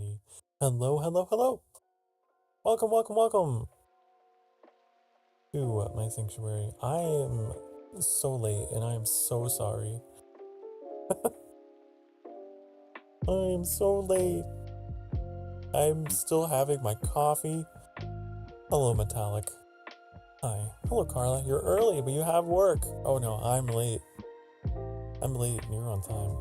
Amani. Hello, hello, hello. Welcome, welcome, welcome to my sanctuary. I am so late and I am so sorry. I am so late. I'm still having my coffee. Hello, Metallic. Hi. Hello, Carla. You're early, but you have work. Oh no, I'm late. I'm late and you're on time.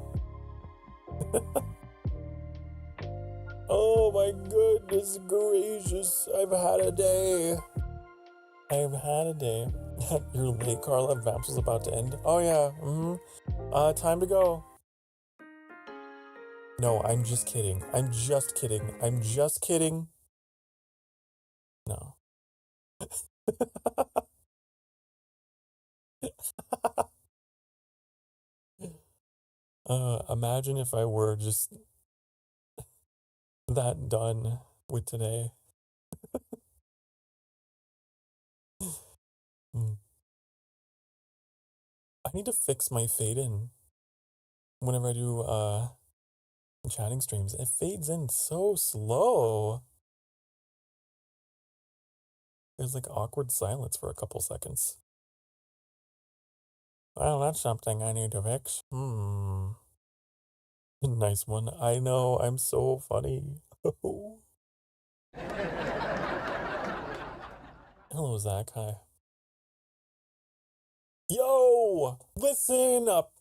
Oh my goodness gracious. I've had a day. I've had a day. You're late, Carla. Vamps was about to end. Oh yeah. Time to go. No, I'm just kidding. I'm just kidding. I'm just kidding. No. Imagine if I were just that done with today. Hmm. I need to fix my fade in whenever I do chatting streams. It fades in so slow. There's like awkward silence for a couple seconds. Well, that's something I need to fix. Nice one. I know, I'm so funny. Hello, Zach. Hi. Yo! Listen up!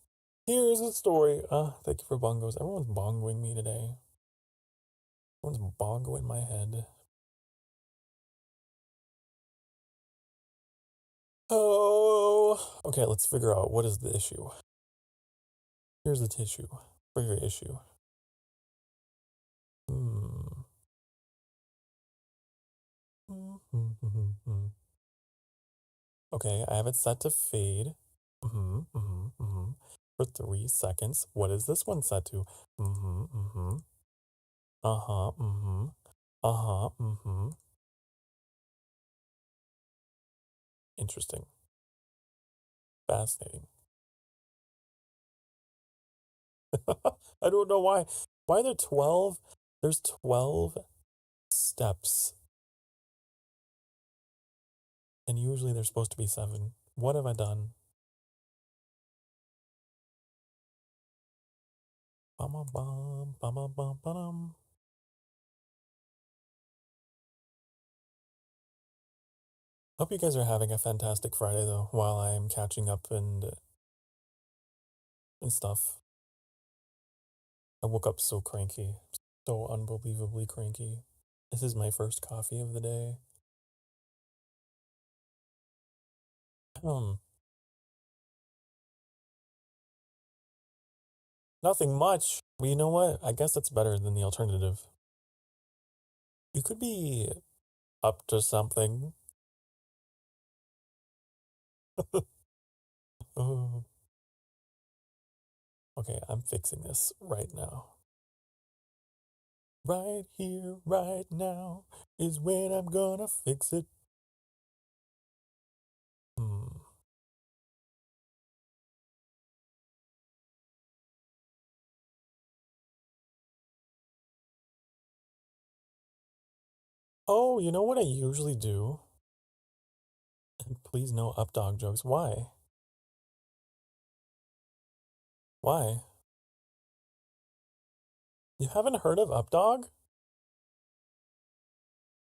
Here's a story. Thank you for bongos. Everyone's bongoing me today. Everyone's bongoing my head. Oh! Okay, let's figure out what is the issue. Here's the tissue for your issue. Okay, I have it set to fade. For 3 seconds. What is this one set to? Interesting. Fascinating. I don't know why. Why are there 12? There's 12 steps. And usually there's supposed to be 7. What have I done? Hope you guys are having a fantastic Friday though, while I'm catching up and stuff. I woke up so cranky. So unbelievably cranky. This is my first coffee of the day. Nothing much. But you know what? I guess it's better than the alternative. You could be up to something. Oh. Okay, I'm fixing this right now. Right here, right now is when I'm gonna fix it. Oh, you know what I usually do? Please no updog jokes. Why? Why? You haven't heard of updog?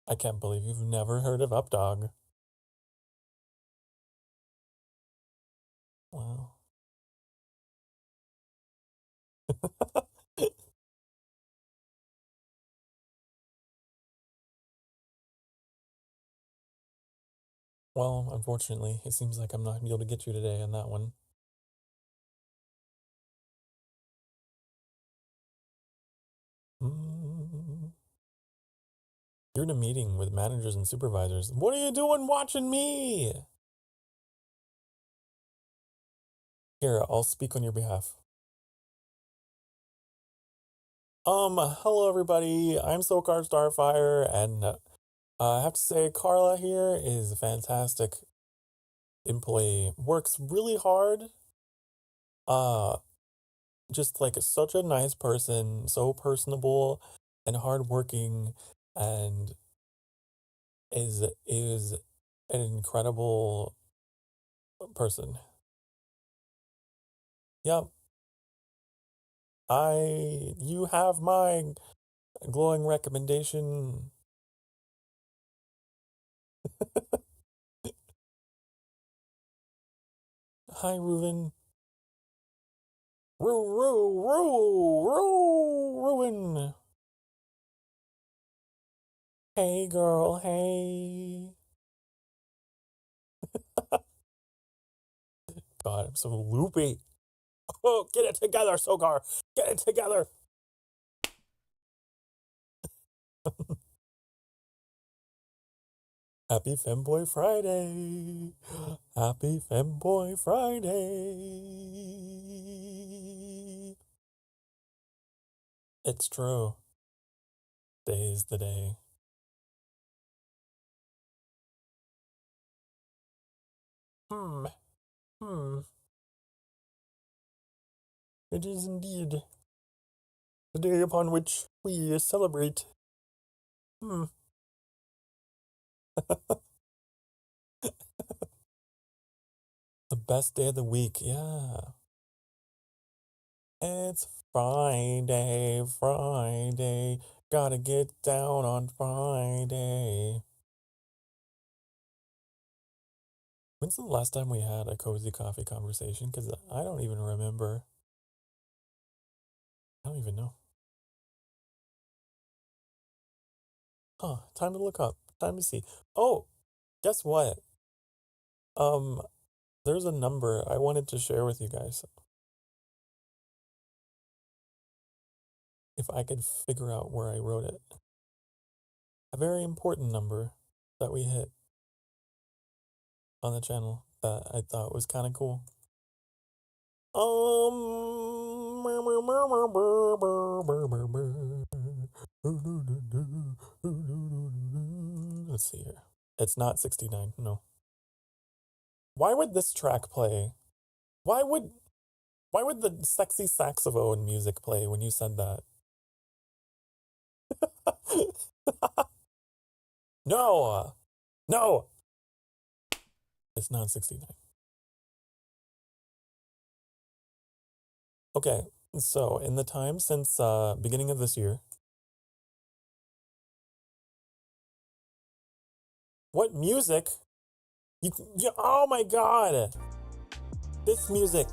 I can't believe you've never heard of updog. Wow. Well, unfortunately, it seems like I'm not able to get you today on that one. You're in a meeting with managers and supervisors. What are you doing watching me? Here, I'll speak on your behalf. Hello everybody. I'm Sokar Starfire, and I have to say, Carla here is a fantastic employee. Works really hard. Just like such a nice person, so personable, and hardworking and is an incredible person. Yep. You have my glowing recommendation. Hi, Ruin. Ruin. Hey, girl, hey. God, I'm so loopy. Oh, get it together, Sokar. Get it together. Happy Femboy Friday. Happy Femboy Friday. It's true. Today's the day. It is indeed the day upon which we celebrate. The best day of the week, yeah. It's Friday. Gotta get down on Friday. When's the last time we had a cozy coffee conversation? Because I don't even remember. I don't even know. Huh, time to look up. Time to see. Oh, guess what? There's a number I wanted to share with you guys. If I could figure out where I wrote it. A very important number that we hit on the channel that I thought was kind of cool. Let's see here. It's not 69, no. Why would this track play? Why would the sexy saxophone music play when you said that? No! No! It's not 69. Okay, so in the time since beginning of this year, what music? Oh my god! This music.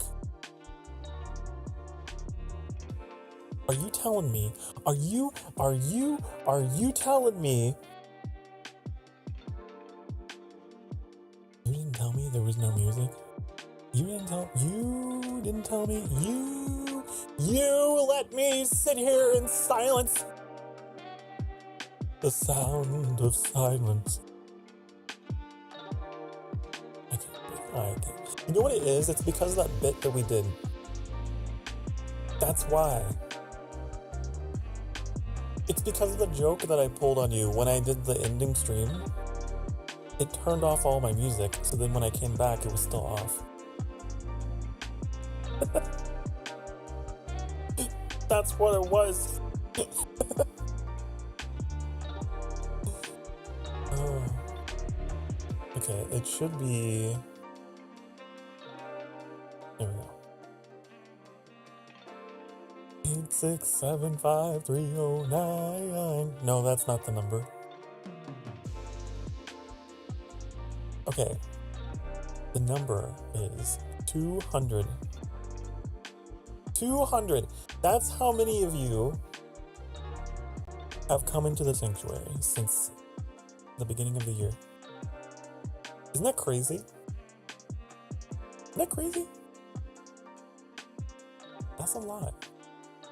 Are you telling me? Are you telling me? You didn't tell me there was no music? You didn't tell me? You let me sit here in silence. The sound of silence. I can't. You know what it is? It's because of that bit that we did. That's why. It's because of the joke that I pulled on you when I did the ending stream. It turned off all my music, so then when I came back, it was still off. That's what it was. Okay, it should be... There we go. 8675309. No, that's not the number. Okay. The number is 200. 200. That's how many of you have come into the sanctuary since the beginning of the year. Isn't that crazy? Isn't that crazy? That's a lot.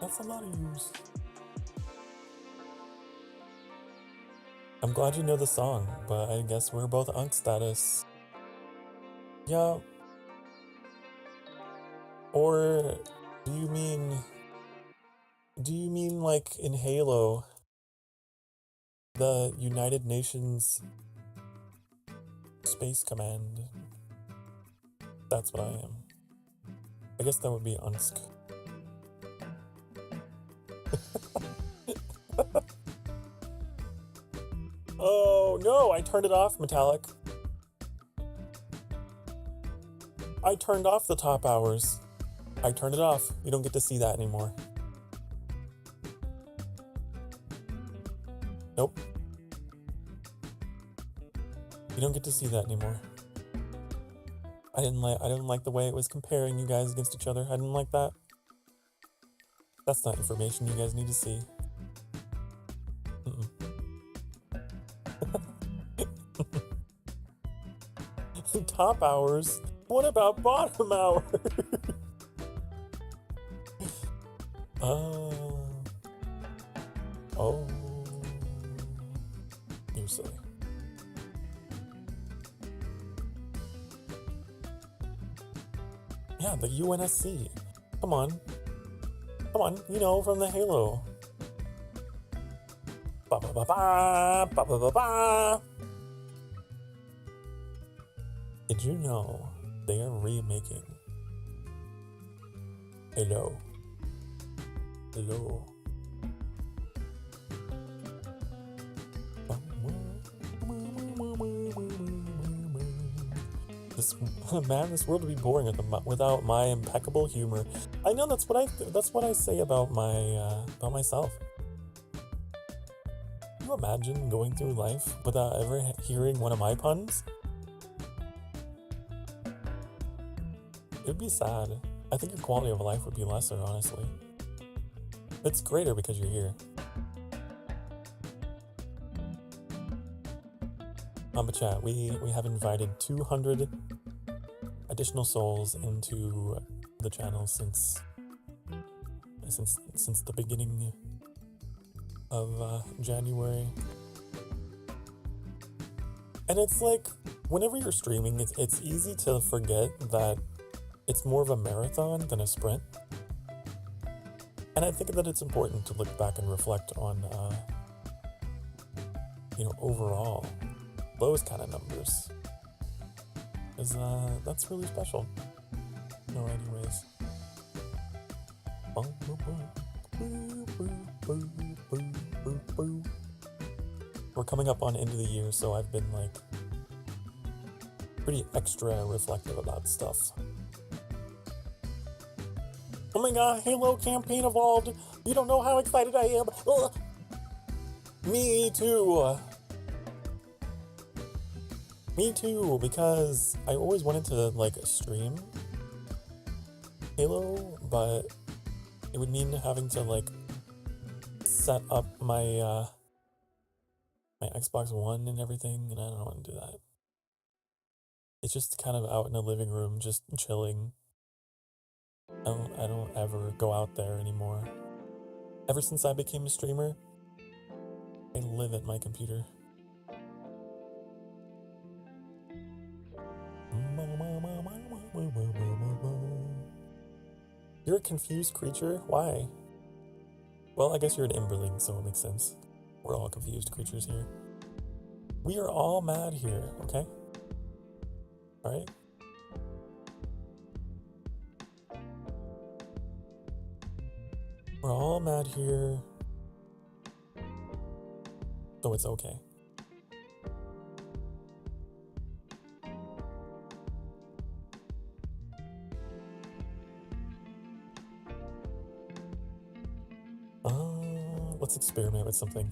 That's a lot of use. I'm glad you know the song, but I guess we're both unk status. Yeah. Or do you mean like in Halo, the United Nations Space Command? That's what I am. I guess that would be Unsk. no, I turned it off, Metallic. I turned off the top hours. I turned it off. You don't get to see that anymore. Nope. You don't get to see that anymore. I didn't like the way it was comparing you guys against each other. I didn't like that. That's not information you guys need to see. Top hours? What about bottom hours? Oh. You're silly. Yeah, the UNSC. Come on. Come on, you know, from the Halo. Ba ba ba ba ba ba ba ba. Did you know they are remaking Halo? Hello. This world would be boring without my impeccable humor. I know that's what I say about myself. Can you imagine going through life without ever hearing one of my puns? It would be sad. I think your quality of life would be lesser, honestly. It's greater because you're here. But chat, we have invited 200 additional souls into the channel since the beginning of January. And it's like, whenever you're streaming, it's easy to forget that it's more of a marathon than a sprint. And I think that it's important to look back and reflect on, overall, those kind of numbers. Because that's really special. No, anyways. We're coming up on end of the year, so I've been like pretty extra reflective about stuff. Oh my god, Halo campaign evolved. You don't know how excited I am. Ugh. Me too. Me too, because I always wanted to like stream Halo, but it would mean having to like set up my my Xbox One and everything, and I don't want to do that. It's just kind of out in a living room, just chilling. I don't ever go out there anymore. Ever since I became a streamer, I live at my computer. You're a confused creature? Why? Well, I guess you're an Emberling, so it makes sense. We're all confused creatures here. We are all mad here, okay? Alright? We're all mad here. So it's okay. Let's experiment with something.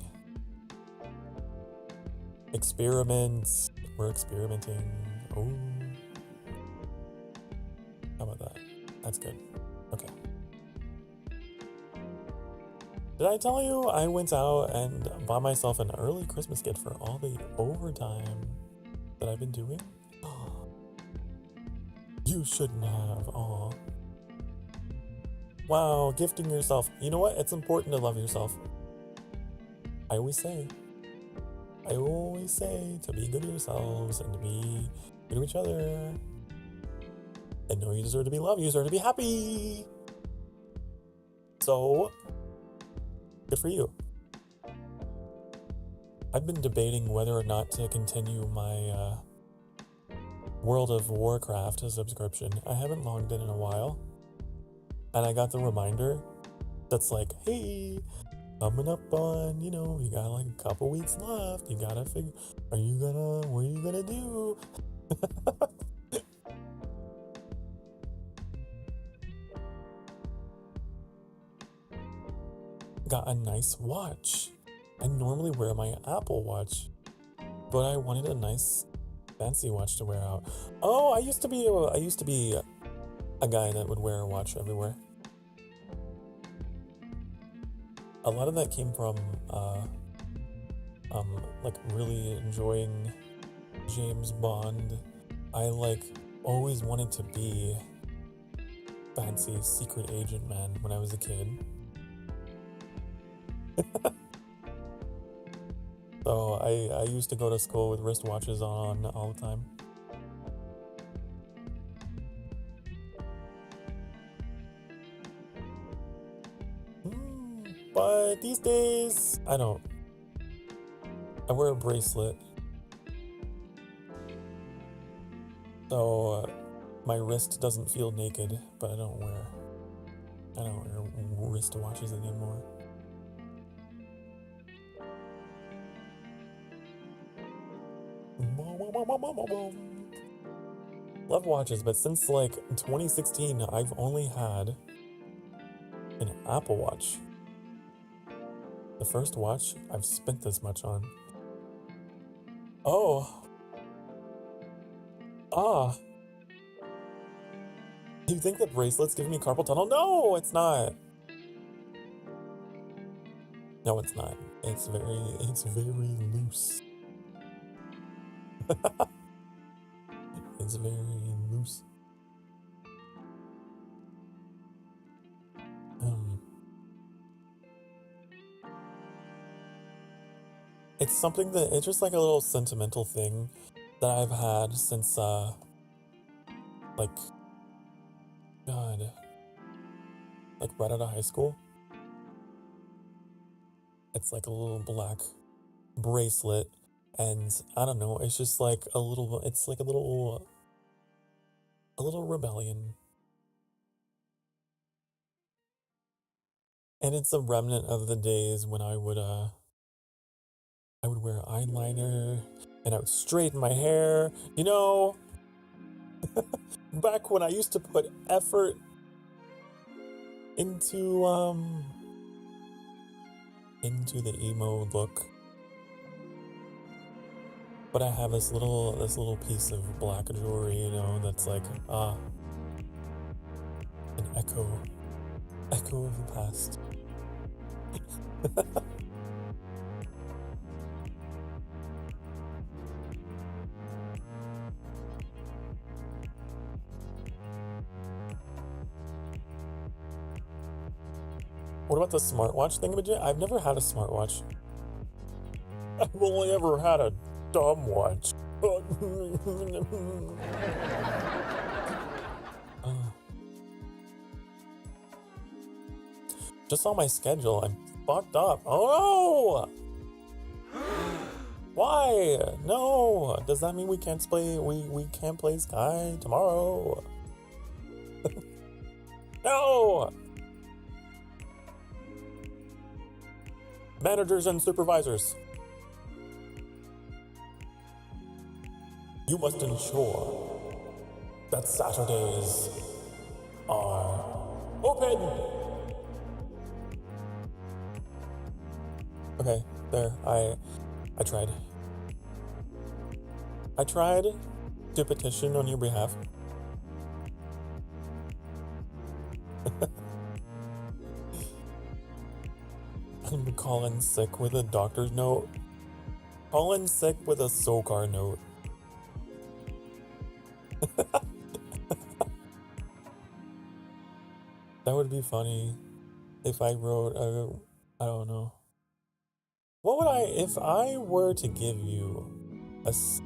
Experiments. We're experimenting. Oh. How about that? That's good. Okay. Did I tell you I went out and bought myself an early Christmas gift for all the overtime that I've been doing? You shouldn't have. Aw. Wow, gifting yourself. You know what? It's important to love yourself. I always say to be good to yourselves and to be good to each other. And know you deserve to be loved, you deserve to be happy. So, good for you. I've been debating whether or not to continue my World of Warcraft subscription. I haven't logged in a while. And I got the reminder that's like, hey, coming up on, you know, you got like a couple weeks left. You gotta figure, what are you gonna do? Got a nice watch. I normally wear my Apple Watch, but I wanted a nice fancy watch to wear out. Oh, I used to be a guy that would wear a watch everywhere. A lot of that came from like really enjoying James Bond. I like always wanted to be fancy secret agent man when I was a kid. So I used to go to school with wristwatches on all the time. But these days, I don't. I wear a bracelet. So my wrist doesn't feel naked, but I don't wear wristwatches anymore. Love watches, but since like 2016, I've only had an Apple Watch. The first watch I've spent this much on. Oh. Ah. Do you think that bracelets give me carpal tunnel? No, it's not. No, it's not. It's very loose. It's very loose. It's something that, it's just like a little sentimental thing that I've had since, like right out of high school. It's like a little black bracelet, and I don't know, it's just like it's like a little rebellion. And it's a remnant of the days when I would wear eyeliner and I would straighten my hair, you know, back when I used to put effort into the emo look. But I have this little piece of black jewelry, you know, that's like an echo of the past. What about the smartwatch thingamajig? I've never had a smartwatch. I've only ever had a dumb watch. Just on my schedule, I'm fucked up. Oh no! Why? No! Does that mean we can't play? We can't play Sky tomorrow? No! Managers and supervisors, you must ensure that Saturdays are open. Okay, there. I tried. I tried to petition on your behalf. I'm calling sick with a doctor's note. Calling sick with a Sokar note. That would be funny if I wrote I don't know. What would if I were to give you a sick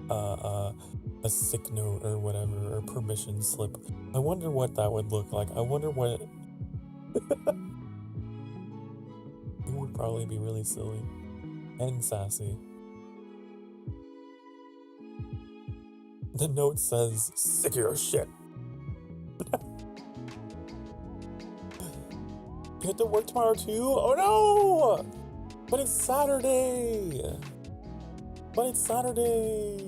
note or whatever, or permission slip? I wonder what that would look like. I wonder what it would probably be really silly and sassy. The note says, "Sick of your shit." You have to work tomorrow too? Oh no! But it's Saturday! But it's Saturday!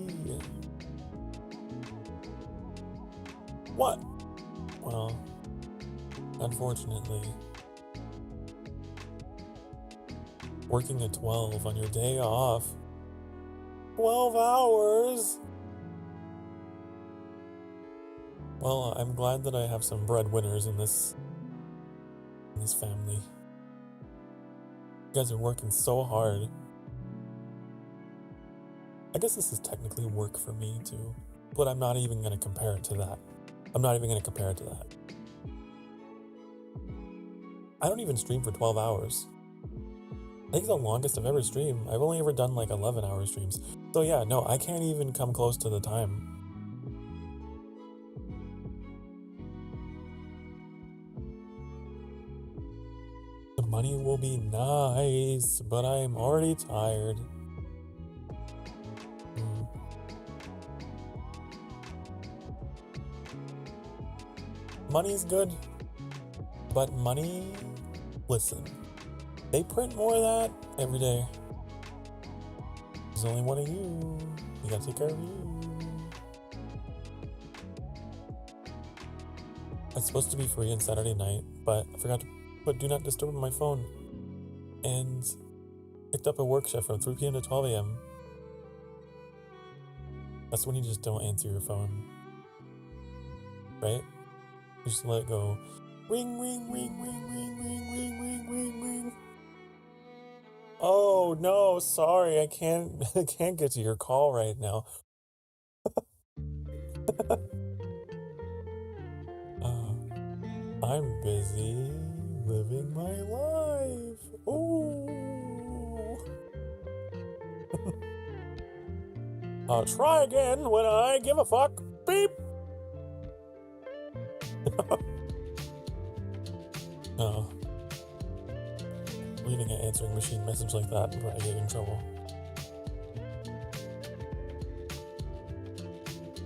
What? Well, unfortunately, working at 12 on your day off. 12 hours! Well, I'm glad that I have some breadwinners in this family. You guys are working so hard. I guess this is technically work for me too, but I'm not even going to compare it to that. I don't even stream for 12 hours. I think the longest I've ever streamed, I've only ever done like 11-hour streams. So yeah, no, I can't even come close to the time. The money will be nice, but I'm already tired. Money's good, but money, listen, they print more of that every day. There's only one of you. You gotta take care of you. It's supposed to be free on Saturday night, but I forgot to put Do Not Disturb on my phone and picked up a work shift from 3 p.m. to 12 a.m. That's when you just don't answer your phone, right? You just let it go. Ring, ring, ring, ring, ring, ring, ring, ring, ring, ring. Oh no, sorry, I can't get to your call right now. I'm busy living my life. Ooh. I'll try again when I give a fuck. Beep. No. Reading an answering machine message like that before I get in trouble.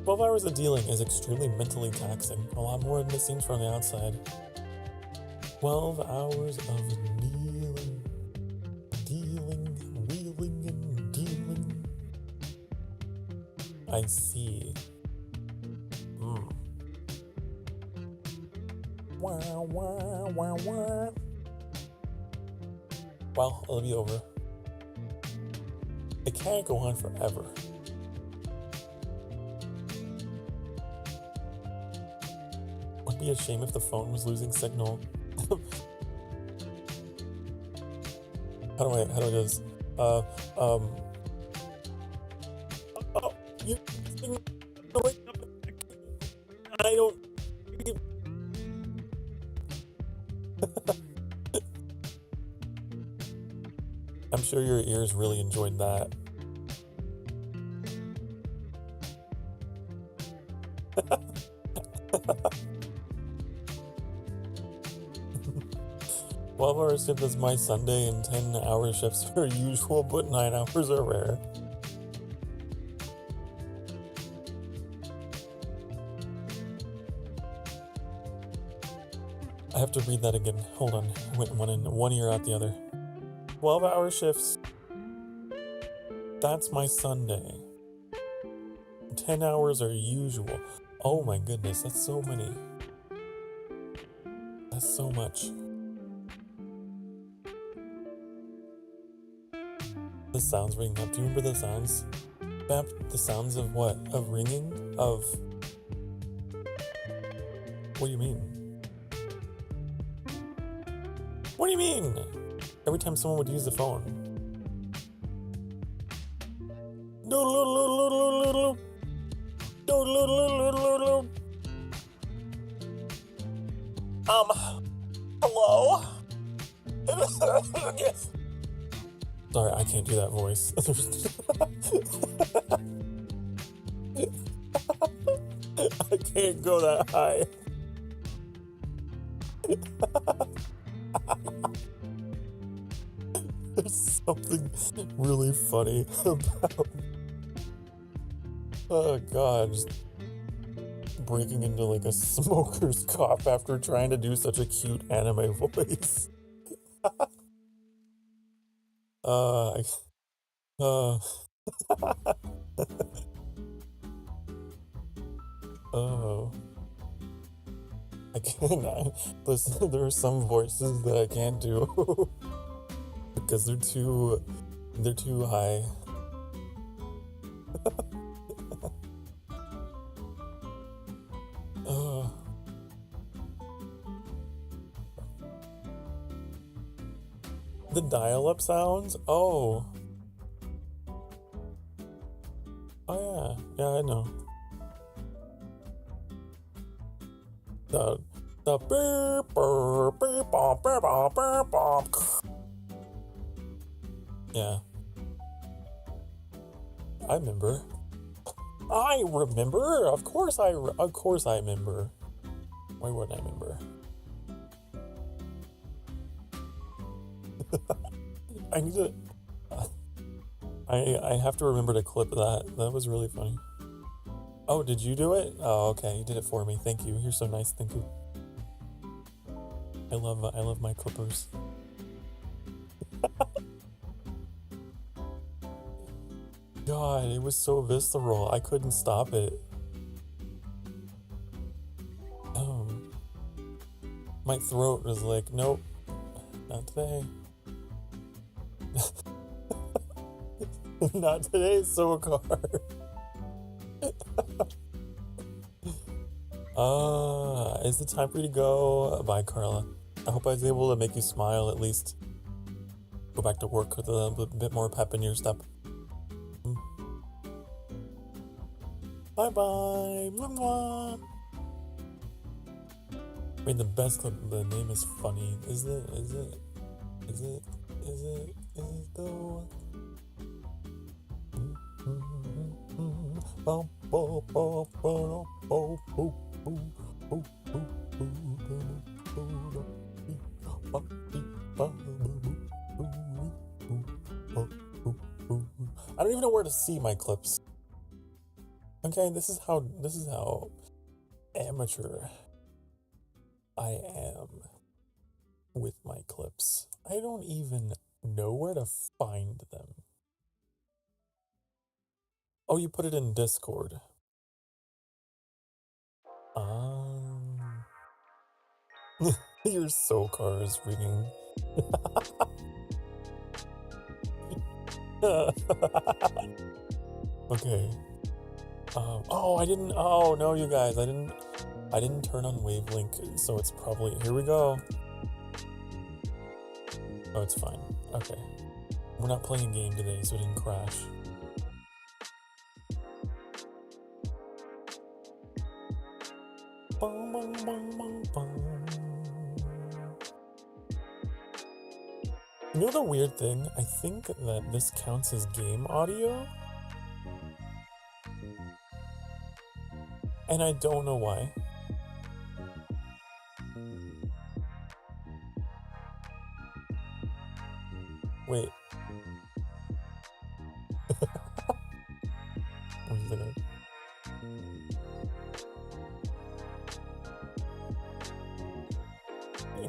12 hours of dealing is extremely mentally taxing, a lot more than it seems from the outside. 12 hours of dealing, wheeling, and dealing. I see. Wow, wow, wow, wow. Well, it'll be over. It can't go on forever. Would be a shame if the phone was losing signal. How do I do this? You I don't. I'm sure your ears really enjoyed that. "12-hour shift is my Sunday and 10-hour shifts are usual, but 9 hours are rare." I have to read that again. Hold on. I went one ear out the other. 12-hour shifts. That's my Sunday. 10 hours are usual. Oh my goodness, that's so many. That's so much. The sounds ringing up. Do you remember the sounds? Bap, the sounds of what? Of ringing? Of... What do you mean? What do you mean? Every time someone would use the phone. Hello? Sorry, I can't do that voice. I can't go that high. There's something really funny about... Oh god, just breaking into like a smoker's cough after trying to do such a cute anime voice. I, uh, oh, I can't. Listen, there are some voices that I can't do because they're too high. Uh, the dial-up sounds. Oh, oh yeah, I know. The beep, beep, beep, bop, beep, bop, beep, bop. Yeah, I remember. I remember. Of course I remember. Why wouldn't I remember? I need to. I have to remember to clip that. That was really funny. Oh, did you do it? Oh, okay. You did it for me. Thank you. You're so nice. Thank you. I love my clippers. God, it was so visceral. I couldn't stop it. My throat was like, nope, not today. Not today, Sokar. Is it time for you to go? Bye, Carla. I hope I was able to make you smile at least. Go back to work with a bit more pep in your step. Bye bye. Mwah. I mean, the best clip. The name is funny. Is it though? I don't even know where to see my clips. Okay, this is how amateur I am with my clips. I don't even know where to find them. Oh, you put it in Discord. Your Sokar is reading. Okay. Oh no, you guys, I didn't turn on wavelength, so it's probably, here we go. Oh, it's fine. Okay. We're not playing a game today, so it didn't crash. You know the weird thing? I think that this counts as game audio. And I don't know why. Wait.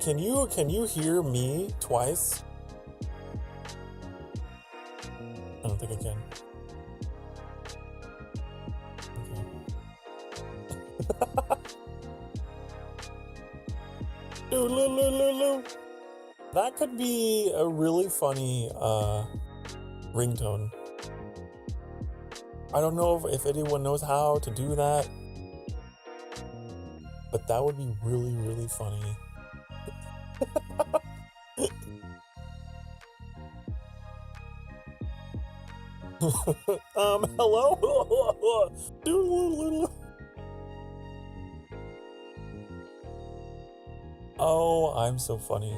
Can you hear me twice? I don't think I can. Okay. That could be a really funny ringtone. I don't know if anyone knows how to do that, but that would be really, really funny. Hello? Oh, I'm so funny.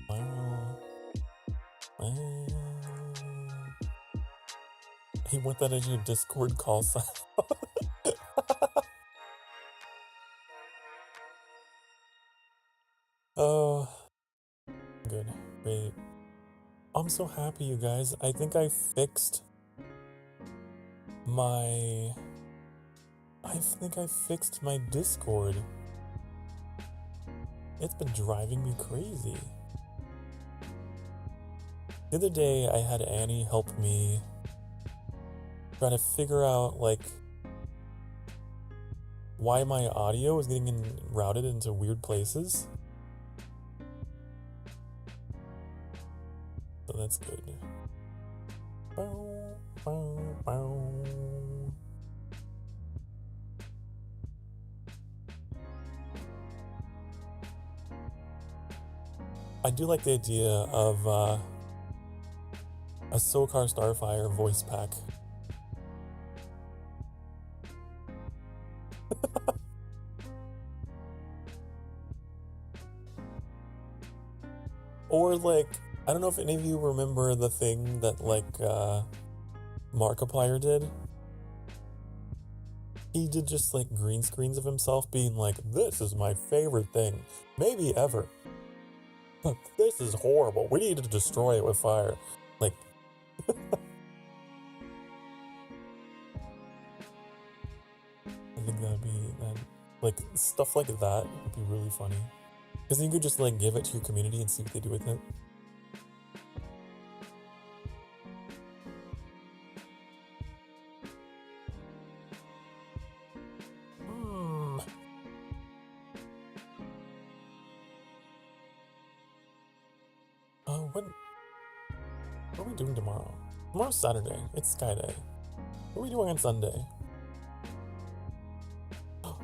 Wow. He want that as your Discord call sign. Oh, good. Great. I'm so happy, you guys. I think I fixed my Discord. It's been driving me crazy. The other day I had Annie help me try to figure out like why my audio is getting routed into weird places. So that's good. Bow, bow, bow. I do like the idea of a Sokar Starfire voice pack. Or like, I don't know if any of you remember the thing that like Markiplier did. He did just like green screens of himself being like, this is my favorite thing, maybe ever. But this is horrible. We need to destroy it with fire. Like, I think that'd be, like, stuff like that would be really funny. Because then you could just like give it to your community and see what they do with it. What are we doing tomorrow? Tomorrow's Saturday. It's Sky Day. What are we doing on Sunday?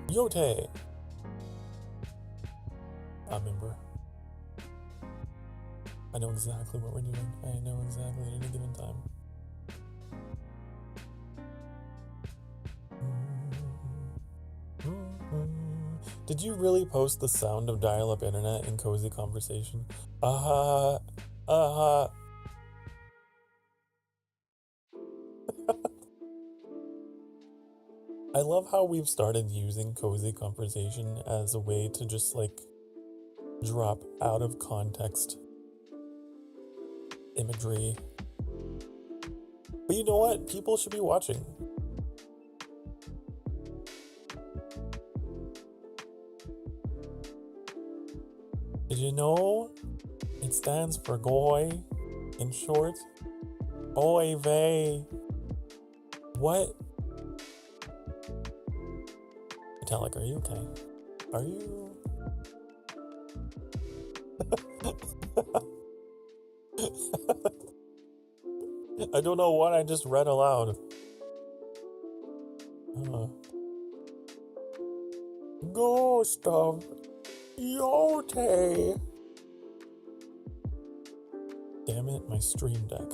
Yote! I remember. I know exactly what we're doing. I know exactly at any given time. Did you really post the sound of dial-up internet in Cozy Conversation? I love how we've started using Cozy Conversation as a way to just like drop out of context imagery. But you know what? People should be watching. Did you know it stands for Goy in short? Oy vey. What? Metallic, are you okay? Are you? I don't know what I just read aloud. Ghost of Yote. Damn it, my stream deck.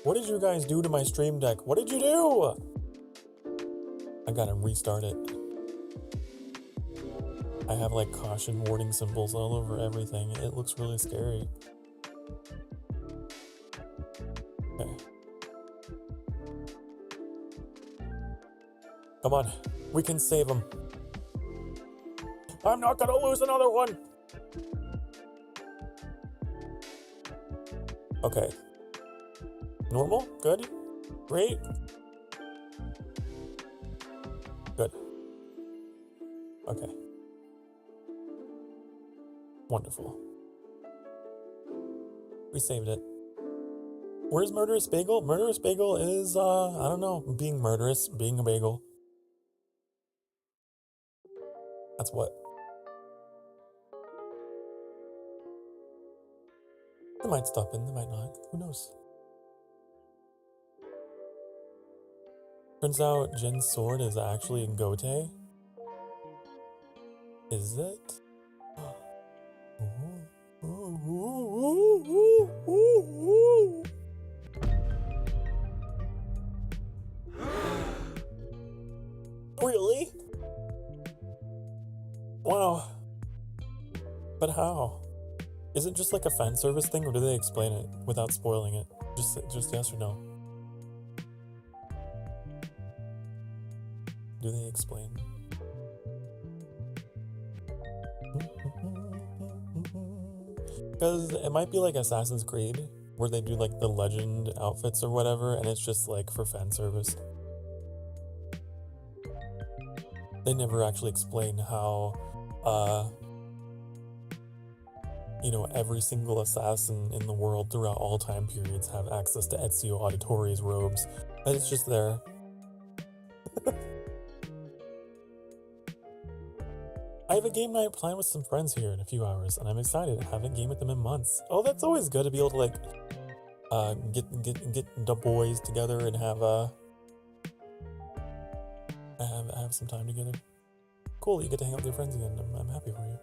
What did you guys do to my stream deck? What did you do? I gotta restart it. I have like caution warning symbols all over everything. It looks really scary. Okay. Come on, we can save him. I'm not gonna lose another one. Okay. Normal? Good? Great? Good. Okay. Wonderful. We saved it. Where's Murderous Bagel? Murderous Bagel is, I don't know, being murderous, being a bagel. That's what. They might stop in, they might not. Who knows? Turns out Jin's sword is actually in Gote. Is it? Really? Wow. But how? Is it just like a fan service thing, or do they explain it without spoiling it? Just yes or no? Do they explain? Because it might be like Assassin's Creed, where they do like the legend outfits or whatever, and it's just like for fan service. They never actually explain how, you know, every single assassin in the world throughout all time periods have access to Ezio Auditore's robes. And it's just there. I have a game night planned with some friends here in a few hours, and I'm excited. I haven't game with them in months. Oh, that's always good to be able to like get the boys together and have some time together. Cool, you get to hang out with your friends again. I'm happy for you.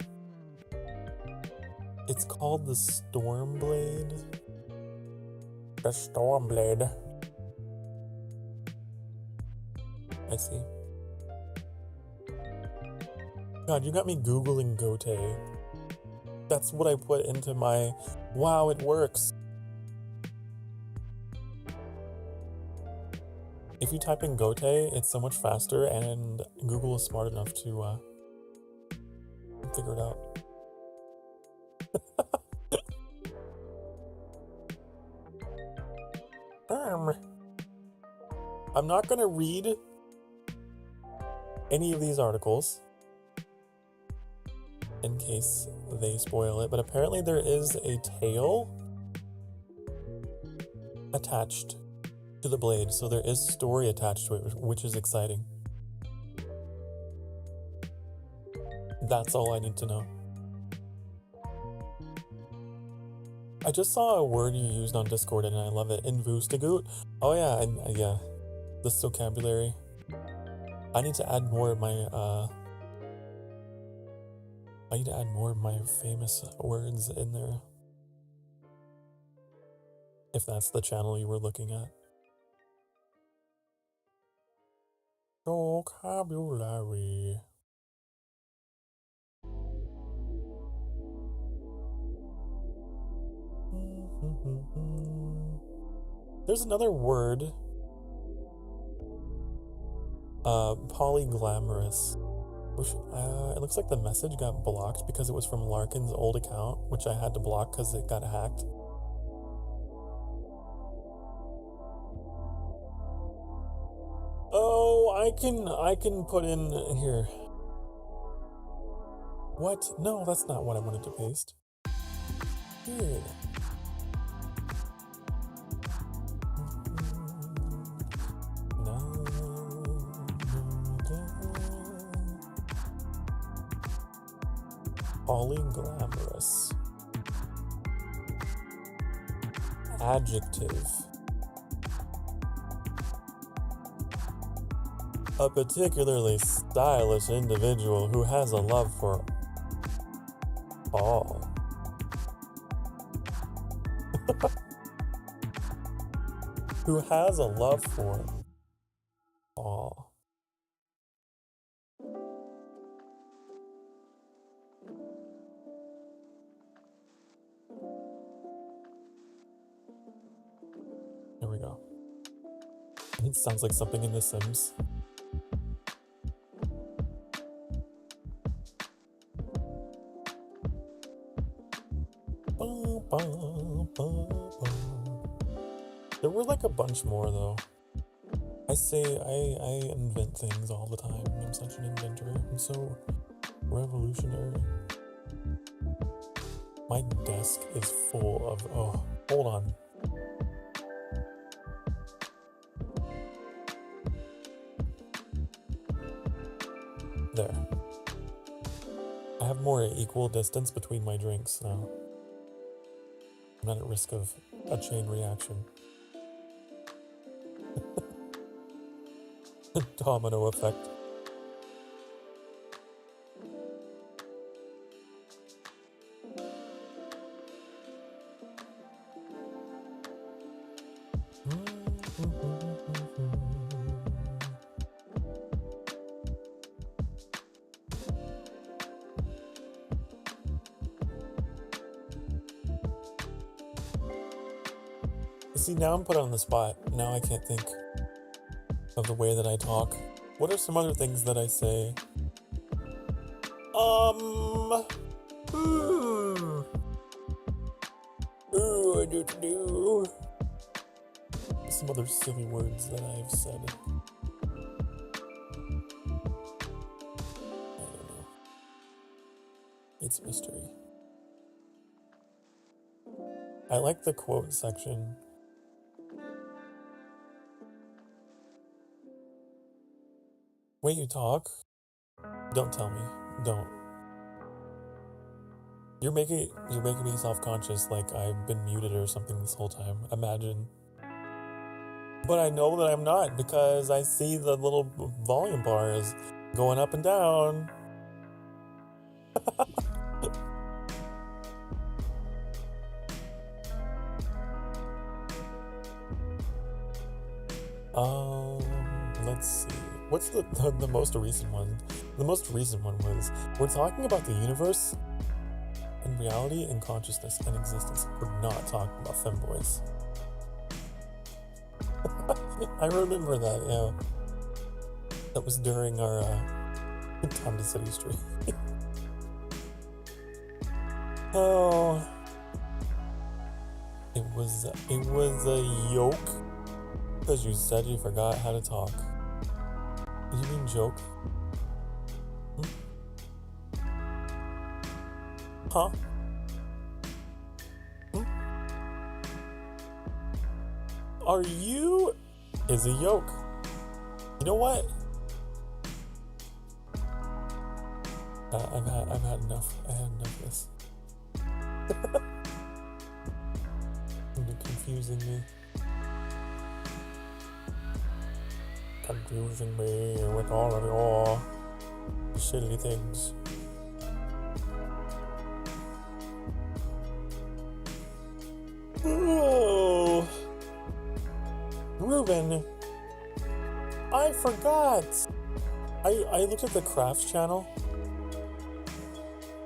It's called the Stormblade. The Stormblade. I see. God, you got me Googling Gote. That's what I put into my... Wow, it works. If you type in Gote, it's so much faster, and Google is smart enough to figure it out. I'm not gonna read any of these articles in case they spoil it, but apparently there is a tail attached to the blade, so there is story attached to it, which is exciting. That's all I need to know. I just saw a word you used on Discord and I love it. Envtuber. Oh yeah, and yeah, this vocabulary. I need to add more of my famous words in there. If that's the channel you were looking at. Vocabulary. There's another word. Polyglamorous. Which, it looks like the message got blocked because it was from Larkin's old account, which I had to block because it got hacked. Oh, I can put in here. What? No, that's not what I wanted to paste. Weird. Polyglamorous. Adjective. A particularly stylish individual who has a love for all. Who has a love for all. There we go. It sounds like something in The Sims. There were like a bunch more though. I invent things all the time. I'm such an inventor. I'm so revolutionary. My desk is full of, oh, hold on. There. I have more equal distance between my drinks now. I'm not at risk of a chain reaction. Domino effect. See, now I'm put on the spot. Now I can't think of the way that I talk. What are some other things that I say? I do. Some other silly words that I've said. I don't know. It's a mystery. I like the quote section. Wait, you talk? Don't tell me. Don't. You're making me self-conscious like I've been muted or something this whole time. Imagine. But I know that I'm not because I see the little volume bar is going up and down. Let's see. What's the most recent one? The most recent one was, we're talking about the universe and reality and consciousness and existence. We're not talking about femboys. I remember that, yeah. That was during our Time to City stream. Oh. It was a yoke because you said you forgot how to talk. You mean joke? Huh? Are you? Is a yoke. You know what? I've had enough. I had enough of this. You're confusing me. Confusing me with all of your silly things. Oh, Ruben, I forgot. I looked at the crafts channel.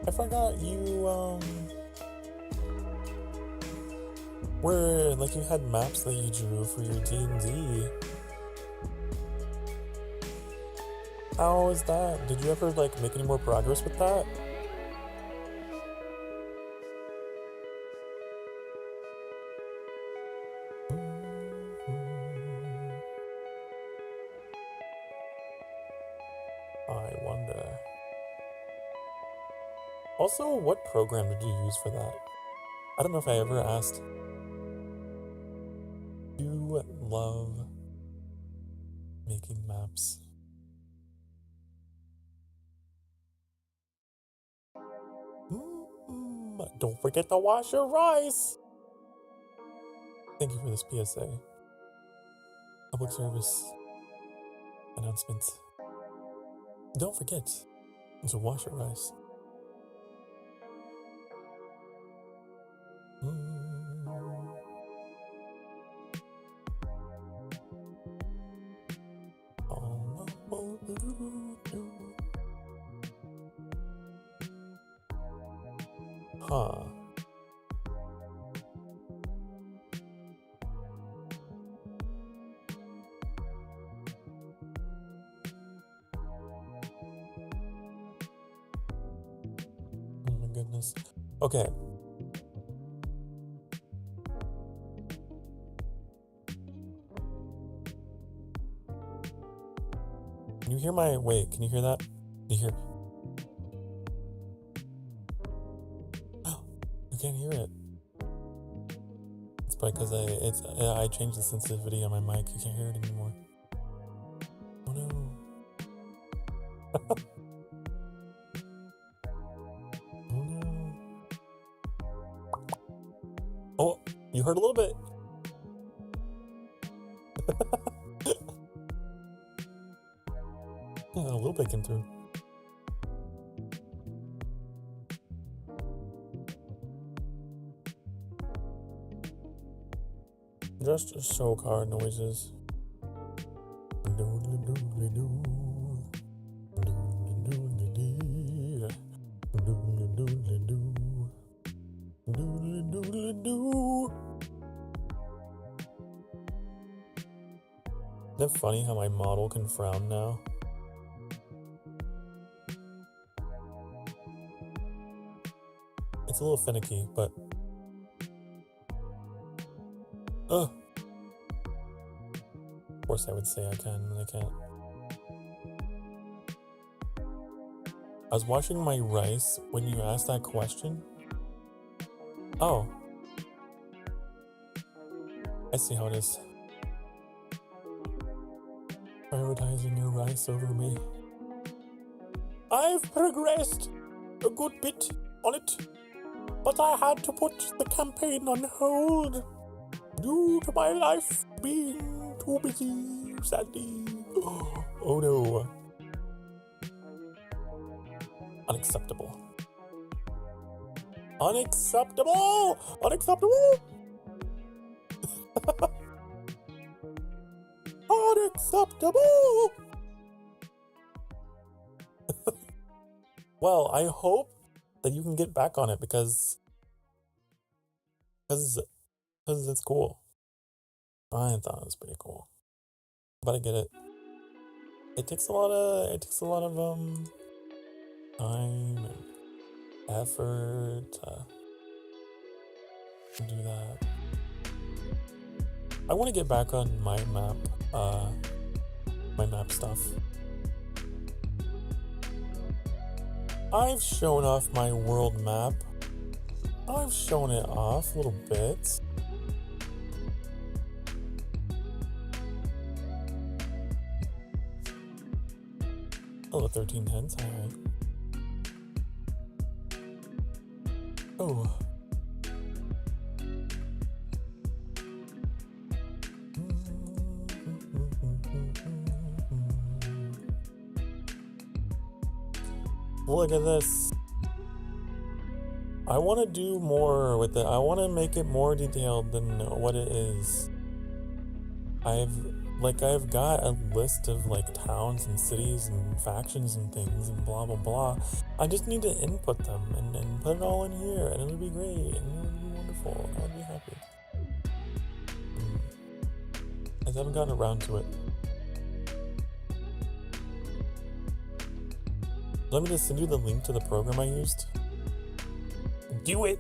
I forgot you where like you had maps that you drew for your D&D. How is that? Did you ever like make any more progress with that? I wonder. Also, what program did you use for that? I don't know if I ever asked. You love making maps. Don't forget to wash your rice. Thank you for this PSA. Public service announcement. Don't forget to wash your rice. Huh. Oh my goodness. Okay. Can you hear my... Wait, can you hear that? Can you hear... You can't hear it. It's probably because I changed the sensitivity on my mic. I can't hear it anymore. Oh no. Oh no. Oh, you heard a little bit. Yeah, a little bit came through. Just Sokar noises. Isn't it funny how my model can frown now? It's a little finicky, but... Ugh. Of course I would say I can, and I can't. I was washing my rice when you asked that question. Oh. I see how it is. Prioritizing your rice over me. I've progressed a good bit on it, but I had to put the campaign on hold due to my life being too busy, sadly. Oh no. Unacceptable. Unacceptable! Unacceptable! Unacceptable! Well, I hope that you can get back on it because it's cool. I thought it was pretty cool. But I get it. It takes a lot of time and effort to do that. I want to get back on my map stuff. I've shown off my world map. I've shown it off a little bit. Hello, 1310s. Hi. Oh. Look at this. I want to do more with it. I want to make it more detailed than what it is. I've got a list of like towns and cities and factions and things and blah blah blah. I just need to input them and put it all in here and it'll be great and it'll be wonderful and I'll be happy. I just haven't gotten around to it. Let me just send you the link to the program I used. Do it!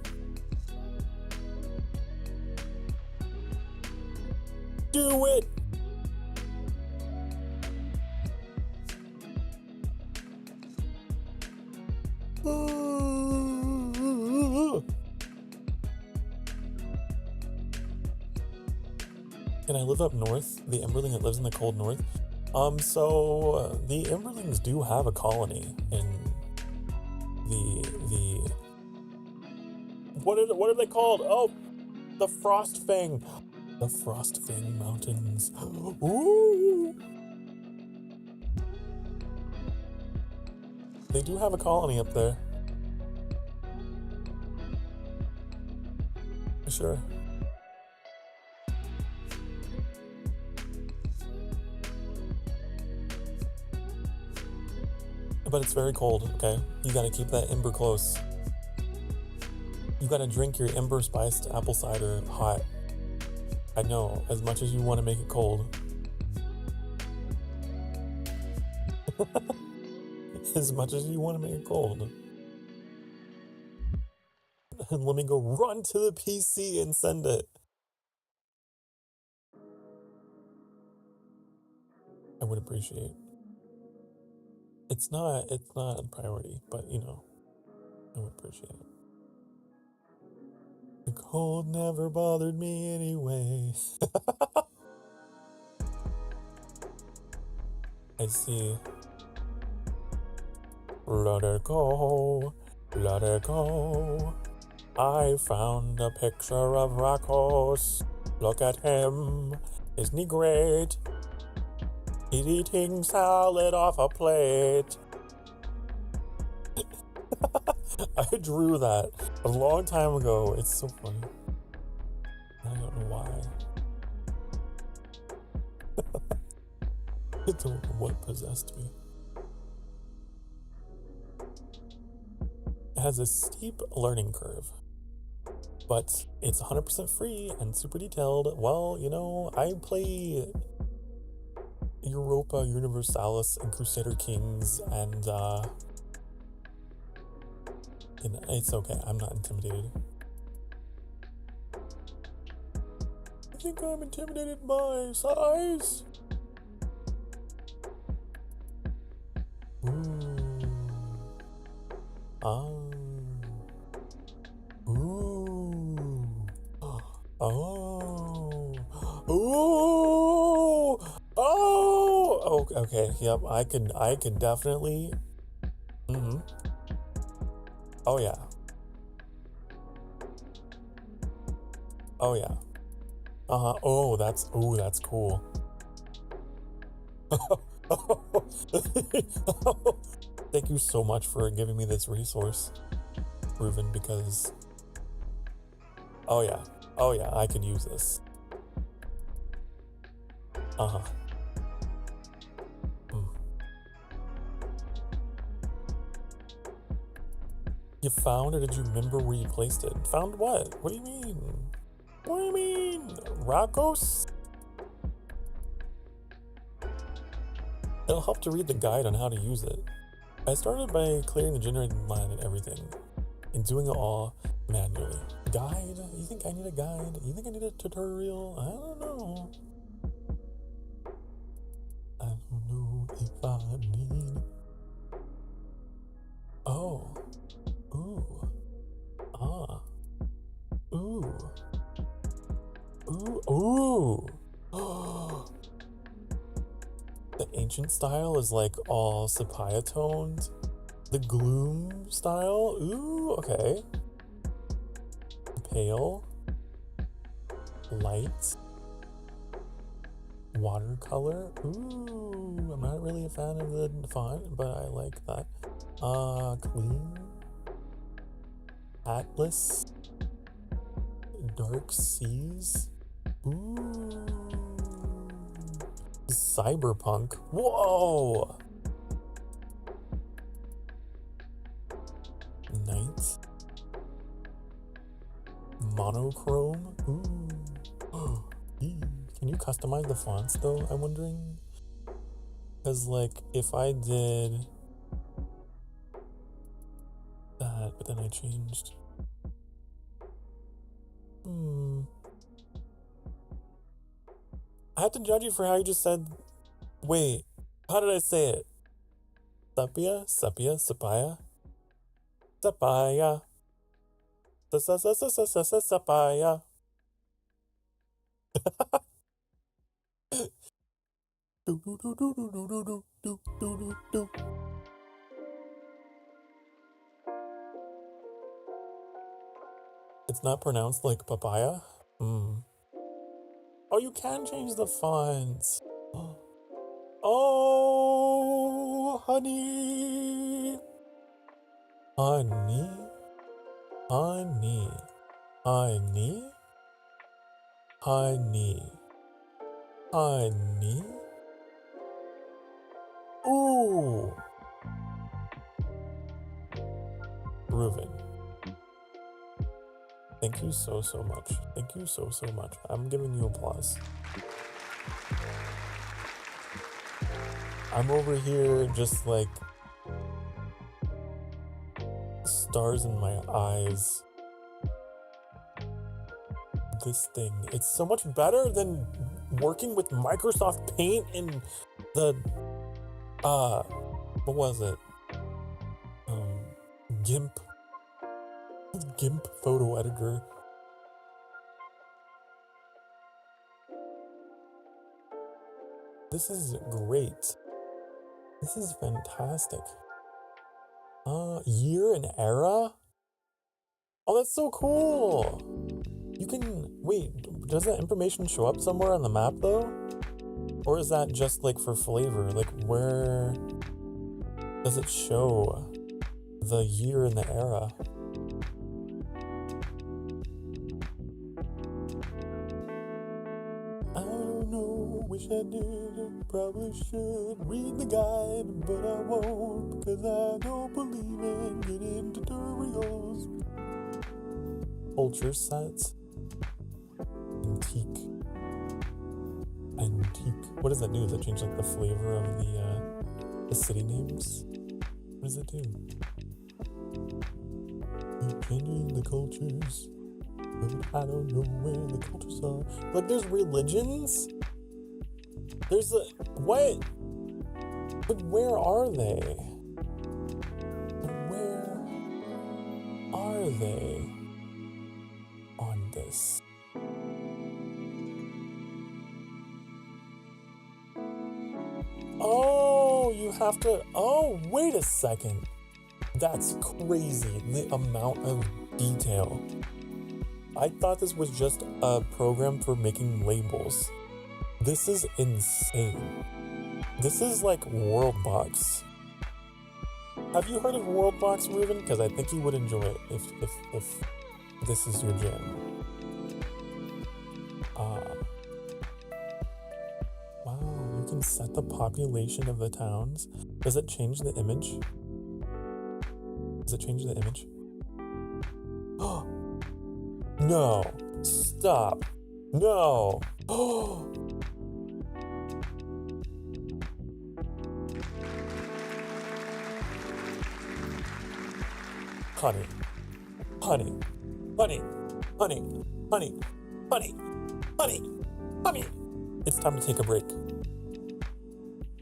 Do it! Can I live up north? The Emberling that lives in the cold north? So the Emberlings do have a colony in the what are they called? Oh, the Frostfang. The Frostfang Mountains. Ooh. They do have a colony up there. For sure. But it's very cold, okay? You gotta keep that ember close. You gotta drink your ember spiced apple cider hot. I know, as much as you want to make it cold. As much as you want to make it cold. And let me go run to the PC and send it. I would appreciate. It's not a priority, but you know, I would appreciate it. The cold never bothered me anyway. I see. Let it go, let it go. I found a picture of Rakos. Look at him, isn't he great? He's eating salad off a plate. I drew that a long time ago. It's so funny. I don't know why. I don't know what possessed me. It has a steep learning curve, but it's 100% free and super detailed. Well, you know, I play Europa Universalis and Crusader Kings, and it's okay. I'm not intimidated. I think I'm intimidated by size. Ooh. Ooh. Oh. Ooh! Oh! Okay, yep, I could definitely... Mm-hmm. Oh, yeah. Oh, yeah. Uh-huh. Oh, that's cool. Thank you so much for giving me this resource, Proven, because... Oh, yeah. Oh, yeah, I could use this. Uh-huh. You found, or did you remember where you placed it? Found what? What do you mean? What do you mean? Rocos? It'll help to read the guide on how to use it. I started by clearing the generated line and everything, and doing it all manually. Guide? You think I need a guide? You think I need a tutorial? I don't know. I don't know if I need... Oh. Ooh. Ah. Ooh. Ooh. Ooh. The ancient style is like all sepia toned. The gloom style? Ooh, okay. Pale. Light. Watercolor. Ooh, I'm not really a fan of the font, but I like that. Clean. Atlas. Dark Seas. Ooh. Cyberpunk. Whoa! Night. Monochrome. Ooh. Can you customize the fonts though? I'm wondering. Because like if I did that, but then I changed. I have to judge you for how you just said. Wait, how did I say it? Sepia? Sepia? Sepia? Sepia. Sepia. It's not pronounced like papaya? Oh, you can change the fonts. Oh, honey. Honey. Honey. Honey. Honey. Honey. Ooh. Ruben. Thank you so much. Thank you so much. I'm giving you applause. I'm over here just like stars in my eyes. This thing, it's so much better than working with Microsoft Paint and the what was it? GIMP photo editor. This is great. This is fantastic. Year and era? Oh, that's so cool. You can, wait, does that information show up somewhere on the map though? Or is that just like for flavor? Like where does it show the year and the era? I don't know, wish I did, probably should read the guide, but I won't because I don't believe in getting tutorials. Culture sets. Antique. What does that do? Does that change like the flavor of the city names? What does it do? Keep changing the cultures, but I don't know where the cultures are. Like there's religions? There's a what? But where are they? Where are they on this? have to... Oh, wait a second. That's crazy, the amount of detail. I thought this was just a program for making labels. This is insane. This is like Worldbox. Have you heard of Worldbox, Ruben? Because I think you would enjoy it if this is your jam. Wow, you can set the population of the towns. Does it change the image? Does it change the image? Oh, no, stop, no. Oh. Honey, honey, honey, honey, honey, honey, honey, honey. It's time to take a break.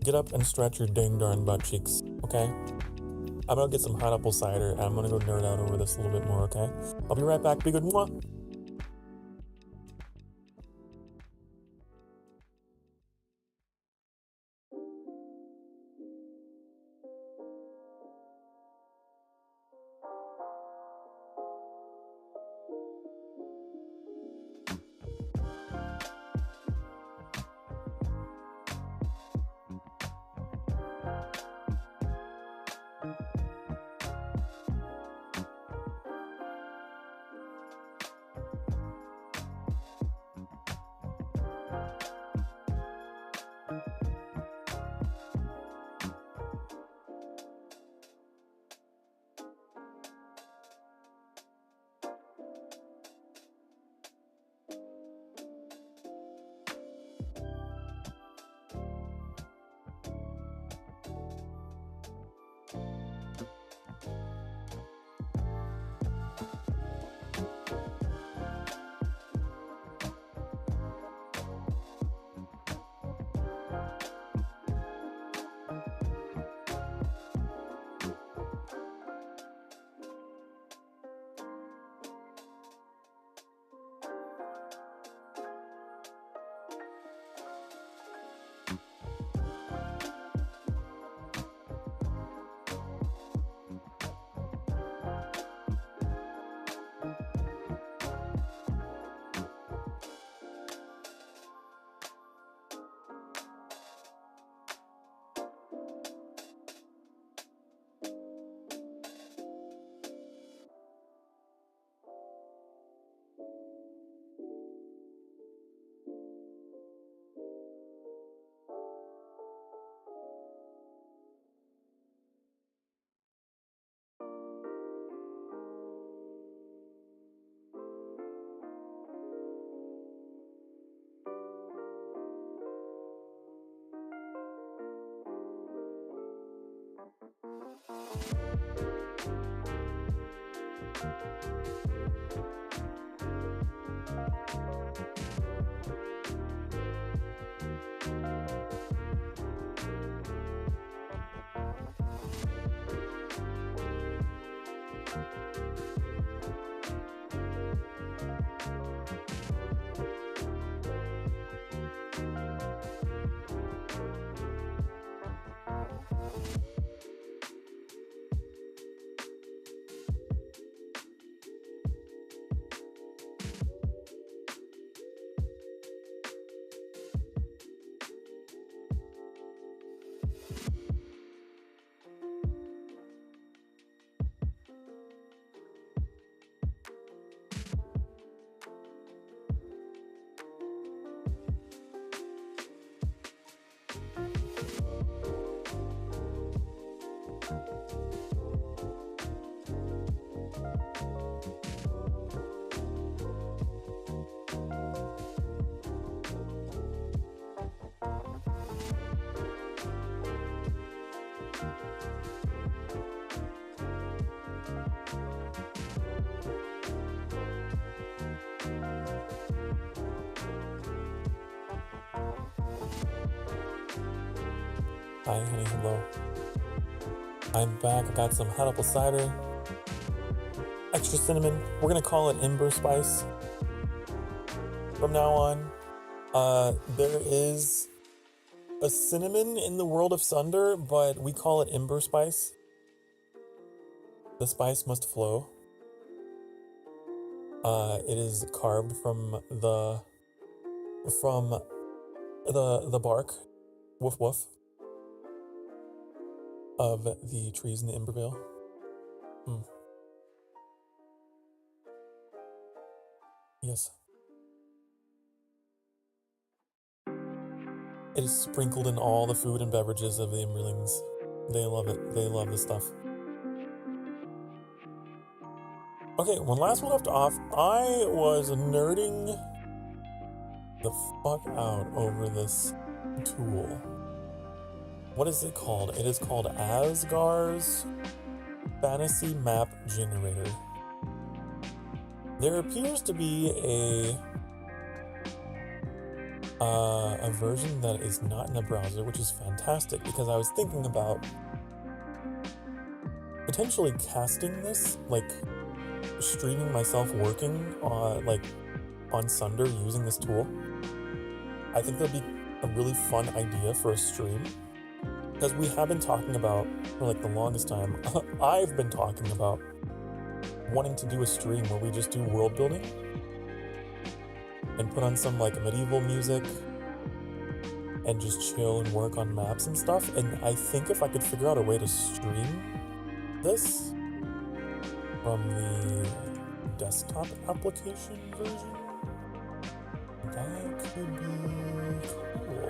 Get up and stretch your dang darn butt cheeks, okay? I'm gonna get some hot apple cider and I'm gonna go nerd out over this a little bit more, okay? I'll be right back. Be good. Mwah. Hi, honey, hello. I'm back. I got some hot apple cider. Extra cinnamon. We're gonna call it Ember Spice. From now on, there is a cinnamon in the world of Sunder, but we call it ember spice. The spice must flow. It is carved from the bark, woof woof, of the trees in the Embervale. Yes. It is sprinkled in all the food and beverages of the Emberlings. They love it. They love this stuff. Okay, when last we left off, I was nerding the fuck out over this tool. What is it called? It is called Asgar's Fantasy Map Generator. There appears to be a version that is not in the browser, which is fantastic because I was thinking about potentially casting this, like streaming myself working on Sunder using this tool. I think that'd be a really fun idea for a stream because we have been talking about, for like the longest time, I've been talking about wanting to do a stream where we just do world building and put on some like medieval music and just chill and work on maps and stuff. And I think if I could figure out a way to stream this from the desktop application version, that could be cool.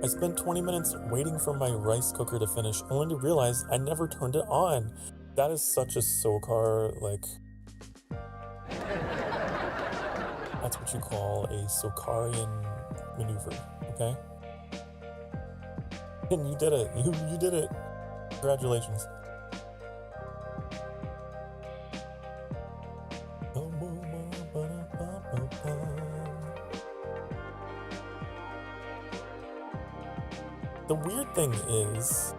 I spent 20 minutes waiting for my rice cooker to finish, only to realize I never turned it on. That is such a Sokar, like... That's what you call a Sokarian maneuver, okay? And you did it. You did it. Congratulations. The weird thing is,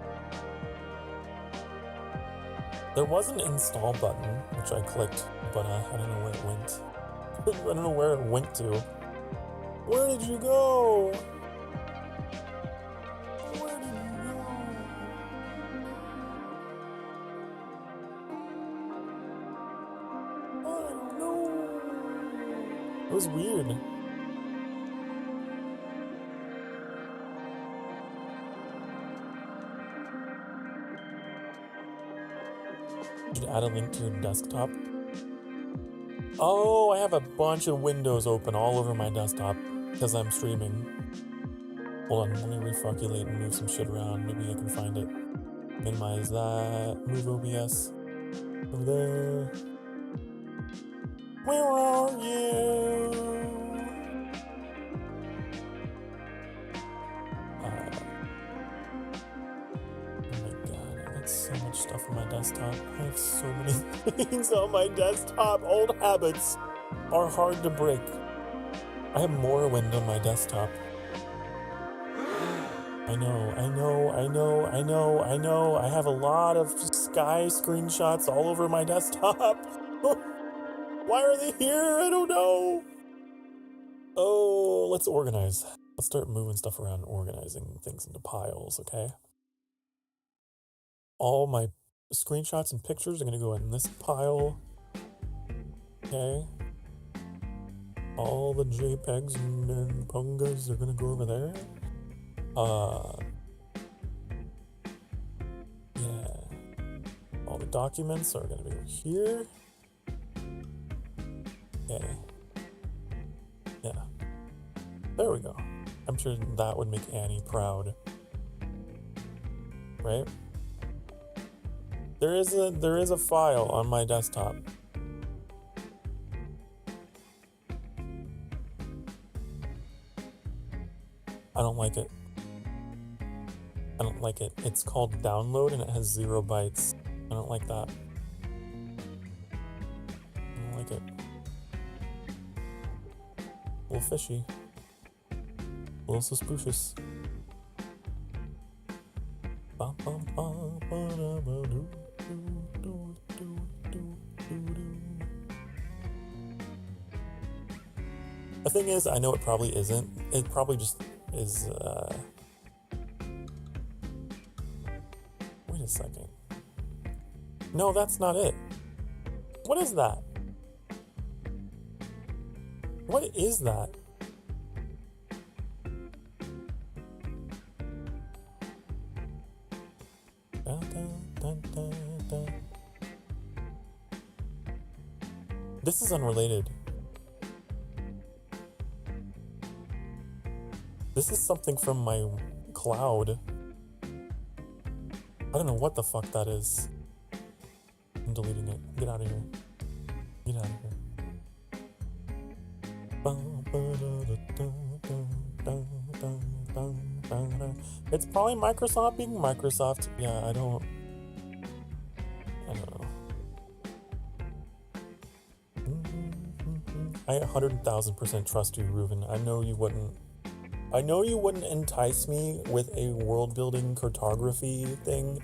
there was an install button, which I clicked, but I don't know where it went. I don't know where it went to. Where did you go? Where did you go? I don't know. It was weird. Should add a link to your desktop. Oh, I have a bunch of windows open all over my desktop because I'm streaming. Hold on, let me refoculate and move some shit around. Maybe I can find it. Minimize that. Move OBS. Over there. Where are you? So much stuff on my desktop. I have so many things on my desktop. Old habits are hard to break. I have Morrowind on my desktop. I know. I have a lot of sky screenshots all over my desktop. Why are they here? I don't know. Oh, let's organize. Let's start moving stuff around and organizing things into piles, okay? All my screenshots and pictures are going to go in this pile. Okay. All the JPEGs and Pungas are going to go over there. Yeah. All the documents are going to be over here. Okay. Yeah. There we go. I'm sure that would make Annie proud. Right? There is a file on my desktop. I don't like it. I don't like it. It's called download and it has 0 bytes. I don't like that. I don't like it. A little fishy. A little suspicious. Bum, The thing is, I know it probably isn't. It probably just is, wait a second. No, that's not it. What is that? What is that? This is unrelated. This is something from my cloud. I don't know what the fuck that is. I'm deleting it. Get out of here. Get out of here. It's probably Microsoft being Microsoft. Yeah, I don't know. I 100,000% trust you, Reuven. I know you wouldn't entice me with a world-building cartography thing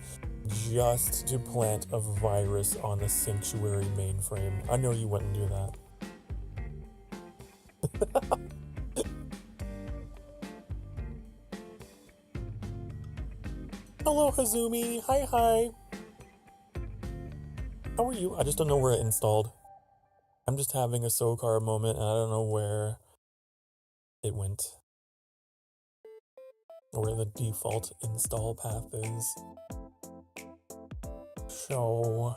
just to plant a virus on the sanctuary mainframe. I know you wouldn't do that. Hello, Hazumi. Hi. How are you? I just don't know where it installed. I'm just having a Sokar moment and I don't know where it went. Or where the default install path is. So...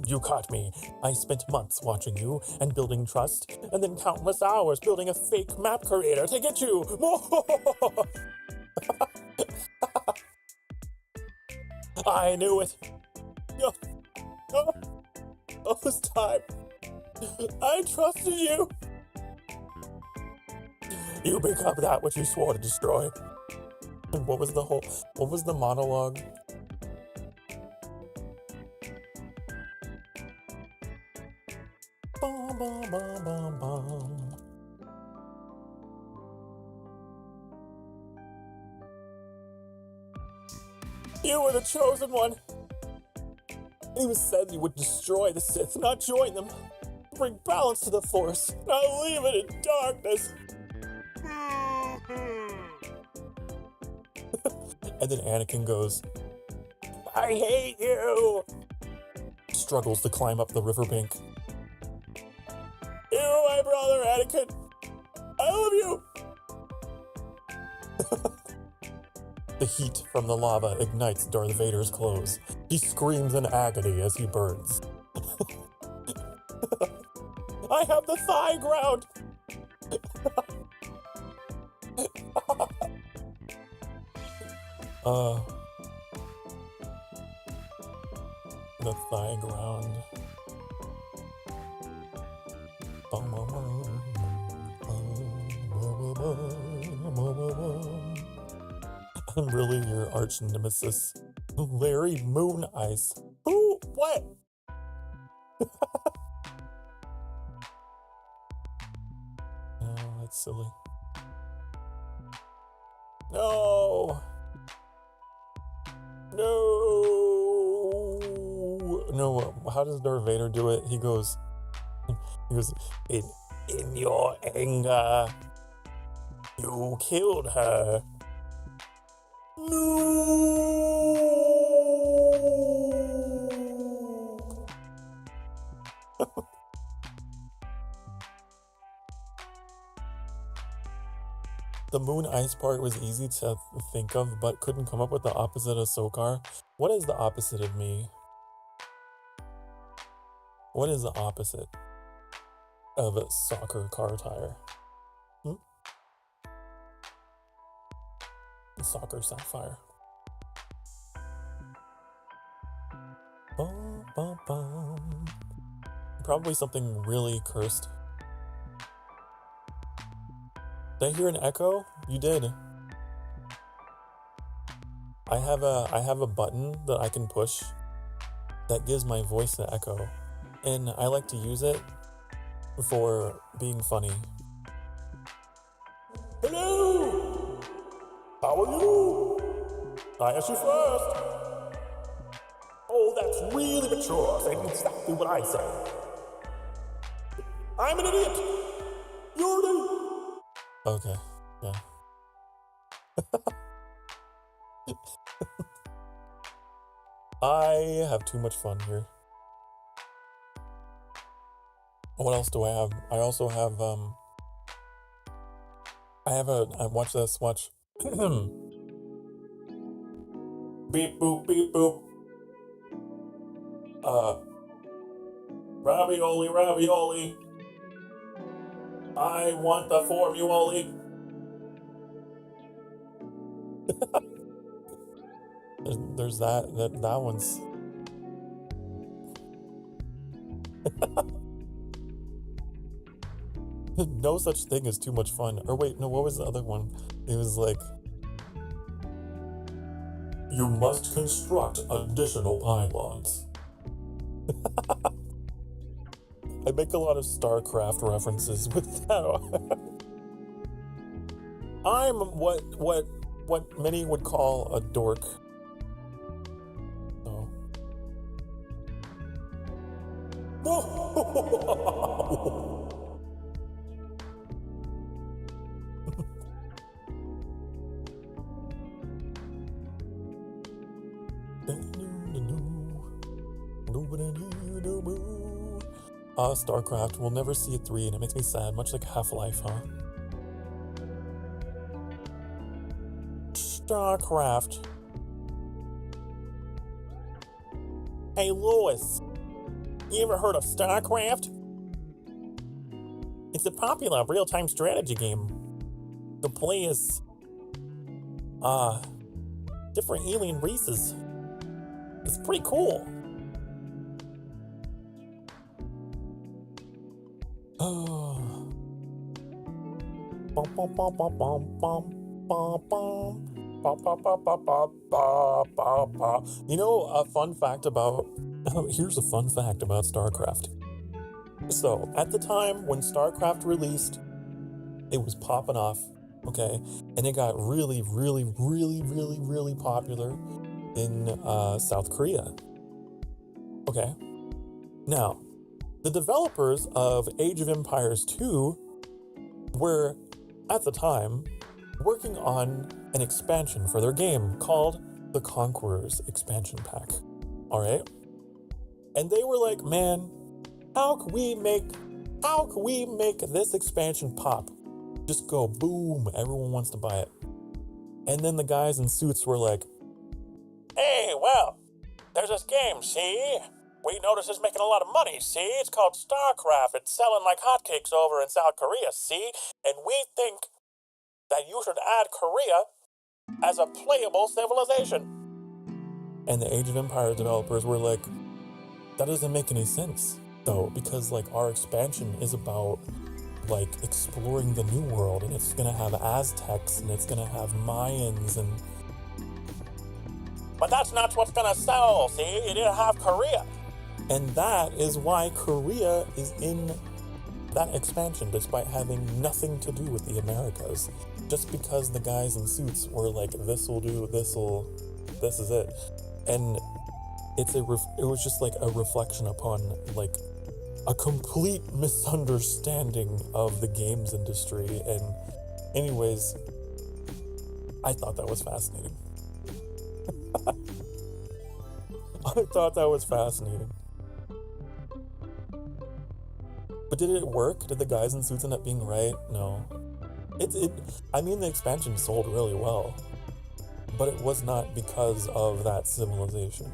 You caught me. I spent months watching you and building trust, and then countless hours building a fake map creator to get you. I knew it. All this time, I trusted you. You become that which you swore to destroy. What was the monologue? Bum, bum, bum, bum, bum. You were the chosen one. It was said you would destroy the Sith, not join them. Bring balance to the Force, not leave it in darkness. And then Anakin goes, I hate you! Struggles to climb up the riverbank. You're my brother, Anakin! I love you! The heat from the lava ignites Darth Vader's clothes. He screams in agony as he burns. I have the thigh ground! The thigh ground. I'm really your arch nemesis, Larry Moon Ice. Who? What? Oh, that's silly. No! No, how does Darth Vader do it? He goes, in your anger, you killed her. No! The moon ice part was easy to think of, but couldn't come up with the opposite of Sokar. What is the opposite of me? What is the opposite of a soccer car tire? Soccer sapphire. Bum, bum, bum. Probably something really cursed. Did I hear an echo? You did. I have a button that I can push that gives my voice an echo, and I like to use it for being funny. Hello! How are you? I asked you first. Oh, that's really mature. Say exactly what I say. I'm an idiot. You're an idiot. Okay, yeah. I have too much fun here. What else do I have? I also have, watch this, watch. Beep boop, beep boop. Ravioli, ravioli. I want the formuoli. There's that one's. No such thing as too much fun. Or wait, no, what was the other one? It was like, you must construct additional pylons. I make a lot of StarCraft references with that. I'm what many would call a dork. So. StarCraft, we'll never see a 3, and it makes me sad, much like Half-Life, huh? StarCraft. Hey, Lewis, you ever heard of StarCraft? It's a popular real-time strategy game. The play is, different alien races. It's pretty cool. You know, a fun fact about here's a fun fact about StarCraft. So at the time when StarCraft released, it was popping off, okay, and it got really popular in South Korea. Okay, now the developers of Age of Empires 2 were, at the time, working on an expansion for their game called the Conqueror's Expansion Pack. Alright? And they were like, man, how can we make this expansion pop? Just go boom, everyone wants to buy it. And then the guys in suits were like, hey, well, there's this game, see? We notice it's making a lot of money, see? It's called StarCraft. It's selling like hotcakes over in South Korea, see? And we think that you should add Korea as a playable civilization. And the Age of Empires developers were like, that doesn't make any sense, though, because, like, our expansion is about, like, exploring the new world, and it's gonna have Aztecs, and it's gonna have Mayans, and... But that's not what's gonna sell, see? You didn't have Korea. And that is why Korea is in that expansion, despite having nothing to do with the Americas. Just because the guys in suits were like, this is it. And it was just like a reflection upon like a complete misunderstanding of the games industry. And anyways, I thought that was fascinating. I thought that was fascinating. But did it work? Did the guys in suits end up being right? No. I mean, the expansion sold really well, but it was not because of that civilization.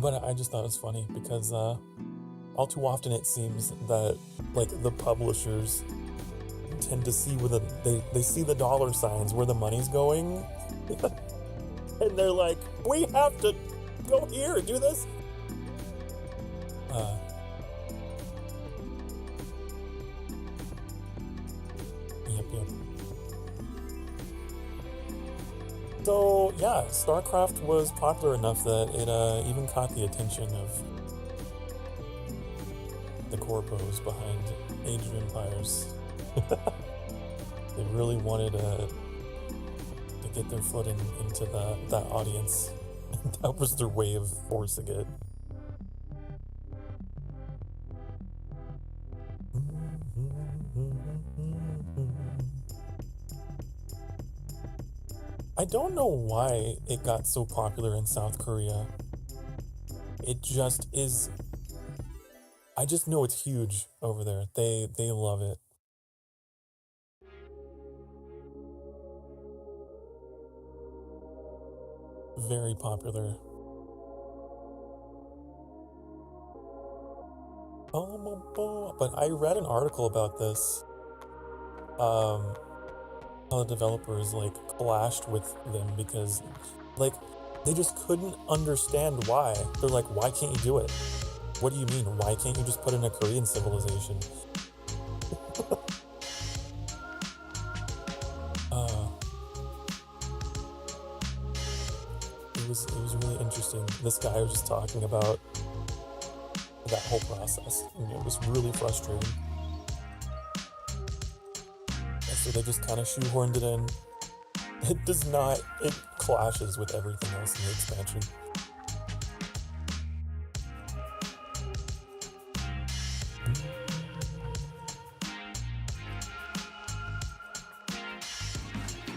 But I just thought it was funny because all too often it seems that like the publishers tend to see where they see the dollar signs where the money's going. And they're like, we have to go here and do this. Yep. So yeah, StarCraft was popular enough that it even caught the attention the core pose behind Age of Empires. They really wanted to get their foot into that audience. That was their way of forcing it. I don't know why it got so popular in South Korea. It just is. I just know it's huge over there. They love it. Very popular. But I read an article about this. How the developers like clashed with them because like they just couldn't understand why. They're like, why can't you do it? What do you mean? Why can't you just put in a Korean civilization? It was really interesting. This guy was just talking about that whole process, and it was really frustrating. And so they just kind of shoehorned it in. It does not. It clashes with everything else in the expansion.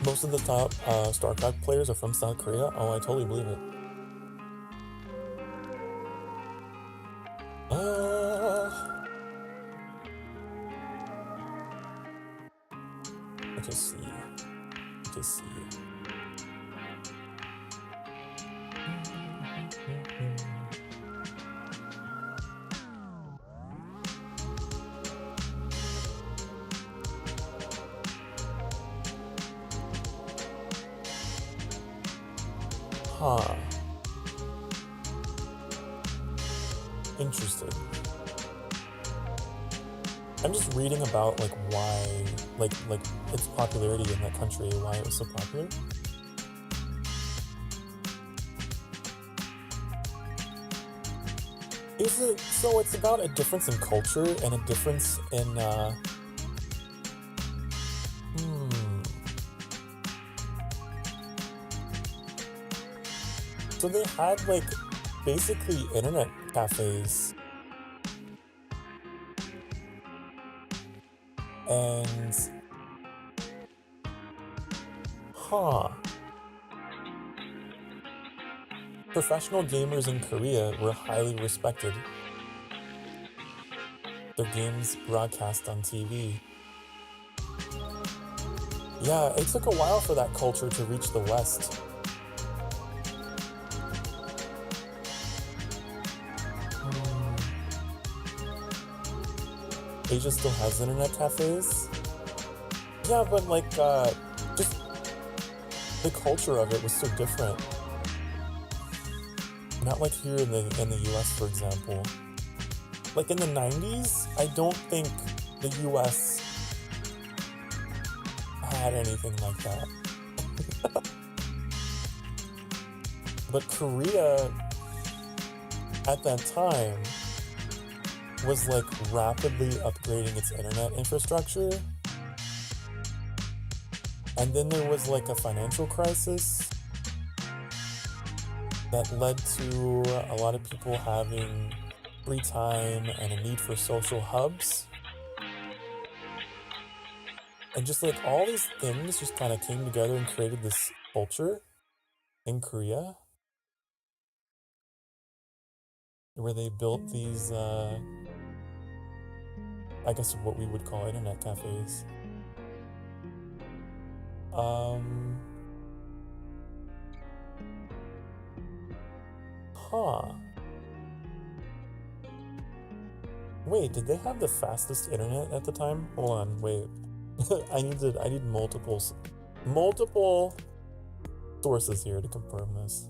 Most of the top StarCraft players are from South Korea. Oh, I totally believe it. Let's see. Huh. Interesting. I'm just reading about like why, like its popularity in that country, why it was so popular. Is it so? It's about a difference in culture and a difference in So they had like basically internet cafes. And professional gamers in Korea were highly respected. Their games broadcast on TV. Yeah, it took a while for that culture to reach the West. Asia still has internet cafes. Yeah, but like, just the culture of it was so different. Not like here in the US, for example. Like in the 90s, I don't think the US had anything like that. But Korea, at that time, was like rapidly upgrading its internet infrastructure. And then there was like a financial crisis that led to a lot of people having free time and a need for social hubs. And just like all these things just kind of came together and created this culture in Korea where they built these, I guess what we would call internet cafes. Wait, did they have the fastest internet at the time? Hold on, wait. I need multiple sources here to confirm this.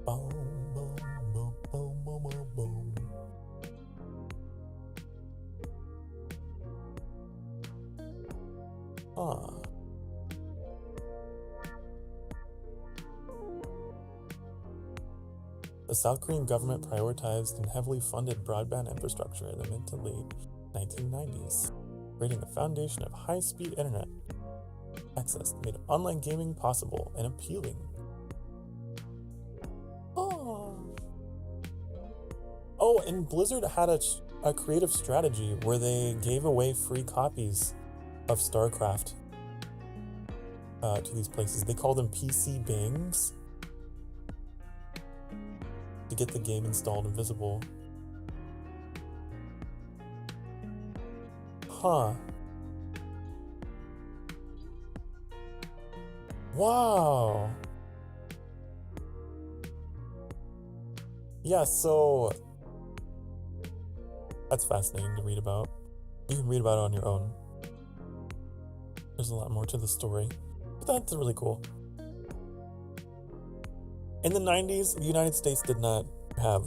Boom, boom, boom, boom, boom, boom, boom. The The South Korean government prioritized and heavily funded broadband infrastructure in the mid to late 1990s, creating a foundation of high-speed internet access that made online gaming possible and appealing. Oh, and Blizzard had a creative strategy where they gave away free copies of StarCraft to these places. They called them PC bangs to get the game installed and visible. Huh. Wow. Yeah, so that's fascinating to read about. You can read about it on your own. There's a lot more to the story, but that's really cool. In the 90s, the United States did not have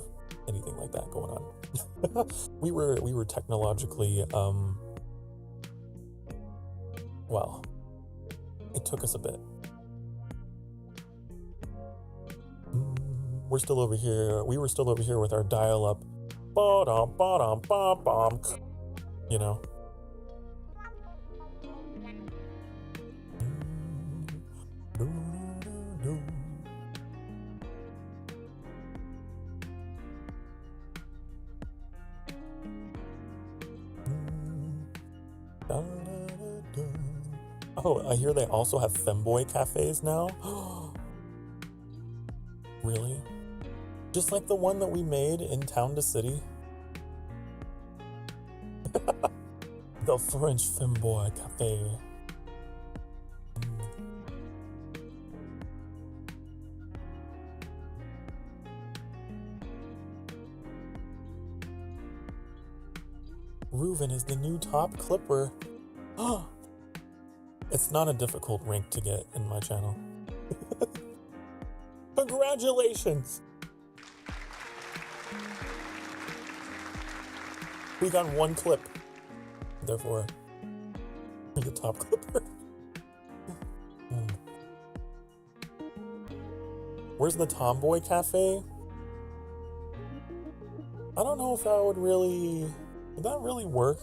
anything like that going on. we were technologically, well, it took us a bit. We were still over here with our dial-up, you know. Oh, I hear they also have femboy cafes now. Really? Just like the one that we made in Town to City? The French femboy cafe. Reuven is the new top clipper. It's not a difficult rank to get in my channel. Congratulations! We got one clip. Therefore, you're the top clipper. Where's the Tomboy Cafe? I don't know if that would that really work?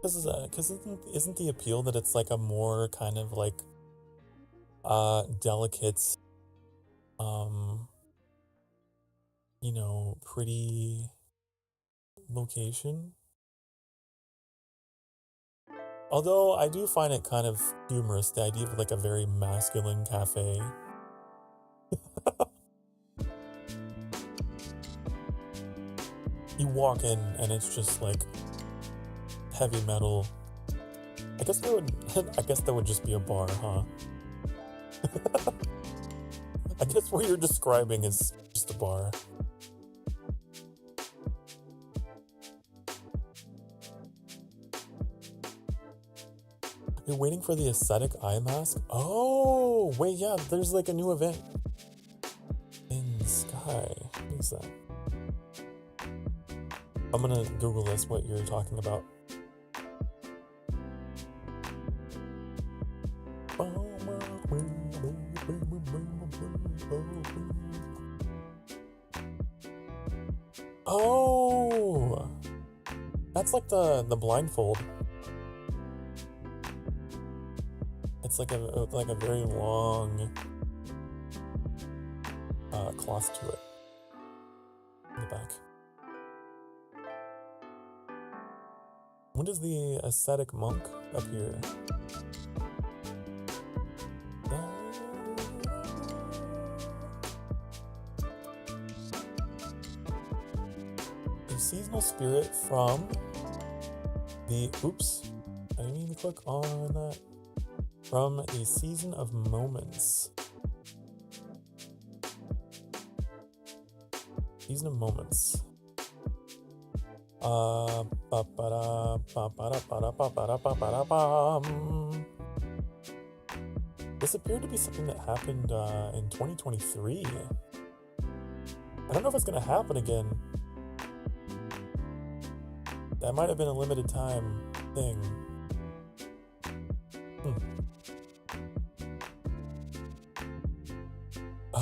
Because isn't the appeal that it's like a more kind of like delicate, you know, pretty location? Although I do find it kind of humorous, the idea of like a very masculine cafe. You walk in and it's just like heavy metal. I guess that would just be a bar, huh? I guess what you're describing is just a bar. You're waiting for the aesthetic eye mask? Oh, wait, yeah, there's like a new event in the sky. What is that? I'm gonna Google this, what you're talking about. Oh, that's like the blindfold. It's like a very long cloth to it in the back. When does the ascetic monk appear? A seasonal spirit from the oops, I didn't mean to click on that. From the Season of Moments. Season of Moments. This appeared to be something that happened in 2023. I don't know if it's gonna happen again. That might have been a limited time thing.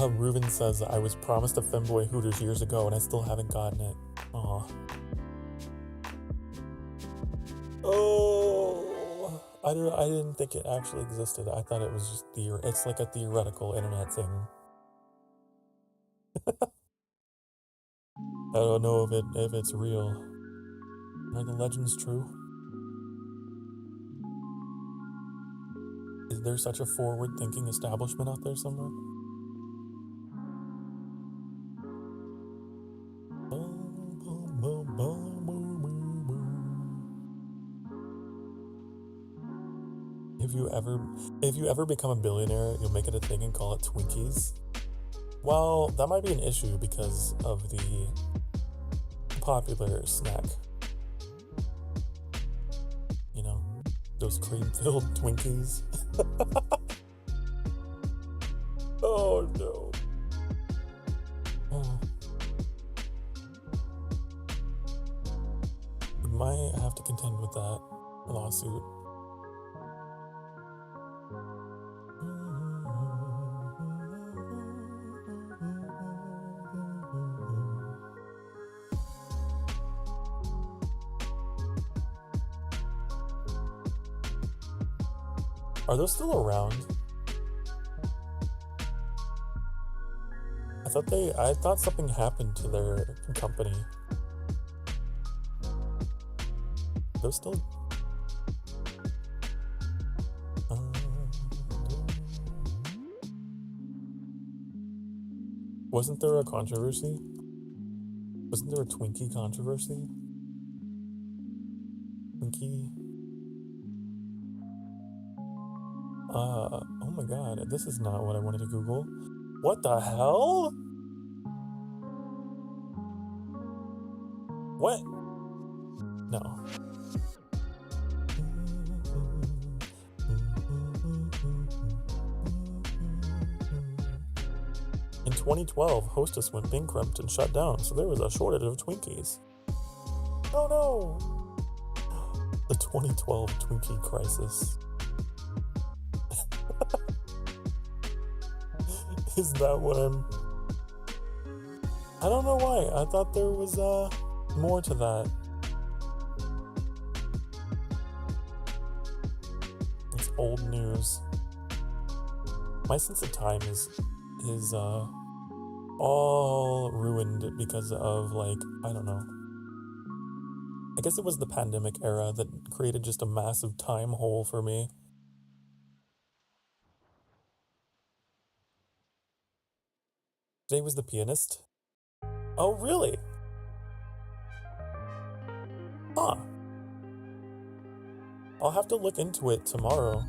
Ruben says, I was promised a femboy Hooters years ago and I still haven't gotten it. Aw. Oh, I didn't think it actually existed. I thought it was just it's like a theoretical internet thing. I don't know if it's real. Are the legends true? Is there such a forward-thinking establishment out there somewhere? If you ever become a billionaire, you'll make it a thing and call it Twinkies. Well, that might be an issue because of the popular snack. You know, those cream-filled Twinkies. Oh no. Oh. We might have to contend with that lawsuit. Are those still around? I thought something happened to their company. Those still... Wasn't there a controversy? Wasn't there a Twinkie controversy? Twinkie? Oh my god, this is not what I wanted to Google. What the hell? What? No. In 2012, Hostess went bankrupt and shut down, so there was a shortage of Twinkies. Oh no! The 2012 Twinkie crisis. Is that what I don't know why. I thought there was more to that. It's old news. My sense of time is all ruined because of, like, I don't know. I guess it was the pandemic era that created just a massive time hole for me. Today was the pianist. Oh, really? Huh. I'll have to look into it tomorrow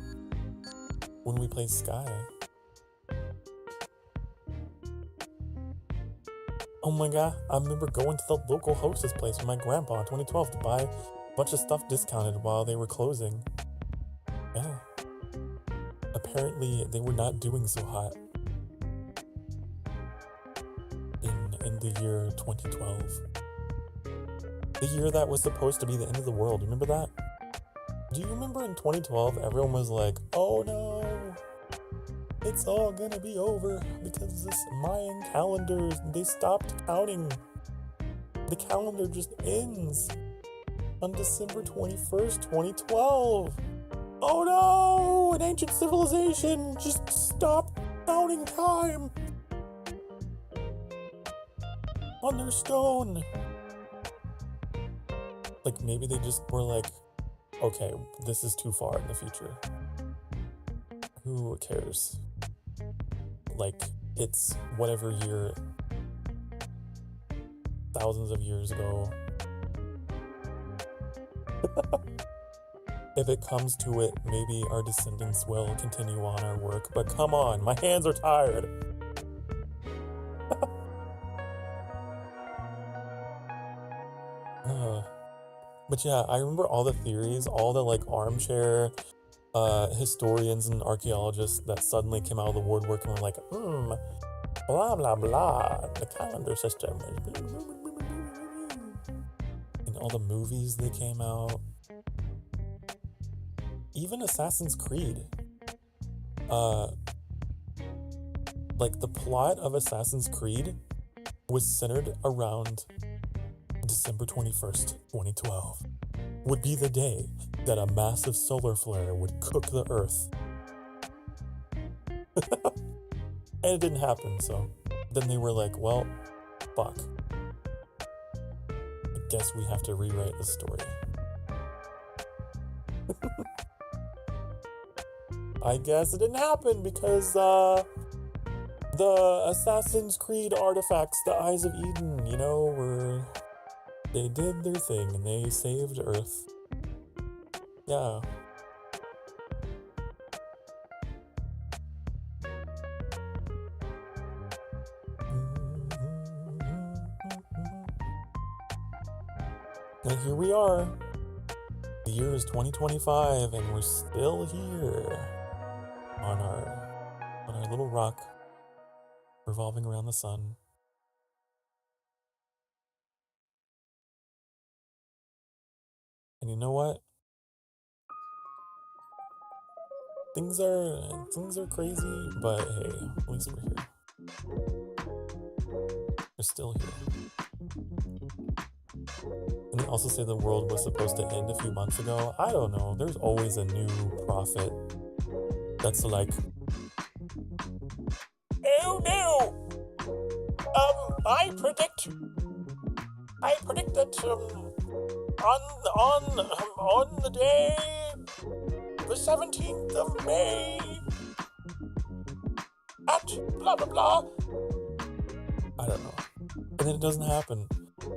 when we play Sky. Oh my god, I remember going to the local Hostess place with my grandpa in 2012 to buy a bunch of stuff discounted while they were closing. Yeah. Apparently, they were not doing so hot in the year 2012. The year that was supposed to be the end of the world. Remember that? Do you remember in 2012, everyone was like, oh no, it's all gonna be over because this Mayan calendar, they stopped counting. The calendar just ends on December 21st, 2012. Oh no, an ancient civilization just stopped counting time on their stone. Like, maybe they just were like, okay, this is too far in the future. Who cares? Like, it's whatever year, thousands of years ago. If it comes to it, maybe our descendants will continue on our work, but come on, my hands are tired. But yeah, I remember all the theories, all the like armchair historians and archaeologists that suddenly came out of the woodwork and were like, blah, blah, blah, the calendar system. And all the movies that came out. Even Assassin's Creed. Like, the plot of Assassin's Creed was centered around December 21st, 2012, would be the day that a massive solar flare would cook the Earth. And it didn't happen, so then they were like, well, fuck. I guess we have to rewrite the story. I guess it didn't happen because the Assassin's Creed artifacts, the Eyes of Eden, they did their thing and they saved Earth. Yeah. And here we are. The year is 2025 and we're still here on our little rock revolving around the sun. And you know what? Things are crazy, but hey, at least we're here. We're still here. And they also say the world was supposed to end a few months ago. I don't know. There's always a new prophet that's like, oh no! I predict that on the day, the 17th of May, at blah blah blah. I don't know. And then it doesn't happen.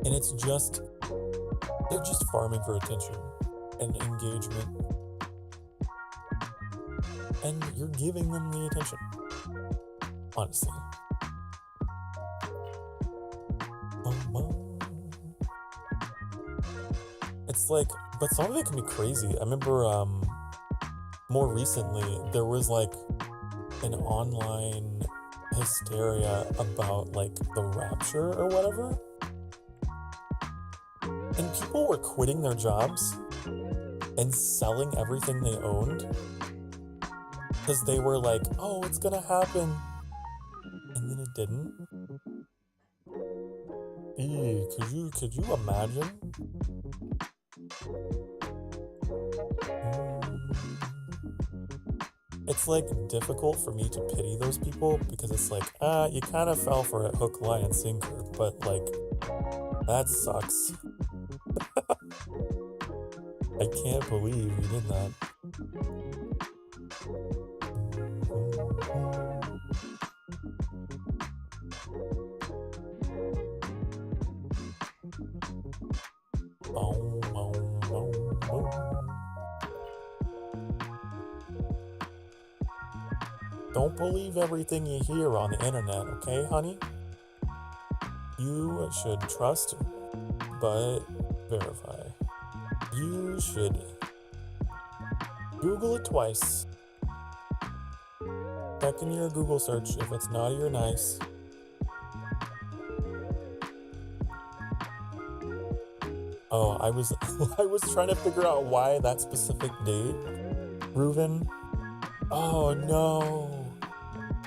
And it's just, they're just farming for attention and engagement. And you're giving them the attention. Honestly. It's like, but some of it can be crazy. I remember more recently, there was like an online hysteria about like the rapture or whatever. And people were quitting their jobs and selling everything they owned because they were like, oh, it's gonna happen. And then it didn't. Ew, could you imagine? It's like difficult for me to pity those people because it's like, you kind of fell for it hook, line, and sinker, but like, that sucks. I can't believe you did that. Don't believe everything you hear on the internet, okay, honey? You should trust, but verify. You should Google it twice. Check in your Google search if it's naughty or nice. Oh, I was trying to figure out why that specific date, Reuven. Oh no!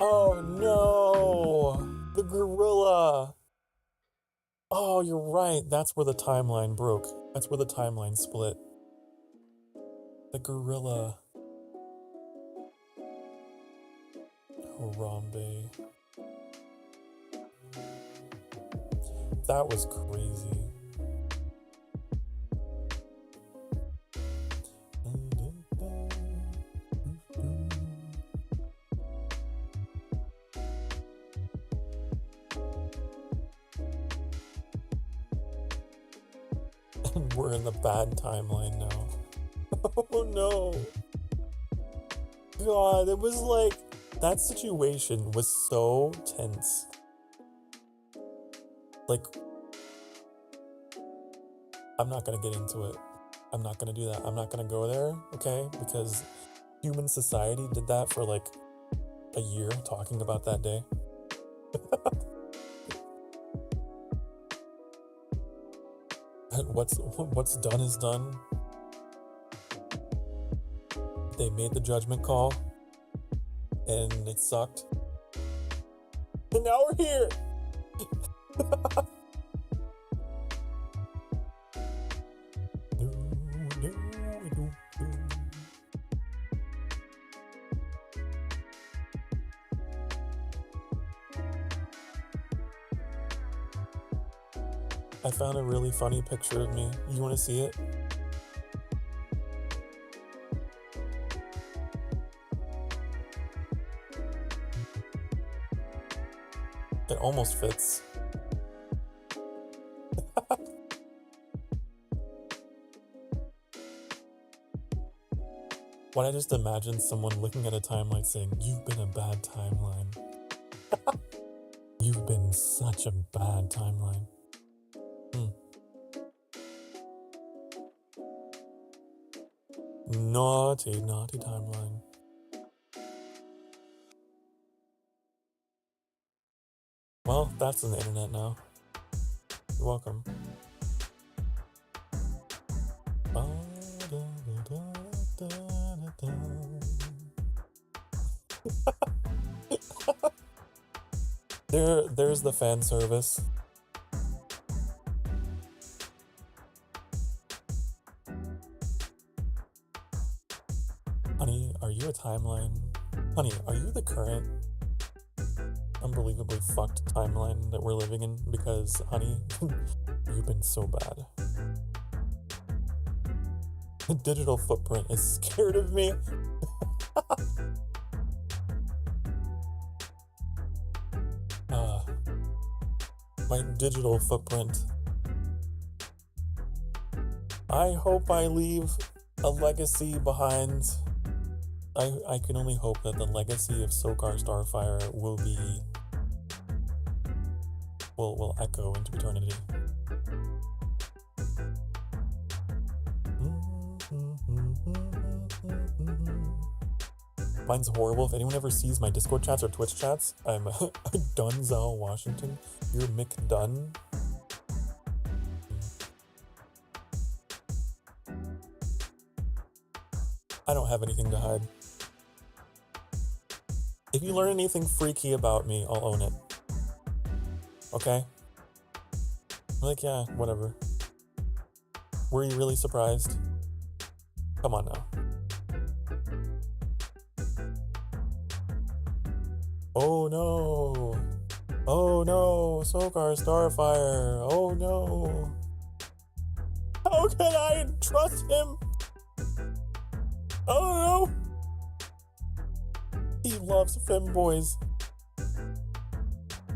Oh no! The gorilla! Oh, you're right. That's where the timeline broke. That's where the timeline split. The gorilla. Harambe. That was crazy. And we're in the bad timeline now. Oh no. God, it was like, that situation was so tense. Like, I'm not gonna get into it. I'm not gonna do that. I'm not gonna go there, okay? Because human society did that for like a year, talking about that day. What's done is done. They made the judgment call, and it sucked. And now we're here. I found a really funny picture of me. You want to see it? It almost fits. Why I just imagine someone looking at a timeline saying, "You've been a bad timeline." You've been such a bad timeline. Naughty, naughty timeline. Well, that's on the internet now. You're welcome. There's the fan service. Honey, are you a timeline? Honey, are you the current unbelievably fucked timeline that we're living in? Because, honey, you've been so bad. The digital footprint is scared of me. My digital footprint. I hope I leave a legacy behind. I can only hope that the legacy of Sokar Starfire will echo into eternity. Mine's horrible. If anyone ever sees my Discord chats or Twitch chats, I'm Dunzel Washington. You're Mick Dunn. I don't have anything to hide. If you learn anything freaky about me, I'll own it. Okay? Like, yeah, whatever. Were you really surprised? Come on now. Oh no! Oh no! Sokar Starfire! Oh no! How can I trust him? Oh no! He loves femboys.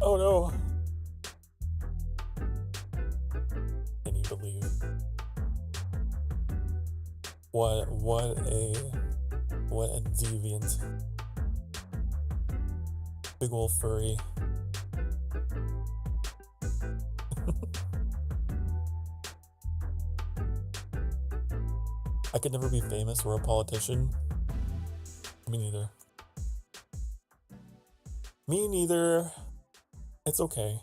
Oh no! Can you believe? What a deviant. Big ol' furry. I could never be famous or a politician. Me neither. Me neither. It's okay.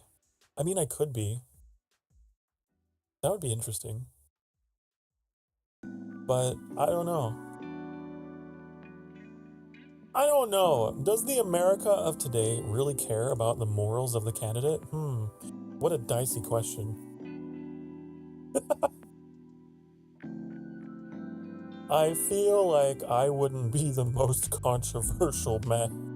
I mean, I could be. That would be interesting. But I don't know. I don't know. Does the America of today really care about the morals of the candidate? What a dicey question. I feel like I wouldn't be the most controversial man.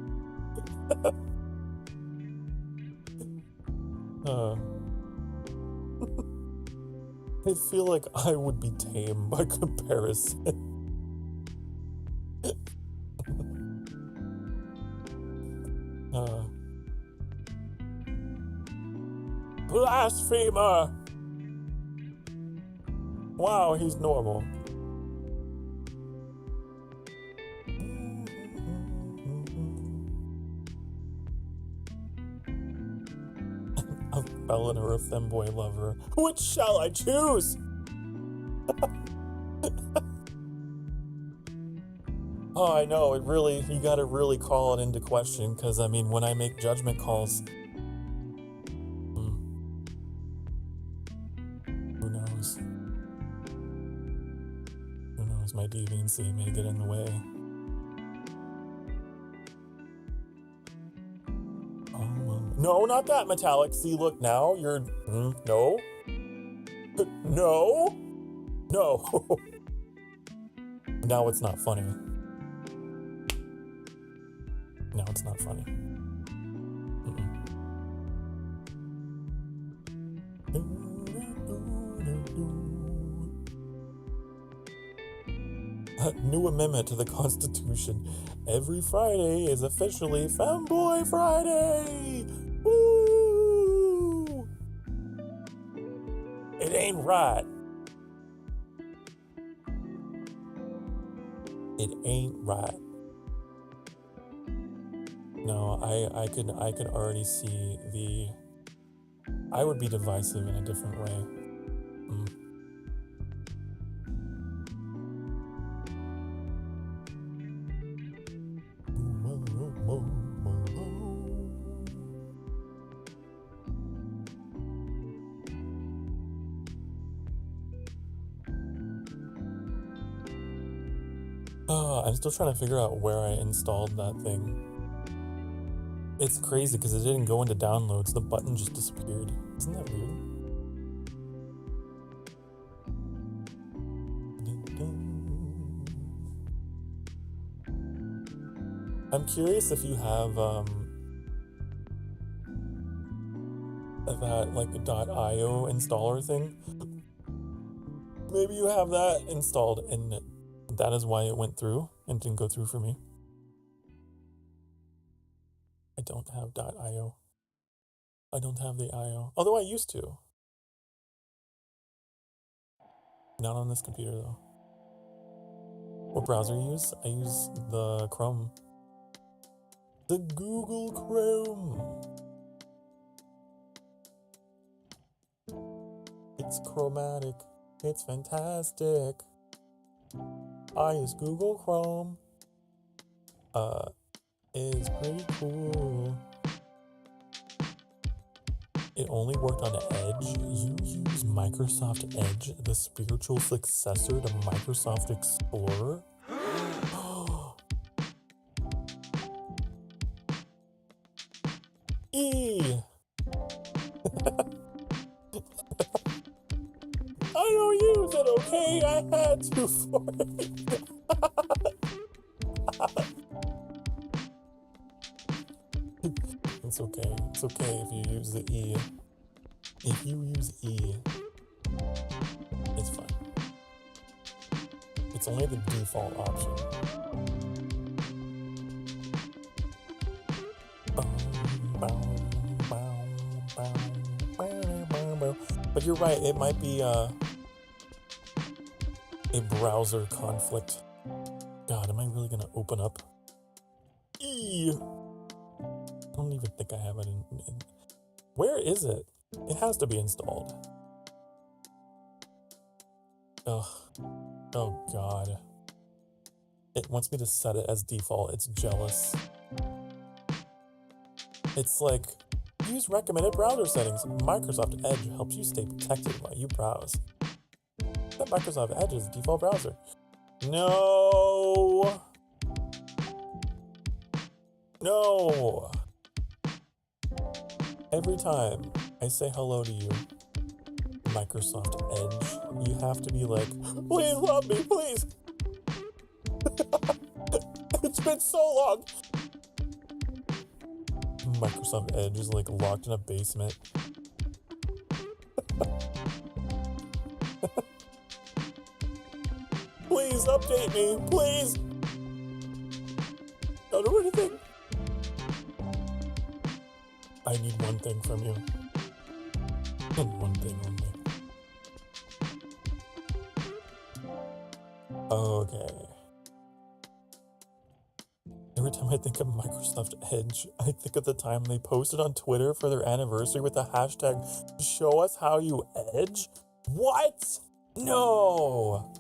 I feel like I would be tame by comparison. Blasphemer! Wow, he's normal. A felon or a femboy lover. Which shall I choose? Oh, I know, you gotta really call it into question, because, I mean, when I make judgment calls, who knows? Who knows, my deviancy may get in the way. No, not that metallic. See, look, now you're... no. No. No. Now it's not funny. No, it's not funny. A new amendment to the Constitution. Every Friday is officially Femboy Friday! Woo! It ain't right. It ain't right. No, I could already see the... I would be divisive in a different way. I'm still trying to figure out where I installed that thing. It's crazy because it didn't go into downloads. The button just disappeared. Isn't that weird? I'm curious if you have that like .io installer thing. Maybe you have that installed and that is why it went through and didn't go through for me. I don't have .io. I don't have the IO. Although I used to. Not on this computer though. What browser you use? I use the Chrome. The Google Chrome. It's chromatic. It's fantastic. I use Google Chrome. It's pretty cool. It only worked on Edge. You use Microsoft Edge, the spiritual successor to Microsoft Explorer? E! I don't use it, okay? I had to for it. It's okay. It's okay if you use the E. If you use E, it's fine. It's only the default option. But you're right, it might be a browser conflict. God, am I really gonna open up E? I don't even think I have it in... Where is it? It has to be installed. Ugh. Oh god. It wants me to set it as default. It's jealous. It's like, use recommended browser settings. Microsoft Edge helps you stay protected while you browse. Set Microsoft Edge as default browser. No! No! Every time I say hello to you, Microsoft Edge, you have to be like, please love me, please! It's been so long! Microsoft Edge is like locked in a basement. Please update me, please! Don't do anything. I need one thing from you. And one thing only. Okay. Every time I think of Microsoft Edge, I think of the time they posted on Twitter for their anniversary with the hashtag, show us how you edge? What? No!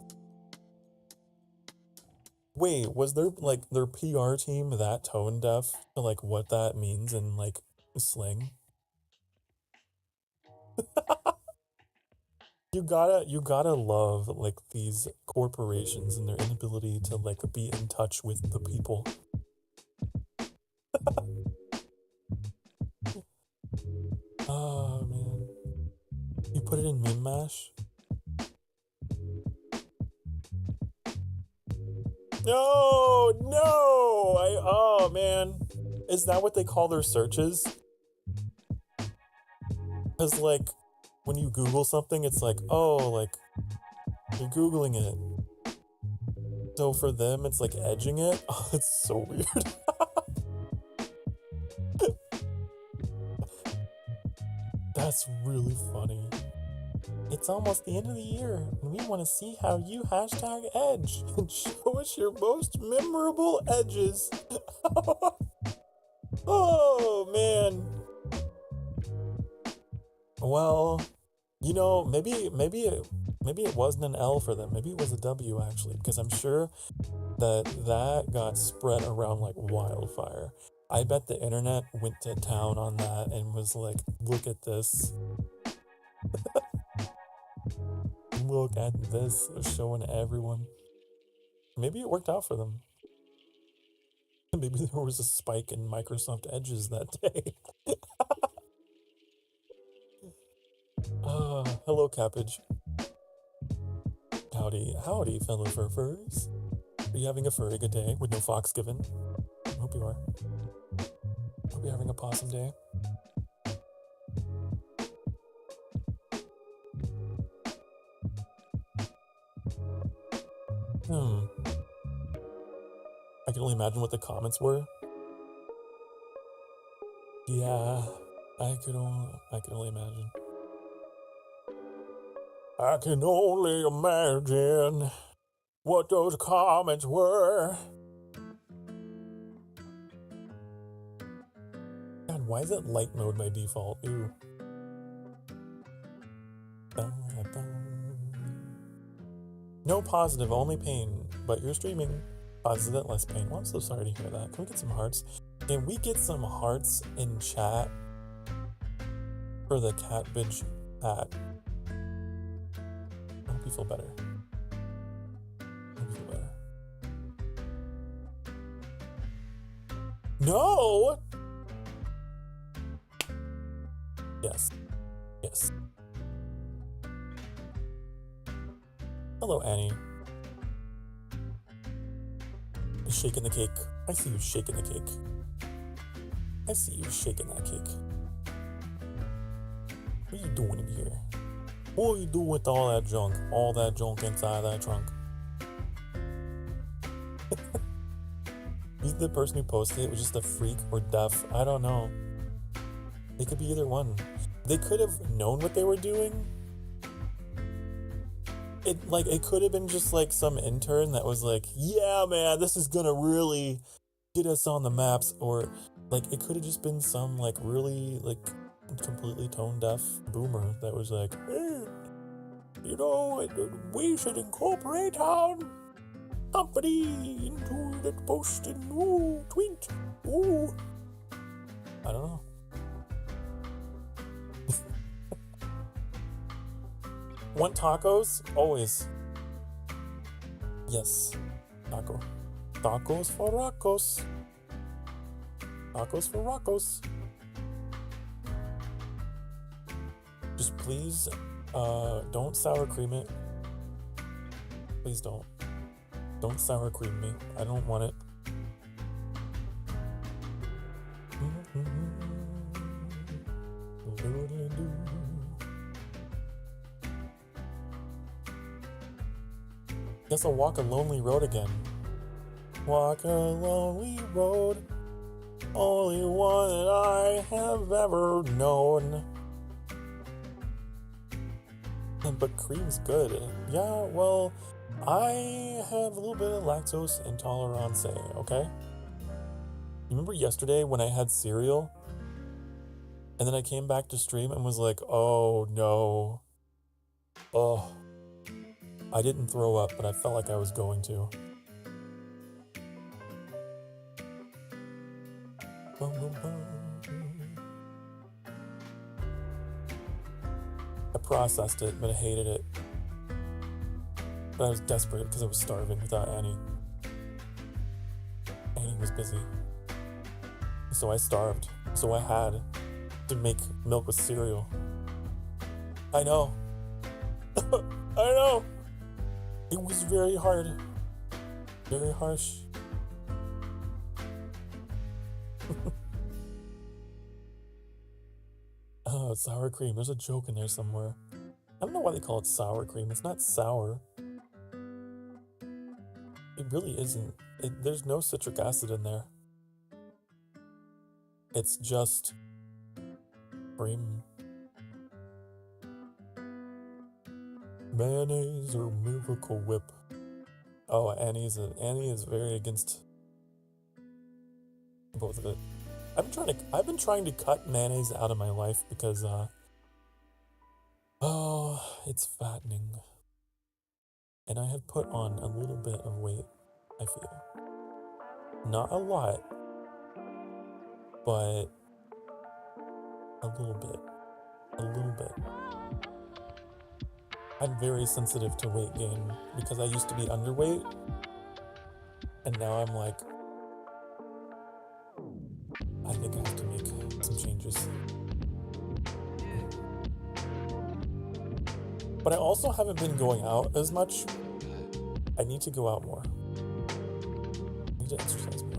Wait, was their PR team that tone deaf to like what that means in like slang? You gotta love like these corporations and their inability to like be in touch with the people. Oh, man. You put it in meme mash? No! Oh, man. Is that what they call their searches? Because, like, when you Google something, it's like, oh, like, you're Googling it. So for them, it's like edging it. Oh, it's so weird. That's really funny. It's almost the end of the year, and we want to see how you hashtag edge and show us your most memorable edges. Oh, man. Well, you know, maybe it wasn't an L for them. Maybe it was a W, actually, because I'm sure that got spread around like wildfire. I bet the internet went to town on that and was like, look at this. Look at this, showing everyone. Maybe it worked out for them. Maybe there was a spike in Microsoft Edges that day. Hello, Cabbage. Howdy, fellow furfurs. Are you having a furry good day with no fox given? I hope you are. Hope you're having a possum day. I can only imagine what the comments were. Yeah, I can only imagine. I can only imagine what those comments were. God, why is it light mode by default? Ew. No positive, only pain. But you're streaming. Positive, less pain. Well, I'm so sorry to hear that. Can we get some hearts? Can we get some hearts in chat for the cat bitch hat? I hope you feel better. I hope you feel better. No! Yes. Yes. Hello, Annie. You're shaking the cake. I see you shaking the cake. I see you shaking that cake. What are you doing in here? What are you doing with all that junk? All that junk inside that trunk? Is the person who posted it was just a freak or deaf? I don't know. They could be either one. They could have known what they were doing. It could have been just like some intern that was like, yeah, man, this is gonna really get us on the maps. Or like, it could have just been some like really like completely tone deaf boomer that was like, hey, you know, we should incorporate our company into the posting, ooh, tweet, ooh. I don't know. Want tacos? Always. Yes. Taco. Tacos for Roccos. Tacos for Roccos. Just please, don't sour cream it. Please don't. Don't sour cream me. I don't want it. Guess I'll walk a lonely road again. Walk a lonely road, only one that I have ever known. But cream's good. Yeah, well, I have a little bit of lactose intolerance, okay? You remember yesterday when I had cereal? And then I came back to stream and was like, oh no. Oh. I didn't throw up, but I felt like I was going to. I processed it, but I hated it. But I was desperate because I was starving without Annie. Annie was busy. So I starved. So I had. to make milk with cereal. I know. I know. It was very hard. Very harsh. Oh, sour cream. There's a joke in there somewhere. I don't know why they call it sour cream. It's not sour. It really isn't. There's no citric acid in there. It's just cream. Mayonnaise or Miracle Whip. Oh, Annie is very against both of it. I've been trying to cut mayonnaise out of my life because it's fattening. And I have put on a little bit of weight, I feel. Not a lot, but a little bit. A little bit. I'm very sensitive to weight gain because I used to be underweight, and now I'm like, I think I have to make some changes. But I also haven't been going out as much. I need to go out more. I need to exercise more.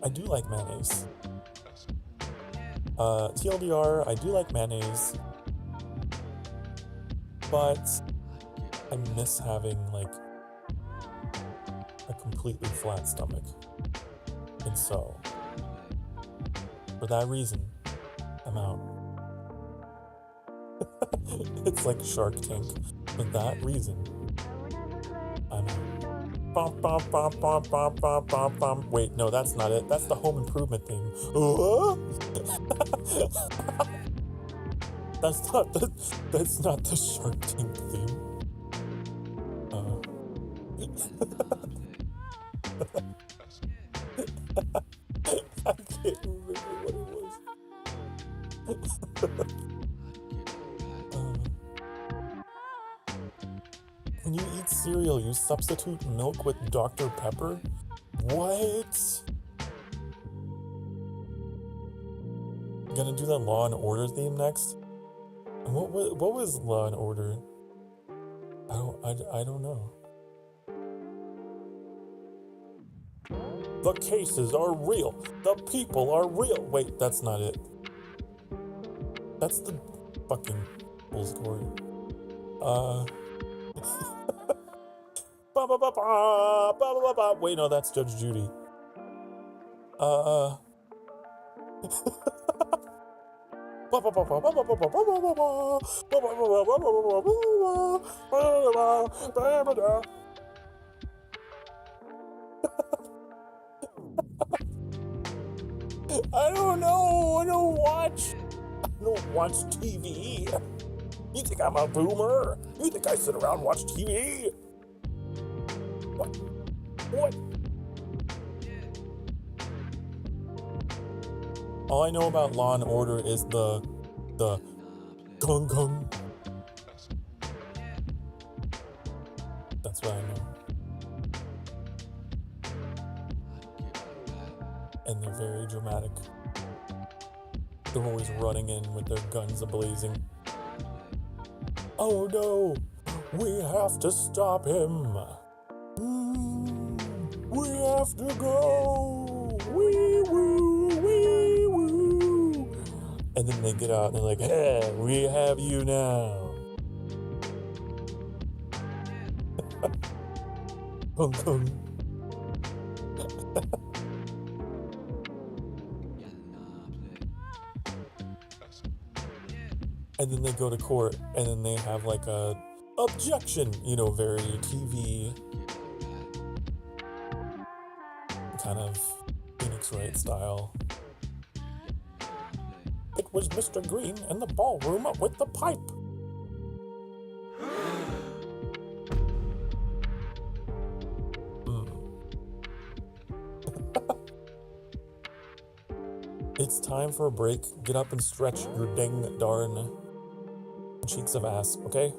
I do like mayonnaise. TLDR, I do like mayonnaise. But I miss having like a completely flat stomach. And so, for that reason, I'm out. It's like Shark Tank. For that reason, I'm out. Wait, no, that's not it. That's the Home Improvement theme. That's not the Shark Tank theme. I can't remember what it was. When you eat cereal, you substitute milk with Dr. Pepper? What? Gonna do the Law and Order theme next? What was Law and Order? I don't know. The cases are real. The people are real. Wait, that's not it. That's the fucking full score. Wait, no, that's Judge Judy. I don't know. I don't watch TV. You think I'm a boomer? You think I sit around and watch TV? What? All I know about Law and Order is the gung gung. That's what I know. And they're very dramatic. They're always running in with their guns ablazing. Oh no! We have to stop him! We have to go! Wee woo! Wee woo! And then they get out and they're like, hey, we have you now! Hong Kong. And then they go to court, and then they have like a objection, very TV kind of Phoenix Wright style. It was Mr. Green in the ballroom with the pipe. It's time for a break. Get up and stretch your dang darn cheeks of ass, okay?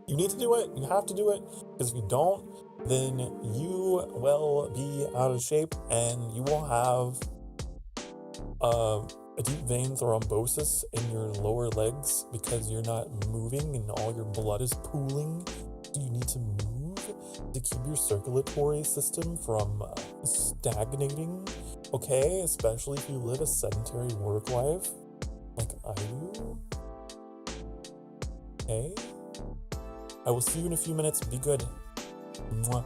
You need to do it. You have to do it. Because if you don't, then you will be out of shape and you will have a deep vein thrombosis in your lower legs because you're not moving and all your blood is pooling. So you need to move to keep your circulatory system from stagnating, okay? Especially if you live a sedentary work life like I do. Okay? I will see you in a few minutes. Be good. Mwah.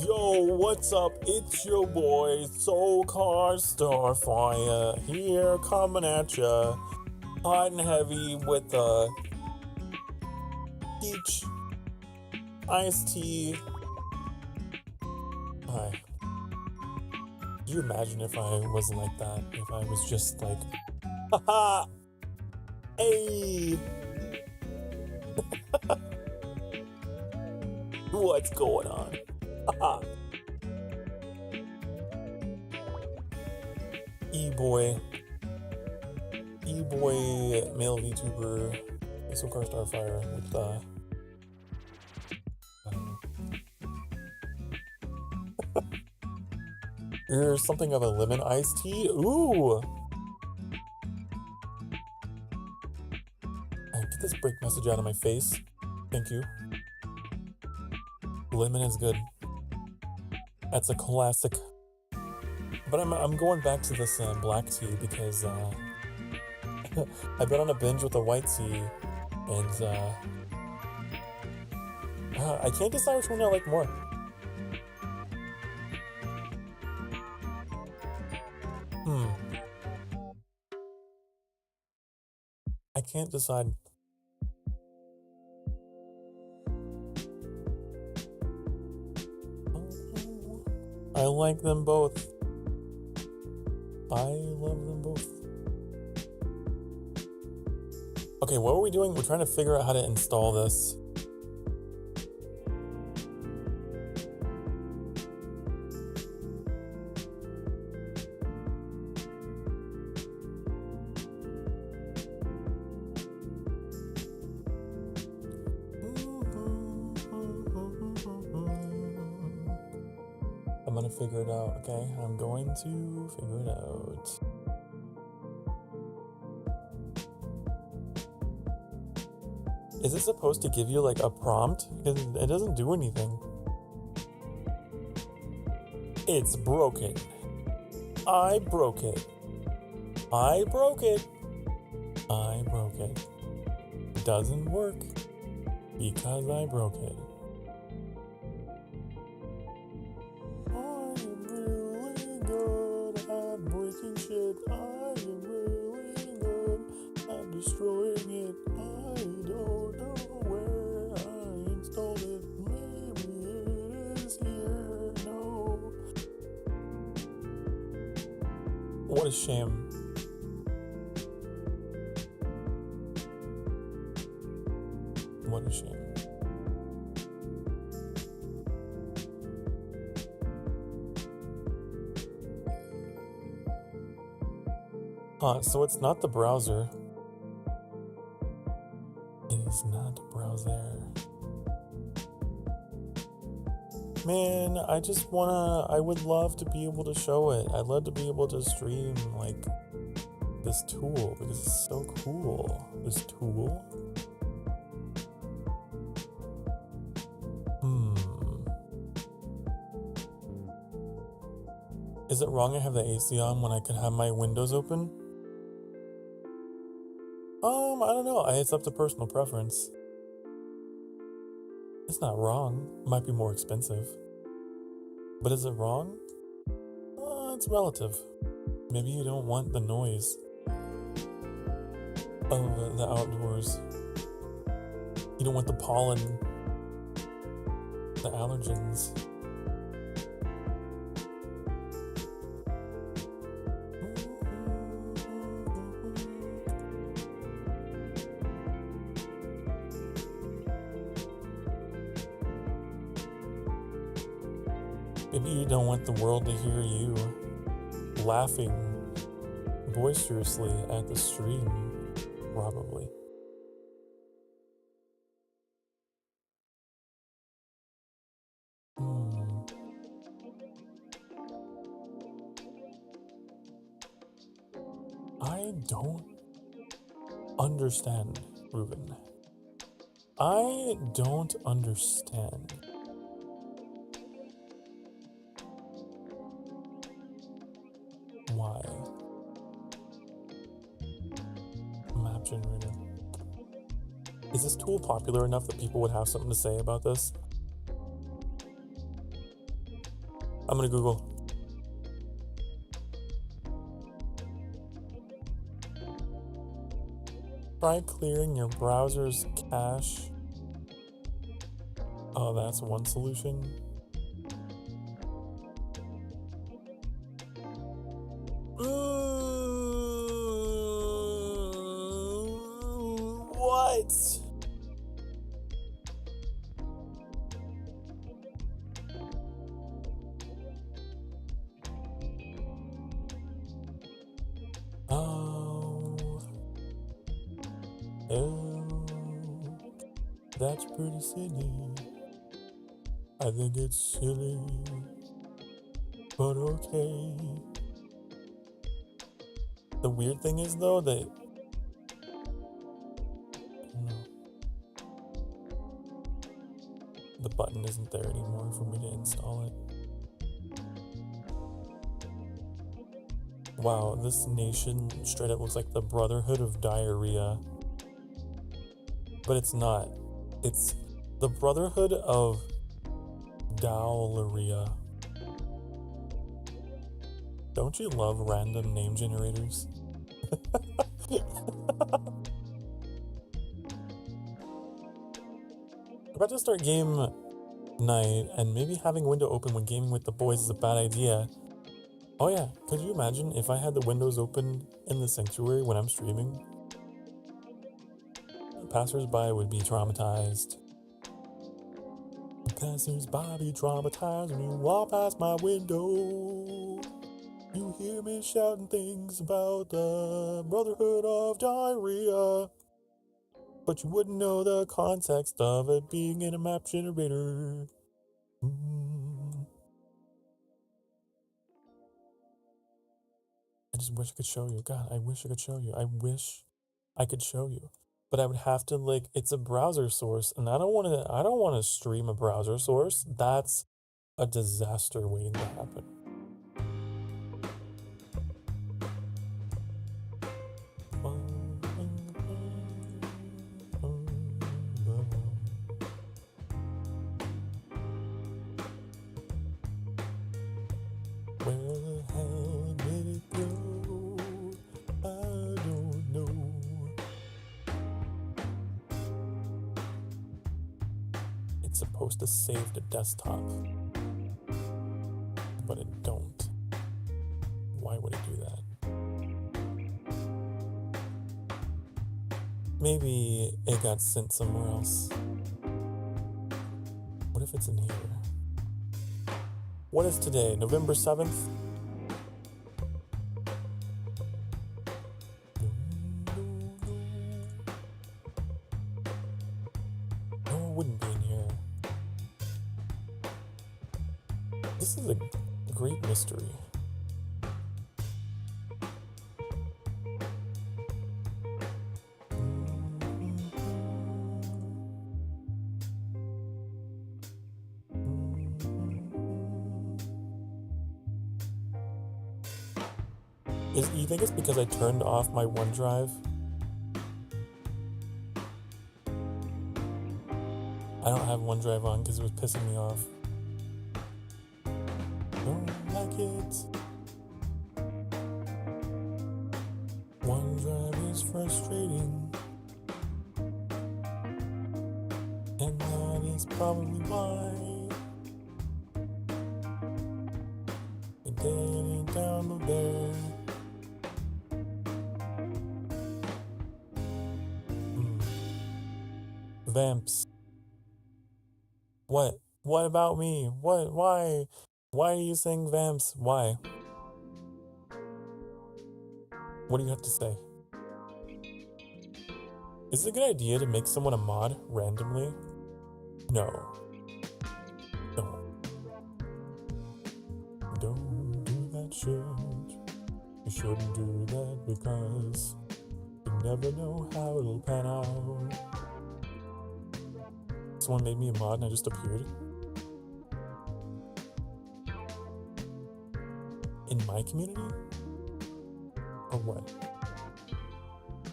Yo, what's up? It's your boy, Sokar Starfire, here coming at ya, hot and heavy with peach iced tea. Hi. Do you imagine if I was like that? If I was just like, haha, hey, what's going on? Haha. E-boy, male VTuber, Sokar Starfire with here's something of a lemon iced tea. Ooh! Get this break message out of my face. Thank you. Lemon is good. That's a classic. But I'm going back to this black tea because I've been on a binge with the white tea, and I can't decide which one I like more. I can't decide. I like them both. I love them both. Okay, what are we doing? We're trying to figure out how to install this. I'm gonna figure it out, okay? I'm going to figure it out. Is it supposed to give you like a prompt? It doesn't do anything. It's broken. I broke it. I broke it. I broke it. It doesn't work because I broke it. Destroying it, I don't know where I installed it. Maybe it is here. No. What a shame. What a shame. So it's not the browser. It is not a browser. Man, I would love to be able to show it. I'd love to be able to stream like this tool because it's so cool. This tool. Is it wrong I have the AC on when I could have my windows open? I don't know. It's up to personal preference. It's not wrong. It might be more expensive. But is it wrong? It's relative. Maybe you don't want the noise of the outdoors. You don't want the pollen, the allergens. Maybe you don't want the world to hear you laughing boisterously at the stream, probably. I don't understand, Ruben. I don't understand. Why? Map generator. Is this tool popular enough that people would have something to say about this? I'm gonna Google. Try clearing your browser's cache. Oh, that's one solution. What? Oh, that's pretty silly. I think it's silly, but okay. The weird thing is though that the button isn't there anymore for me to install it. Wow, this nation straight up looks like the Brotherhood of Diarrhea. But it's not. It's the Brotherhood of Dowleria. Don't you love random name generators? About to start game night, and maybe having a window open when gaming with the boys is a bad idea. Oh yeah, could you imagine if I had the windows open in the sanctuary when I'm streaming? Passers-by would be traumatized. Passers-by be traumatized when you walk past my window. You hear me shouting things about the Brotherhood of Diarrhea, but you wouldn't know the context of it being in a map generator. I just wish I could show you. God, I wish I could show you. I wish I could show you. But I would have to, like, it's a browser source, and I don't want to stream a browser source. That's a disaster waiting to happen. Where the hell did it go? I don't know. It's supposed to save to desktop, but it don't. Why would it do that? Maybe it got sent somewhere else. What if it's in here? What is today? November 7th? No, it wouldn't be in here. This is a great mystery. You think it's because I turned off my OneDrive? I don't have OneDrive on because it was pissing me off. Don't like it. OneDrive is frustrating. And that is probably why it didn't download there. Vamps. What? What about me? What? Why? Why are you saying vamps? Why? What do you have to say? Is it a good idea to make someone a mod randomly? No. No. Don't do that shit. You shouldn't do that because you never know how it'll pan out. Someone made me a mod and I just appeared. In my community? Or what?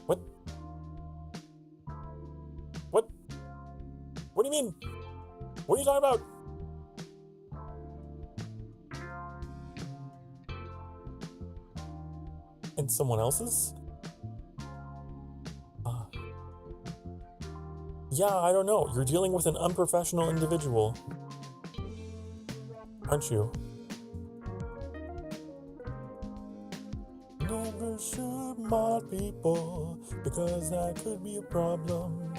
What? What? What do you mean? What are you talking about? in someone else's? Yeah, I don't know. You're dealing with an unprofessional individual, aren't you? Never should mod people, because that could be a problem.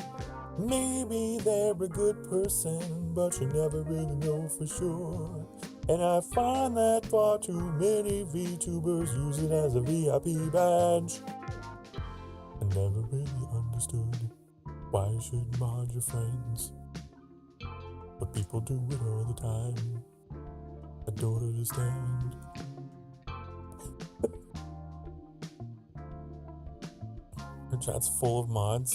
Maybe they're a good person, but you never really know for sure. And I find that far too many VTubers use it as a VIP badge. I never really understood why you should mod your friends, but people do it all the time. I don't understand. Her chat's full of mods.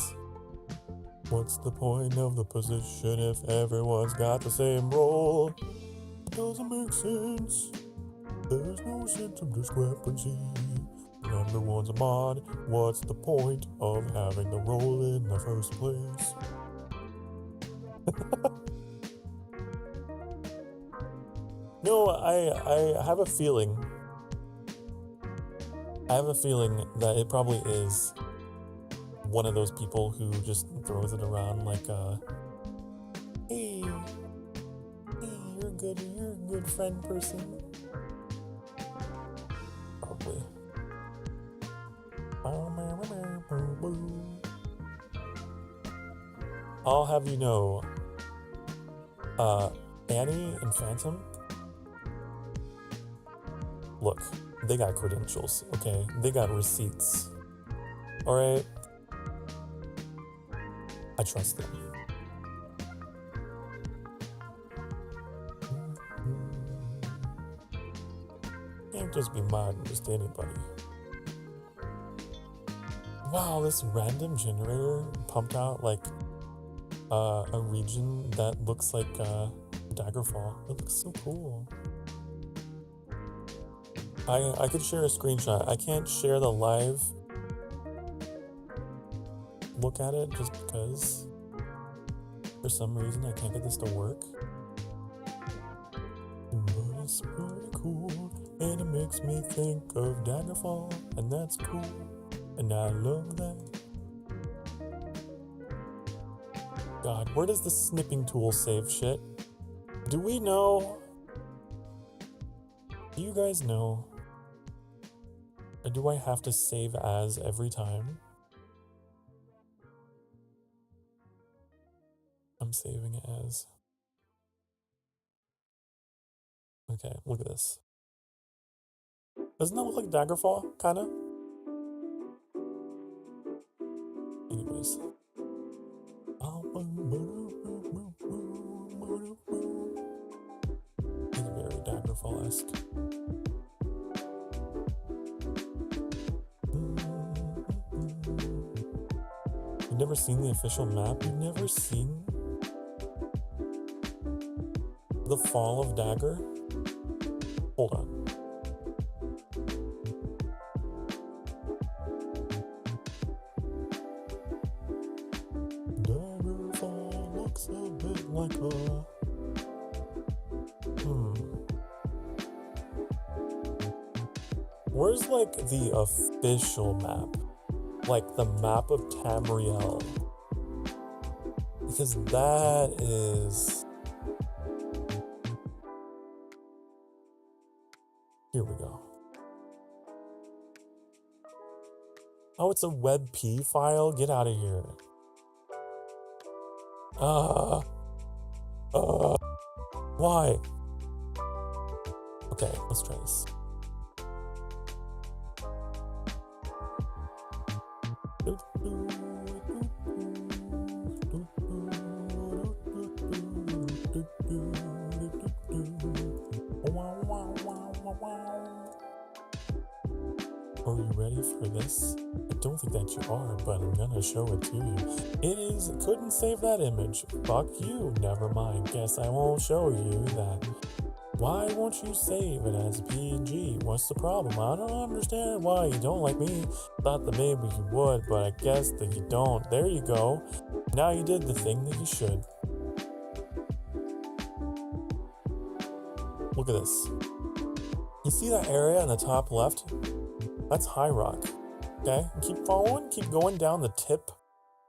What's the point of the position if everyone's got the same role? It doesn't make sense. There's no sense of discrepancy. Everyone's a mod. What's the point of having the role in the first place? No, I have a feeling. I have a feeling that it probably is one of those people who just throws it around like, hey, you're a good friend person. Probably. I'll have you know, Annie and Phantom, look, they got credentials, okay? They got receipts, alright? I trust them. Can't just be modding just anybody. Wow, this random generator pumped out like a region that looks like Daggerfall. It looks so cool. I could share a screenshot. I can't share the live look at it just because for some reason I can't get this to work. But it's pretty cool and it makes me think of Daggerfall, and that's cool. And I love that. God, where does the snipping tool save shit? Do we know? Do you guys know? Or do I have to save as every time? I'm saving it as. Okay, look at this. Doesn't that look like Daggerfall, kinda? Anyways. It's very Daggerfall-esque. You've never seen the official map? You've never seen the fall of Dagger? Hold on. Daggerfall looks a bit like a... Where's like the official map? Like the map of Tamriel? Because that is... Here we go. Oh, it's a WebP file? Get out of here. Why? Okay, let's try this. Are you ready for this? I don't think that you are, but I'm gonna show it to you. It is, couldn't save that image. Fuck you, never mind. Guess I won't show you that. Why won't you save it as a PNG? What's the problem? I don't understand why you don't like me. Thought that maybe you would, but I guess that you don't. There you go. Now you did the thing that you should. Look at this. You see that area in the top left? That's High Rock. Okay, keep following, keep going down the tip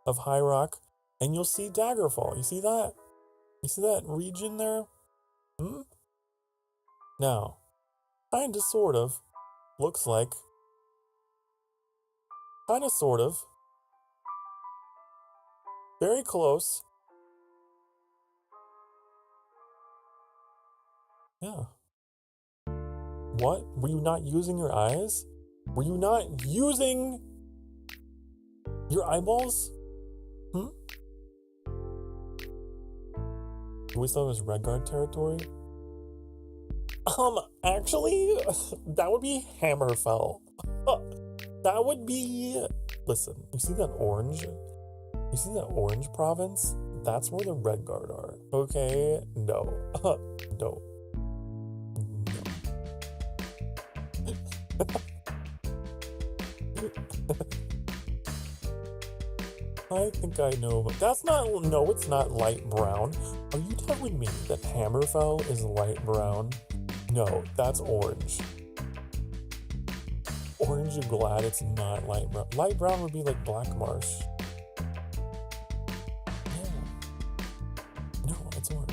of High Rock, and you'll see Daggerfall. You see that? You see that region there? Hmm? Now, kinda sort of looks like, kinda sort of, very close. Yeah. What? Were you not using your eyes? Were you not using your eyeballs? Hmm? We thought it was Redguard territory? Actually, that would be Hammerfell. That would be... Listen, you see that orange? You see that orange province? That's where the Redguard are. Okay? No. No. I think I know, but that's not, no, it's not light brown. Are you telling me that Hammerfell is light brown? No, that's orange. Orange, you're glad it's not light brown. Light brown would be like Black Marsh. Yeah. No, it's orange.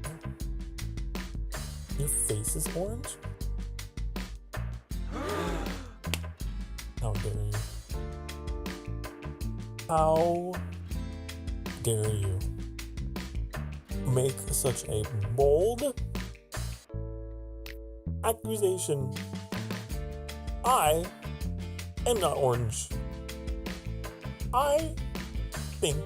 No. Your face is orange? How dare you? How dare you make such a bold accusation? I am not orange. I think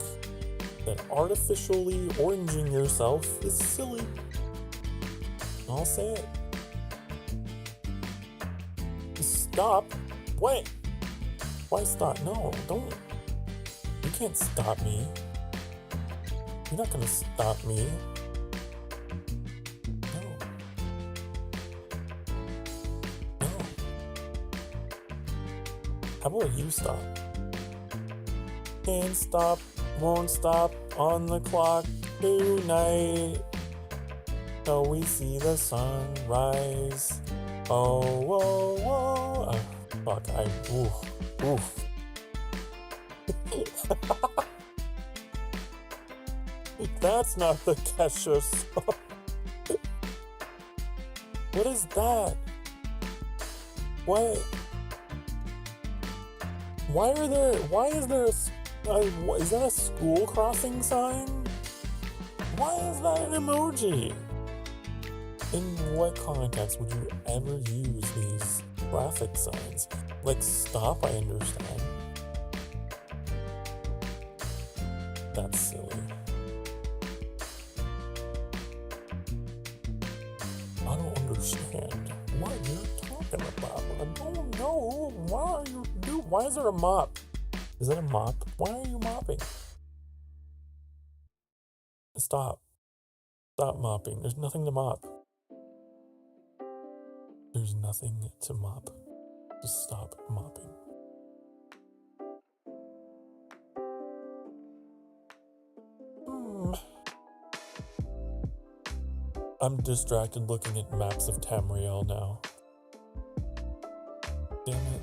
that artificially oranging yourself is silly. I'll say it. Stop. Wait. Why stop? No, don't. You can't stop me. You're not gonna stop me. No. No. How about you stop? Can't stop, won't stop on the clock tonight. Till we see the sunrise. Oh, whoa, whoa. Fuck, oof. That's not the Kesha song. What is that? What? Why is there is that a school crossing sign? Why is that an emoji? In what context would you ever use these traffic signs? Like stop, I understand. That's silly. I don't understand what you're talking about. I don't know. Why is there a mop? Is that a mop? Why are you mopping? Stop. Stop mopping. There's nothing to mop. There's nothing to mop. Just stop mopping. I'm distracted looking at maps of Tamriel now. Damn it.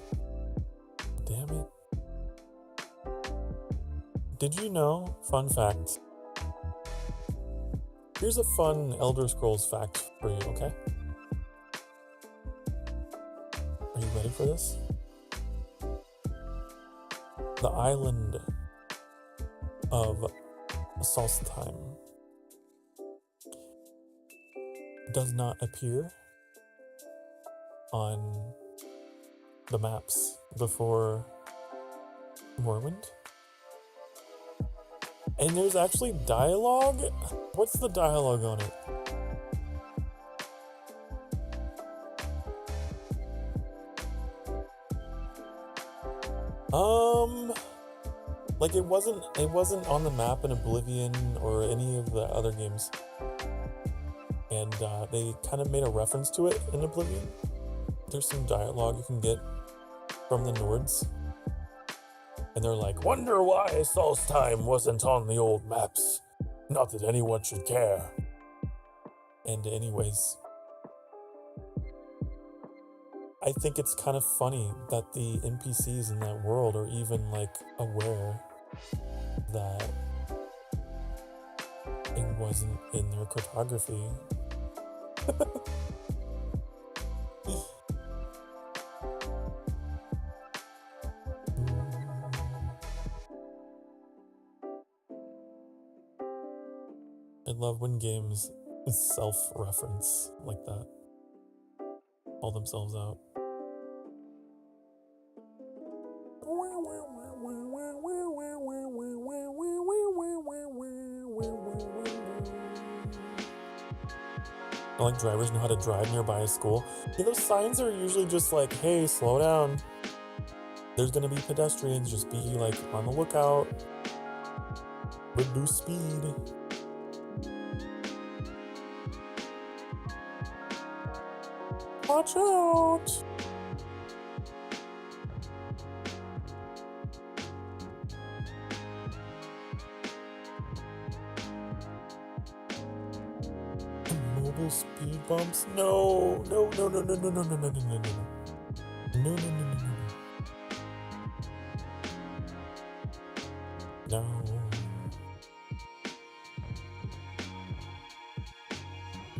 Damn it. Did you know? Fun fact. Here's a fun Elder Scrolls fact for you, okay? Are you ready for this? The island of Solstheim does not appear on the maps before Morrowind. And there's actually dialogue? What's the dialogue on it? Like it wasn't on the map in Oblivion or any of the other games. And they kind of made a reference to it in Oblivion. There's some dialogue you can get from the Nords. And they're like, wonder why Solstheim wasn't on the old maps. Not that anyone should care. And anyways, I think it's kind of funny that the NPCs in that world are even like aware that it wasn't in their cartography. I love when games self-reference like that. Call themselves out. Like drivers know how to drive nearby a school. Yeah, those signs are usually just like, hey, slow down. There's gonna be pedestrians, just be like on the lookout. Reduce speed. Watch out! Mobile speed bumps? No, no, no, no, no, no, no, no, no, no, no, no, no, no, no, no, no. No.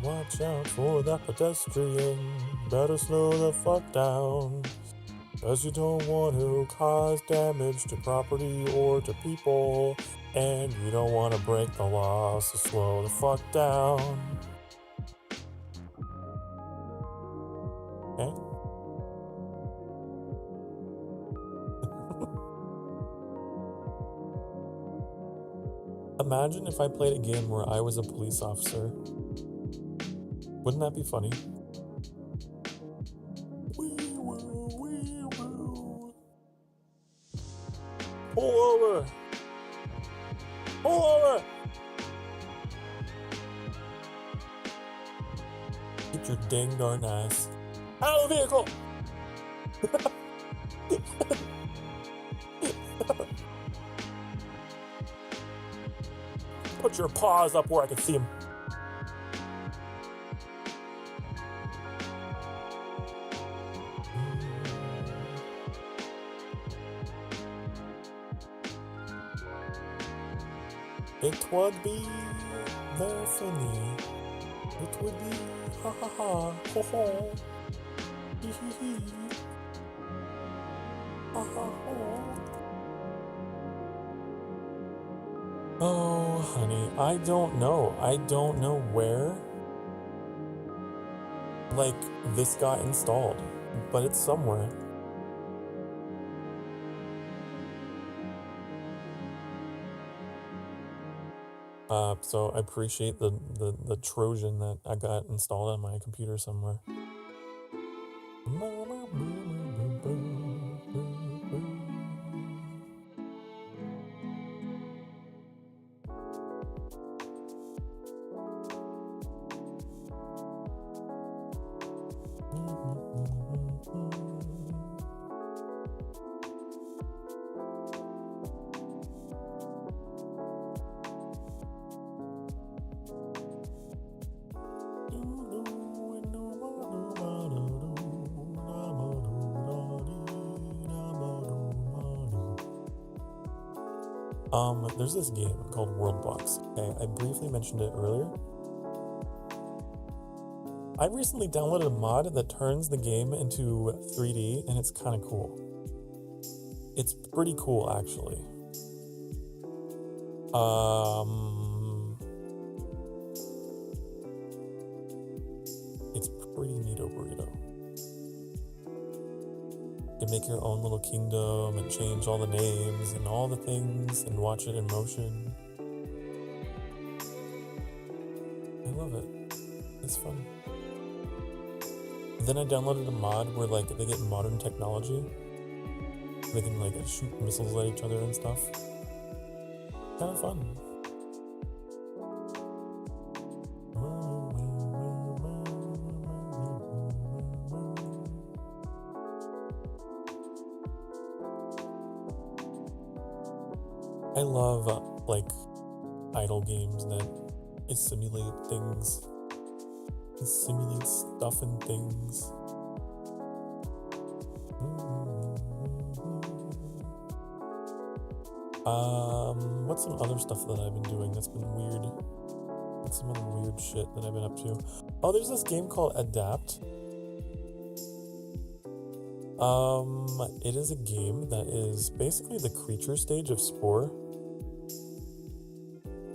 Watch out for that pedestrian. Better slow the fuck down. Cause you don't want to cause damage to property or to people. And you don't want to break the law, so slow the fuck down. Okay? Imagine if I played a game where I was a police officer. Wouldn't that be funny? Pull over! Pull over! Get your dang darn ass out of the vehicle! Put your paws up where I can see them. It would be very funny. It would be ha ha ha ho ho hee hee hee ha ha ho. Oh honey, I don't know. I don't know where like this got installed, but it's somewhere. So I appreciate the Trojan that I got installed on my computer somewhere. There's this game called Worldbox. Okay, I briefly mentioned it earlier. I recently downloaded a mod that turns the game into 3D, and it's kind of cool. It's pretty cool, actually. It's pretty neato burrito. You can make your own little kingdom and change all the names and all the things and watch it in motion. I love it. It's fun. Then I downloaded a mod where like they get modern technology. They can like shoot missiles at each other and stuff. Kind of fun. I love like idle games that simulate things. It simulates stuff and things. What's some other stuff that I've been doing that's been weird? What's some other weird shit that I've been up to? Oh, there's this game called Adapt. It is a game that is basically the creature stage of Spore.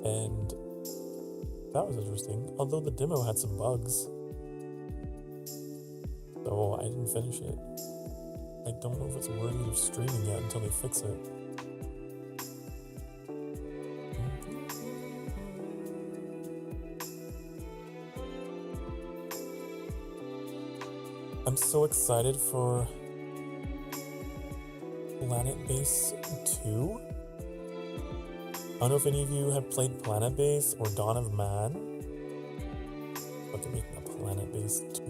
And that was interesting, although the demo had some bugs. So I didn't finish it. I don't know if it's worthy of streaming yet until they fix it. I'm so excited for Planet Base 2. I don't know if any of you have played Planet Base or Dawn of Man, but they're making a Planet Base 2.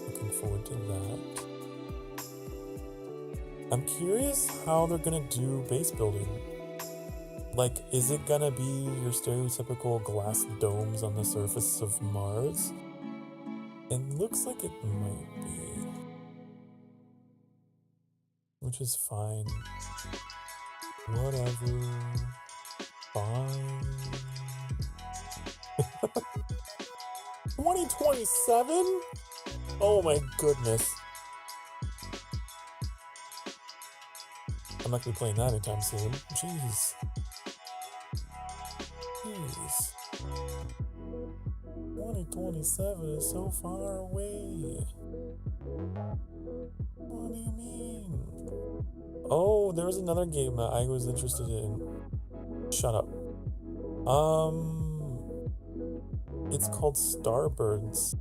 Looking forward to that. I'm curious how they're gonna do base building. Like, is it gonna be your stereotypical glass domes on the surface of Mars? It looks like it might be, which is fine. Whatever. Fine. 2027? Oh my goodness. I'm not gonna be playing that anytime soon. Jeez. 2027 is so far away. What do you mean? Oh, there was another game that I was interested in. Shut up. It's called Starbirds.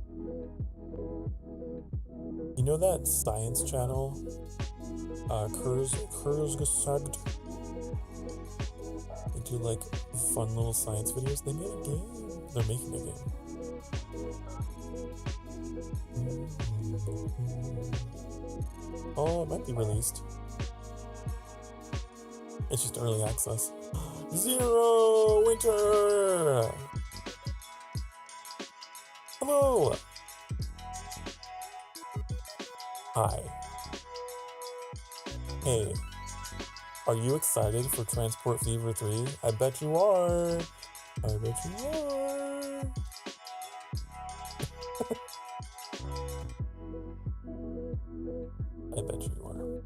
You know that science channel? Kurzgesagt? They do like fun little science videos. They made a game. They're making a game. Oh, it might be released. It's just early access. Zero Winter! Hello! Hi. Hey. Are you excited for Transport Fever 3? I bet you are! I bet you are! I bet you are.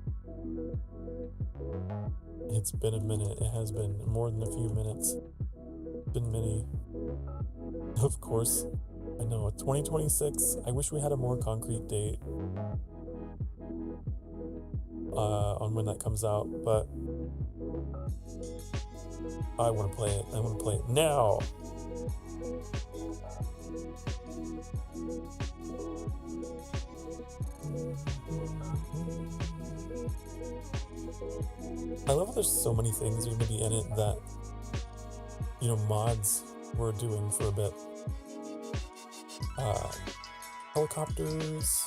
It's been a minute. It has been more than a few minutes. Been many. Of course. I know. 2026. I wish we had a more concrete date on when that comes out, but I want to play it. I want to play it now. I love how there's so many things going to be in it that, you know, mods were doing for a bit. Helicopters,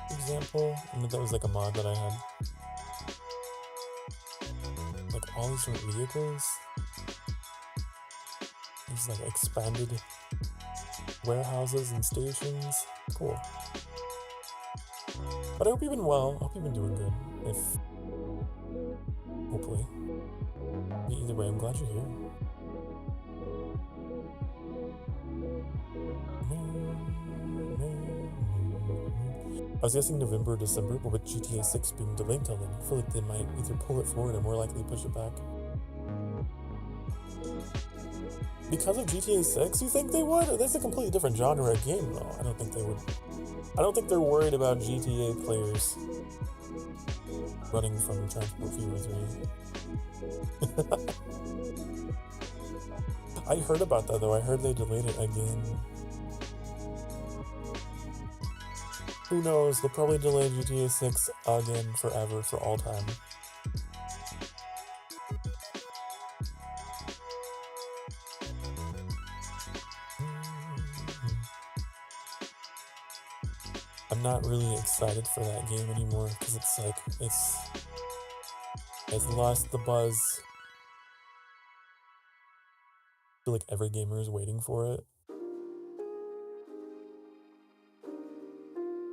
for example. And that was like a mod that I had. Like all these different vehicles. These like expanded warehouses and stations. Cool. But I hope you've been well. I hope you've been doing good. Hopefully. Either way, I'm glad you're here. I was guessing November or December, but with GTA 6 being delayed till then, I feel like they might either pull it forward or more likely push it back. Because of GTA 6, you think they would? That's a completely different genre of game, though. I don't think they would. I don't think they're worried about GTA players running from Transport Fever 3. I heard about that, though. I heard they delayed it again. Who knows? They'll probably delay GTA 6 again forever, for all time. I'm not really excited for that game anymore because it's like it's lost the buzz. I feel like every gamer is waiting for it.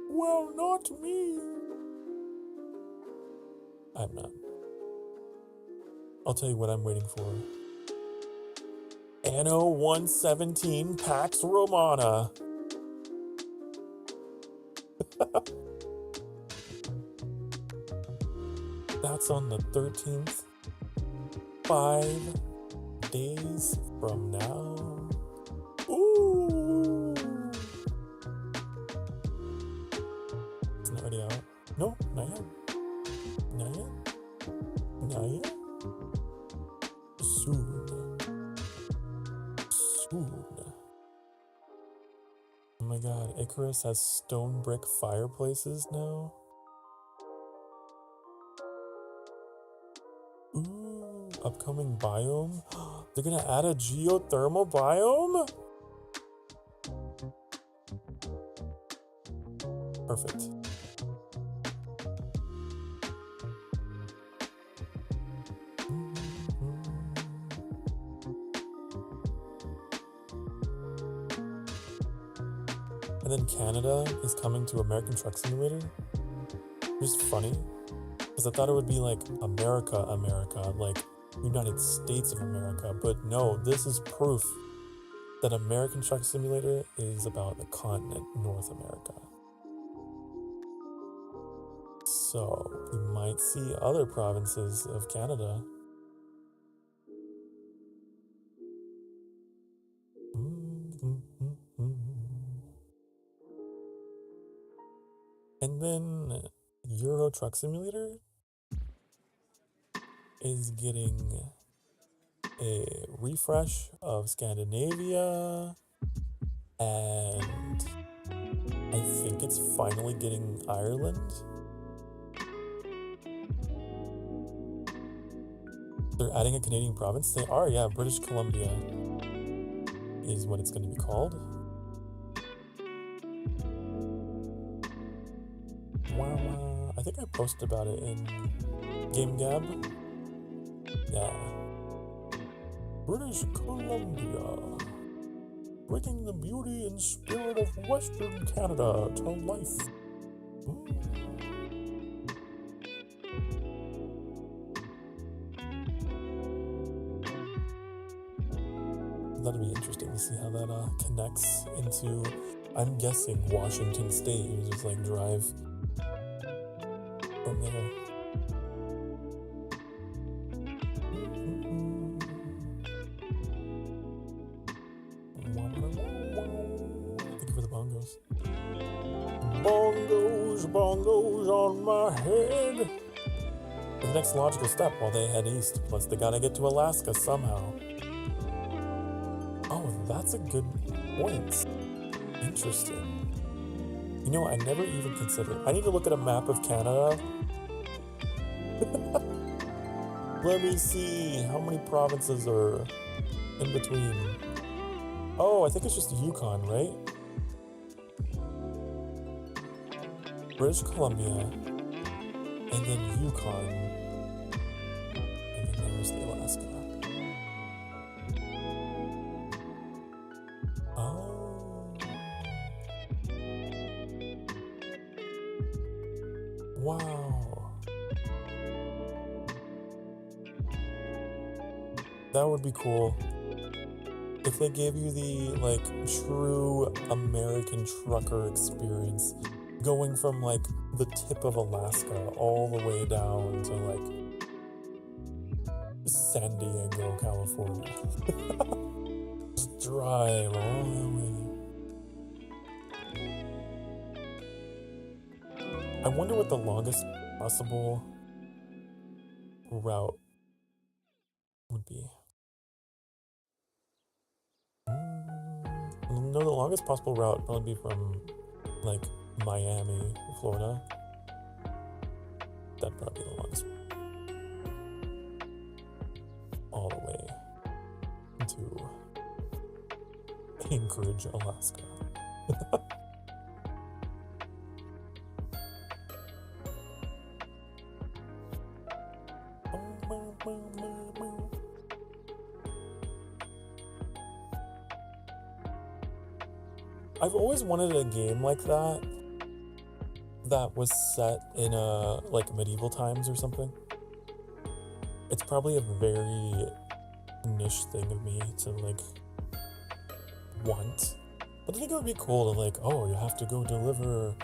Well, not me. I'm not. I'll tell you what I'm waiting for. Anno 117 Pax Romana. That's on the 13th. 5 days from now. Ooh! Isn't it already out? No, not yet. Not yet. Not yet. Soon. Soon. Oh my god, Icarus has stone brick fireplaces now. Ooh, upcoming biome. They're gonna add a geothermal biome? Perfect. And then Canada is coming to American Truck Simulator. Which is funny, because I thought it would be like America, like United States of America, but no, this is proof that American Truck Simulator is about the continent North America. So we might see other provinces of Canada. And then Euro Truck Simulator is getting a refresh of Scandinavia, and I think it's finally getting Ireland. They're adding a Canadian province? They are, yeah, British Columbia is what it's going to be called. Wow, I think I posted about it in Game Gab. Yeah. British Columbia, bringing the beauty and spirit of Western Canada to life. That'd be interesting to see how that connects into, I'm guessing, Washington State. You just like drive from there. Thank you for the bongos. Bongos, bongos on my head. The next logical step while they head east. Plus, they gotta get to Alaska somehow. Oh, that's a good point. Interesting. You know, I never even considered. I need to look at a map of Canada. Let me see how many provinces are in between. Oh, I think it's just Yukon, right? British Columbia, and then Yukon, and then there's the Alaska. Oh. Wow. That would be cool. If they gave you the, like, true American trucker experience, going from, like, the tip of Alaska all the way down to, like, San Diego, California. Just drive all the way. I wonder what the longest possible route would be. No, the longest possible route would probably be from, like, Miami, Florida. That'd probably be the longest. All the way to Anchorage, Alaska. I've always wanted a game like that was set in like medieval times or something. It's probably a very niche thing of me to like want, but I think it would be cool to like, oh, you have to go deliver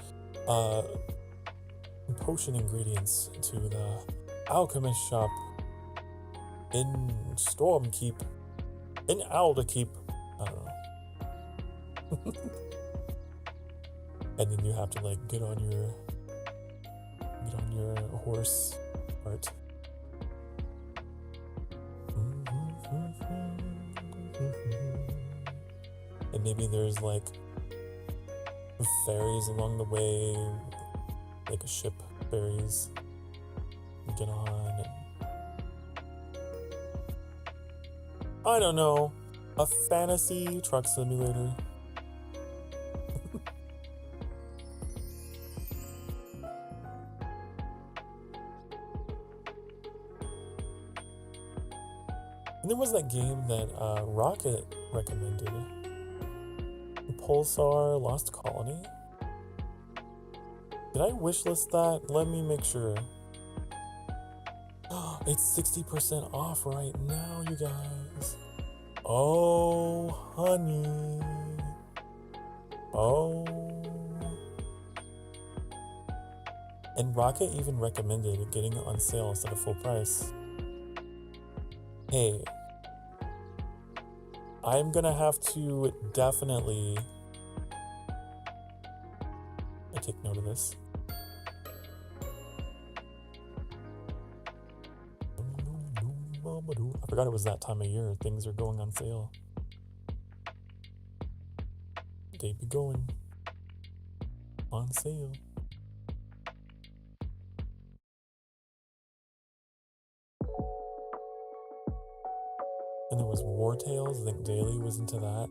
potion ingredients to the alchemist shop in Stormkeep, in Alderkeep, I don't know. And then you have to like get on your horse cart. And maybe there's like ferries along the way, like a ship ferries. You get on and I don't know, a fantasy truck simulator. And there was that game that Rocket recommended. Pulsar Lost Colony. Did I wishlist that? Let me make sure. It's 60% off right now, you guys. Oh, honey. Oh. And Rocket even recommended getting it on sale instead of full price. Hey, I'm gonna have to definitely take note of this. I forgot it was that time of year. Things are going on sale. They be going on sale. And there was War Tales. I think Daily was into that.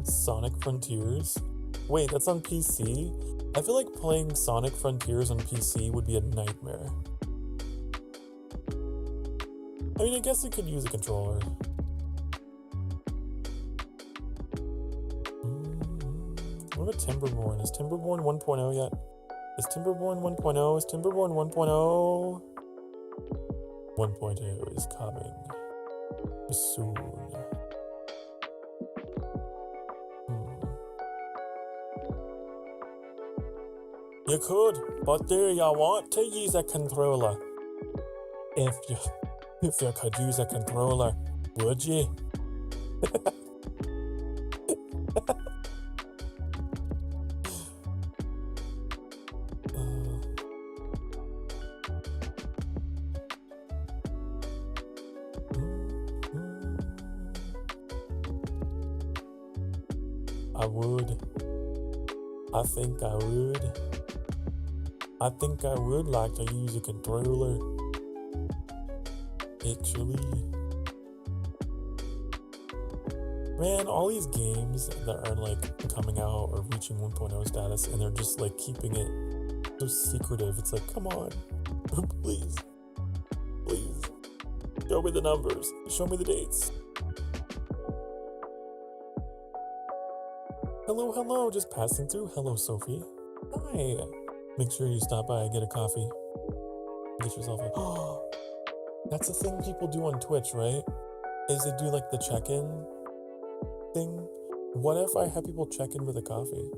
Sonic Frontiers. Wait, that's on PC? I feel like playing Sonic Frontiers on PC would be a nightmare. I mean, I guess it could use a controller. What about Timberborn? Is Timberborn 1.0 yet? Is Timberborn 1.0? Is Timberborn 1.0? 1.0 is coming soon. You could, but do you want to use a controller? If you could use a controller, would you? I would. I think I would. I think I would like to use a controller. Actually. Man, all these games that are like coming out or reaching 1.0 status and they're just like keeping it so secretive. It's like, come on. Please. Please. Show me the numbers. Show me the dates. Hello, hello. Just passing through. Hello, Sophie. Hi. Make sure you stop by and get a coffee. Get yourself a... Oh, that's the thing people do on Twitch, right? Is they do like the check-in thing. What if I have people check in with a coffee?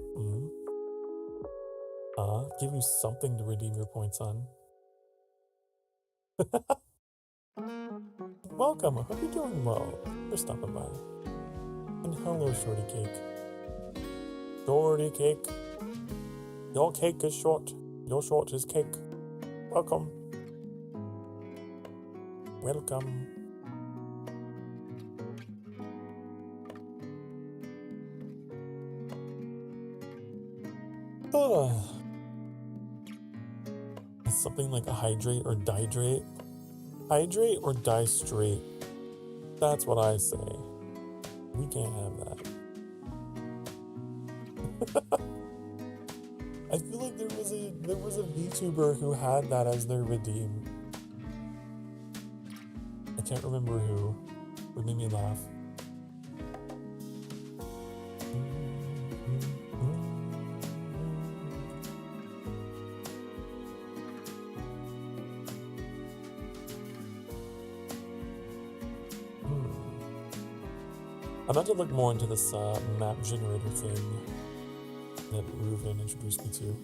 Give you something to redeem your points on. Welcome, I hope you're doing well. For stopping by. And hello, Shorty Cake. Shorty Cake. Your cake is short. Your short is cake. Welcome. Welcome. Something like a hydrate or dihydrate. Hydrate or die straight. That's what I say. We can't have that. I feel like there was a VTuber who had that as their redeem. I can't remember who. It made me laugh. I'm about to look more into this map generator thing that Ruven introduced me to.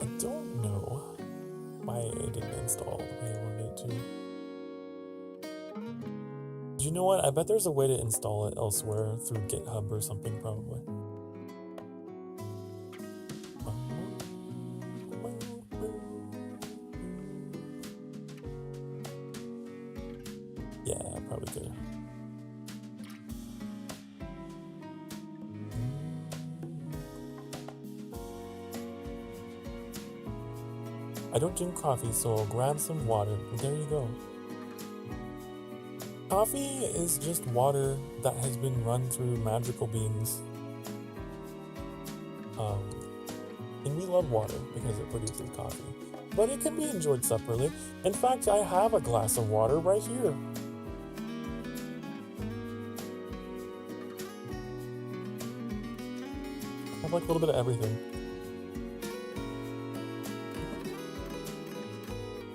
I don't know why it didn't install the way I wanted it to. Do you know what? I bet there's a way to install it elsewhere through GitHub or something, probably. Yeah, probably could. I don't drink coffee, so I'll grab some water. There you go. Coffee is just water that has been run through magical beans. And we love water because it produces coffee. But it can be enjoyed separately. In fact, I have a glass of water right here. I have like a little bit of everything.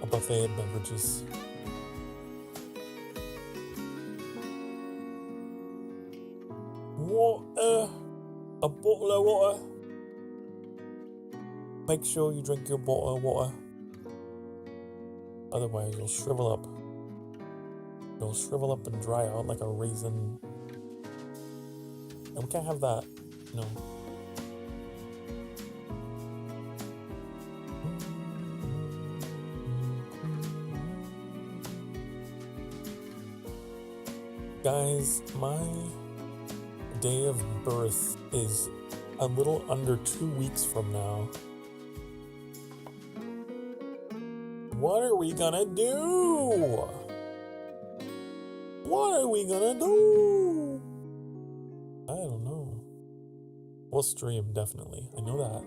A buffet of beverages. Water. A bottle of water. Make sure you drink your bottle of water. Otherwise, you'll shrivel up. You'll shrivel up and dry out like a raisin. And we can't have that. No. Guys, my day of birth is a little under 2 weeks from now. What are we gonna do? What are we gonna do? I don't know. We'll stream, definitely. I know that.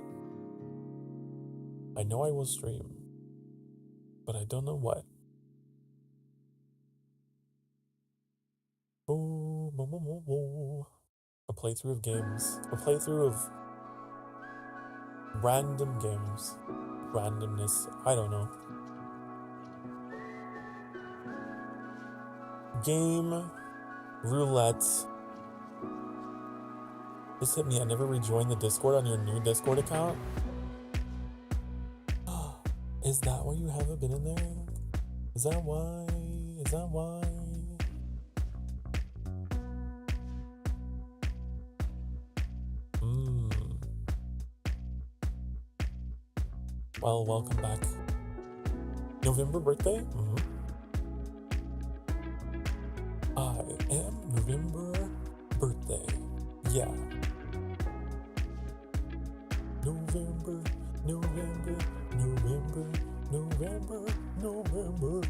I know I will stream. But I don't know what. A playthrough of games. A playthrough of random games. Randomness. I don't know. Game. Roulette. Just hit me. I never rejoined the Discord on your new Discord account. Is that why you haven't been in there? Is that why? Is that why? Well, welcome back. November birthday? I am November birthday. Yeah. November, November, November, November, November.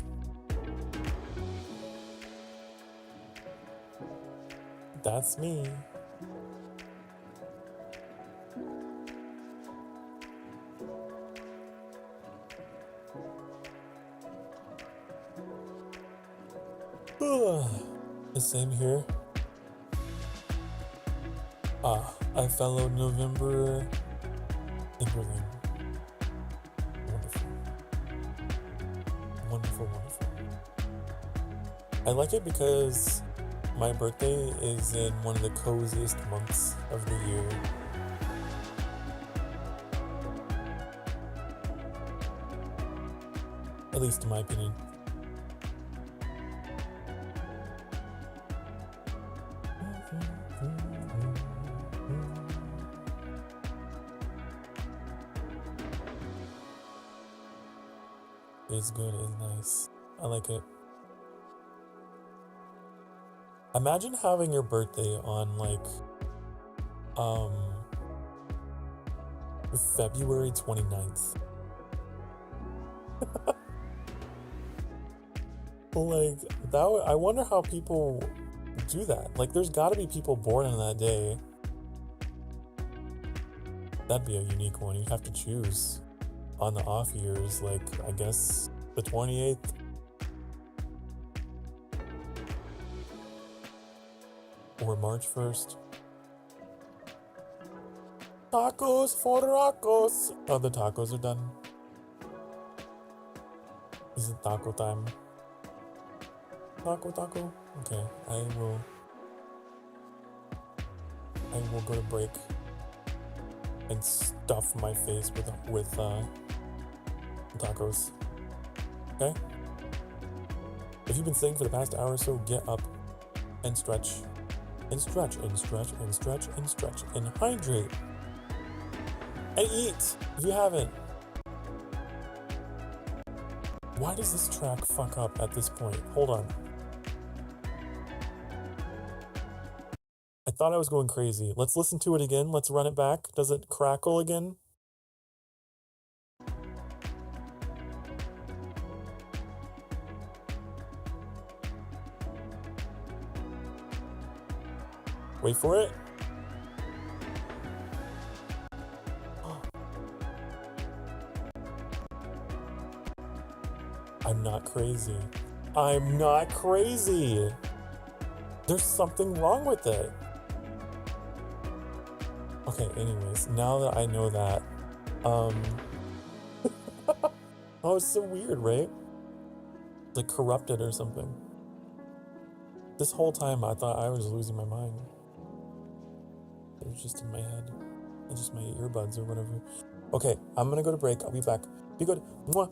That's me. The same here. A fellow November Ingerling. Wonderful. Wonderful, wonderful. I like it because my birthday is in one of the coziest months of the year. At least in my opinion. It's good, it's nice. I like it. Imagine having your birthday on like February 29th. Like that I wonder how people do that. Like there's got to be people born on that day. That'd be a unique one. You'd have to choose. On the off years, like, I guess, the 28th. Or March 1st. Tacos for tacos! Oh, the tacos are done. Is it taco time? Taco, taco? Okay, I will I will go to break and stuff my face with tacos. Okay? If you've been sitting for the past hour or so, get up and stretch. And stretch, and stretch, and stretch, and stretch, and hydrate. And eat, if you haven't. Why does this track fuck up at this point? Hold on. I thought I was going crazy. Let's listen to it again. Let's run it back. Does it crackle again? Wait for it. I'm not crazy. I'm not crazy. There's something wrong with it. Okay, anyways, now that I know that, oh, it's so weird, right? It's like corrupted or something. This whole time I thought I was losing my mind. It was just in my head. It's just my earbuds or whatever. Okay, I'm gonna go to break. I'll be back. Be good. Mwah.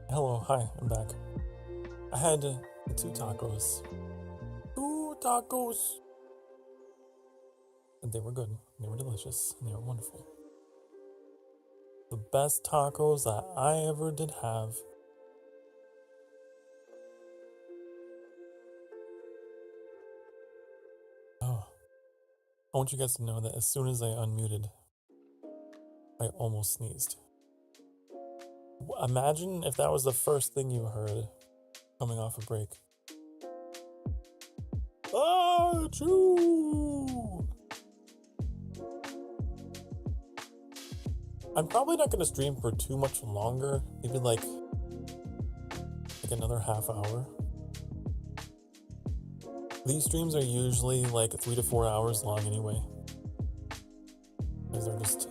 Hello, hi, I'm back. I had 2 tacos. 2 tacos! And they were good, they were delicious, and they were wonderful. The best tacos that I ever did have. Oh, I want you guys to know that as soon as I unmuted, I almost sneezed. Imagine if that was the first thing you heard coming off a break. Ah, choo! I'm probably not going to stream for too much longer. Maybe like another half hour. These streams are usually like 3 to 4 hours long anyway. Because they're just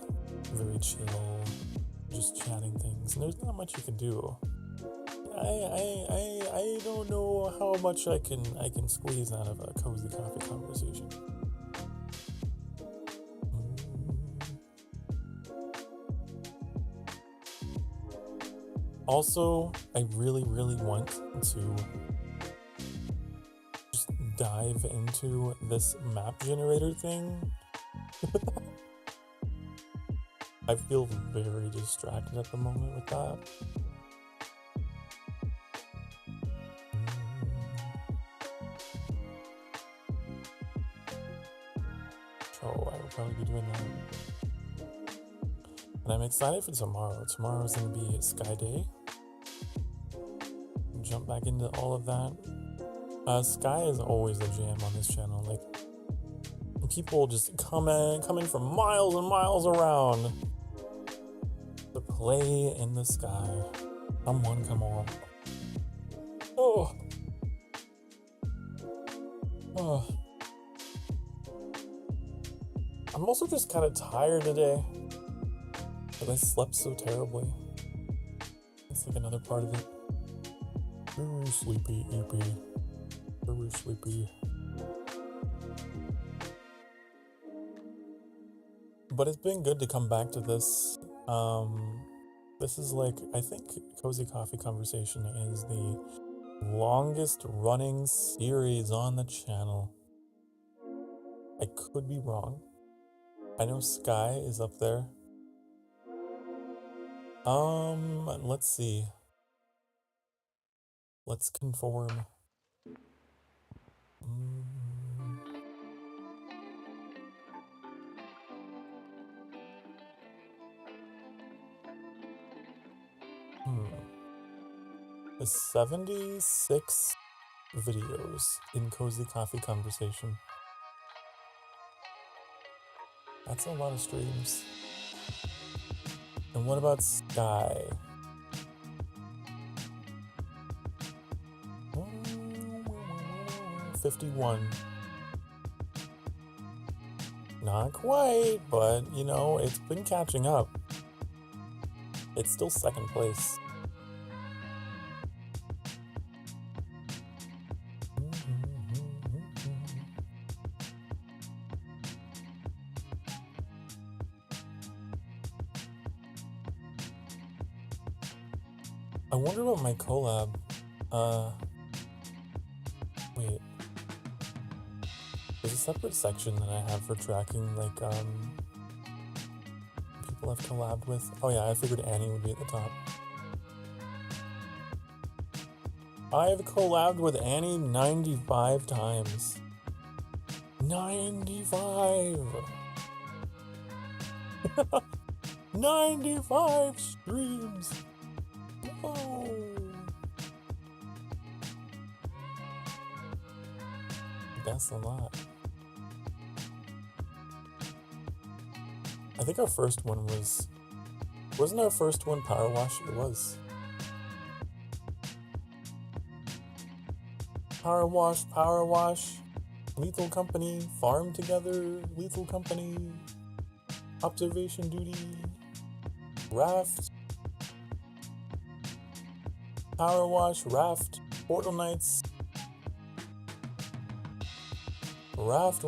very chill, just chatting things. And there's not much you can do. I don't know how much I can squeeze out of a cozy coffee conversation. Also, I really want to just dive into this map generator thing. I feel very distracted at the moment with that. So I will probably be doing that. And I'm excited for tomorrow. Tomorrow is going to be Sky Day. Jump back into all of that. Sky is always a jam on this channel. Like, people just come in from miles and miles around to play in the sky. Come on. Oh. I'm also just kind of tired today. But I slept so terribly. It's like another part of it. Very sleepy, EP. Very sleepy. But it's been good to come back to this. This is like, I think Cozy Coffee Conversation is the longest running series on the channel. I could be wrong. I know Sky is up there. Let's see. Let's conform. The 76 videos in Cozy Coffee Conversation. That's a lot of streams. And what about Sky? 51. Not quite, but you know, it's been catching up. It's still second place. I wonder about my collab. Wait. There's a separate section that I have for tracking, like, people I've collabed with. Oh yeah, I figured Annie would be at the top. I've collabed with Annie 95 times. 95! 95 streams! Oh. That's a lot. I think our first one wasn't our first one Power Wash? It was. Power Wash, Lethal Company, Farm Together, Lethal Company, Observation Duty, Raft, Power Wash, Raft, Portal Knights, Raft.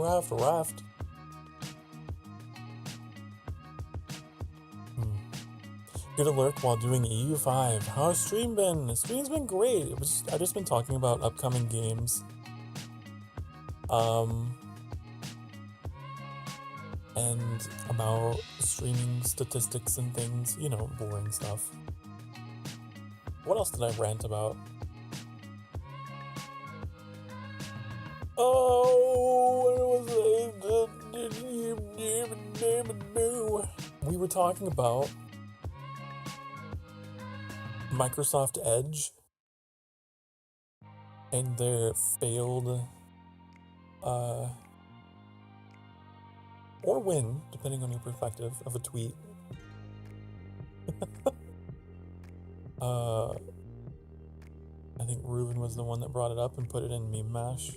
Here to lurk while doing EU5. How's stream been? Stream's been great. I've just been talking about upcoming games. And about streaming statistics and things, you know, boring stuff. What else did I rant about? Oh, we were talking about Microsoft Edge and their failed or win, depending on your perspective, of a tweet. I think Reuven was the one that brought it up and put it in Meme Mash.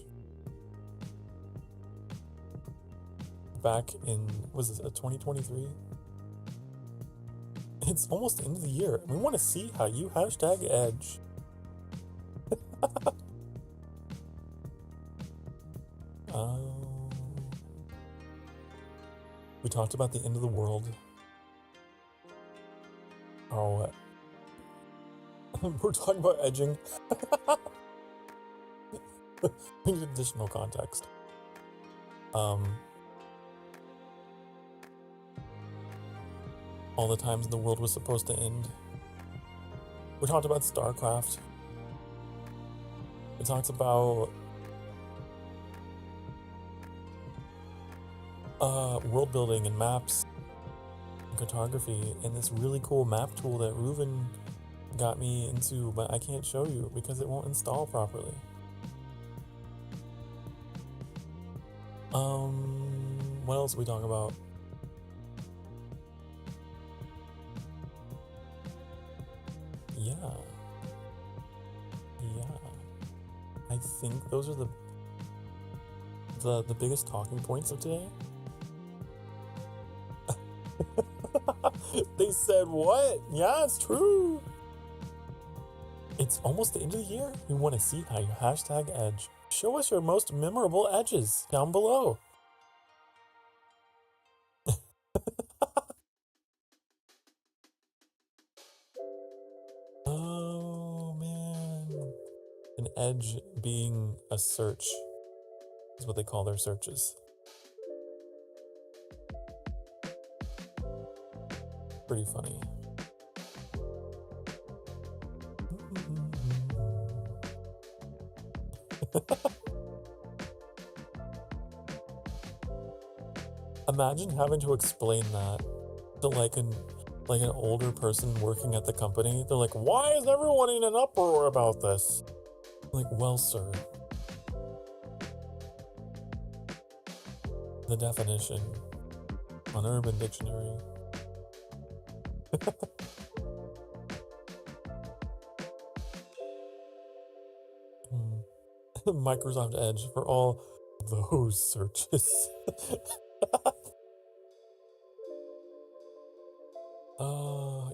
Back in, was this 2023? It's almost the end of the year. We want to see how you hashtag Edge. We talked about the end of the world. Oh, we're talking about edging. We need additional context. All the times the world was supposed to end. We talked about StarCraft. We talked about world building and maps and cartography and this really cool map tool that Reuven got me into, but I can't show you because it won't install properly. What else are we talking about? Yeah. I think those are the biggest talking points of today. They said what? Yeah, it's true. It's almost the end of the year. We want to see how you hashtag Edge. Show us your most memorable edges down below. Oh man. An edge being a search is what they call their searches. Pretty funny. Imagine having to explain that to like an older person working at the company. They're like, why is everyone in an uproar about this? Like, well, sir, the definition on Urban Dictionary. Microsoft Edge for all those searches.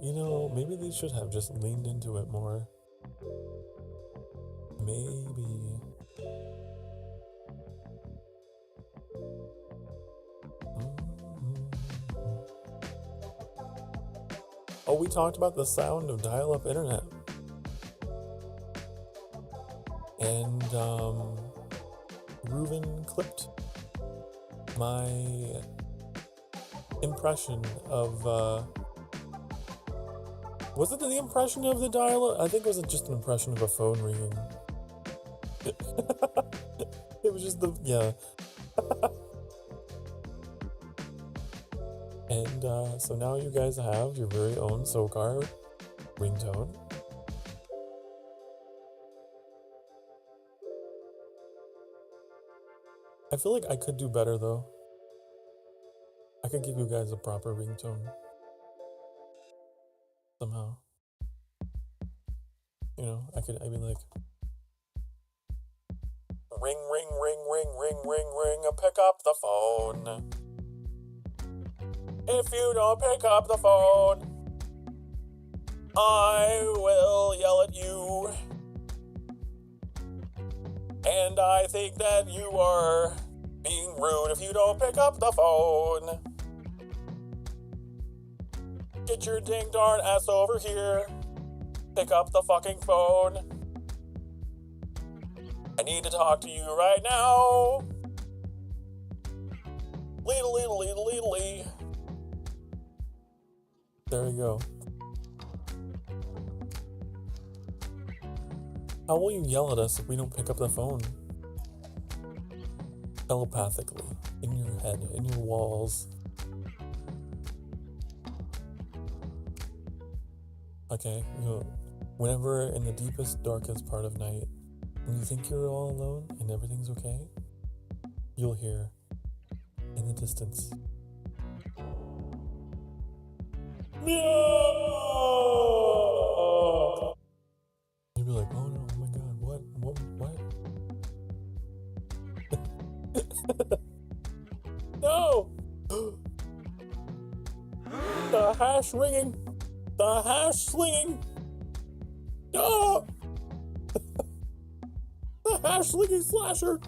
You know, maybe they should have just leaned into it more. Maybe. Oh, we talked about the sound of dial-up internet. And, Reuven clipped my impression of, was it the impression of the dial-up? I think it was just an impression of a phone ringing. It was just yeah. And so now you guys have your very own Sokar ringtone. I feel like I could do better though. I could give you guys a proper ringtone. Somehow. You know, I'd be like, ring, ring, ring, ring, ring, ring, ring, pick up the phone. If you don't pick up the phone, I will yell at you. And I think that you are being rude if you don't pick up the phone. Get your ding darn ass over here. Pick up the fucking phone. I need to talk to you right now. Lee. There we go. How will you yell at us if we don't pick up the phone? Telepathically, in your head, in your walls. Okay, whenever in the deepest, darkest part of night, when you think you're all alone and everything's okay, you'll hear, in the distance, meow! You'll be like, oh no, oh my god, what? No! The hash ringing! The hash slinging! No! The hash slinging slasher!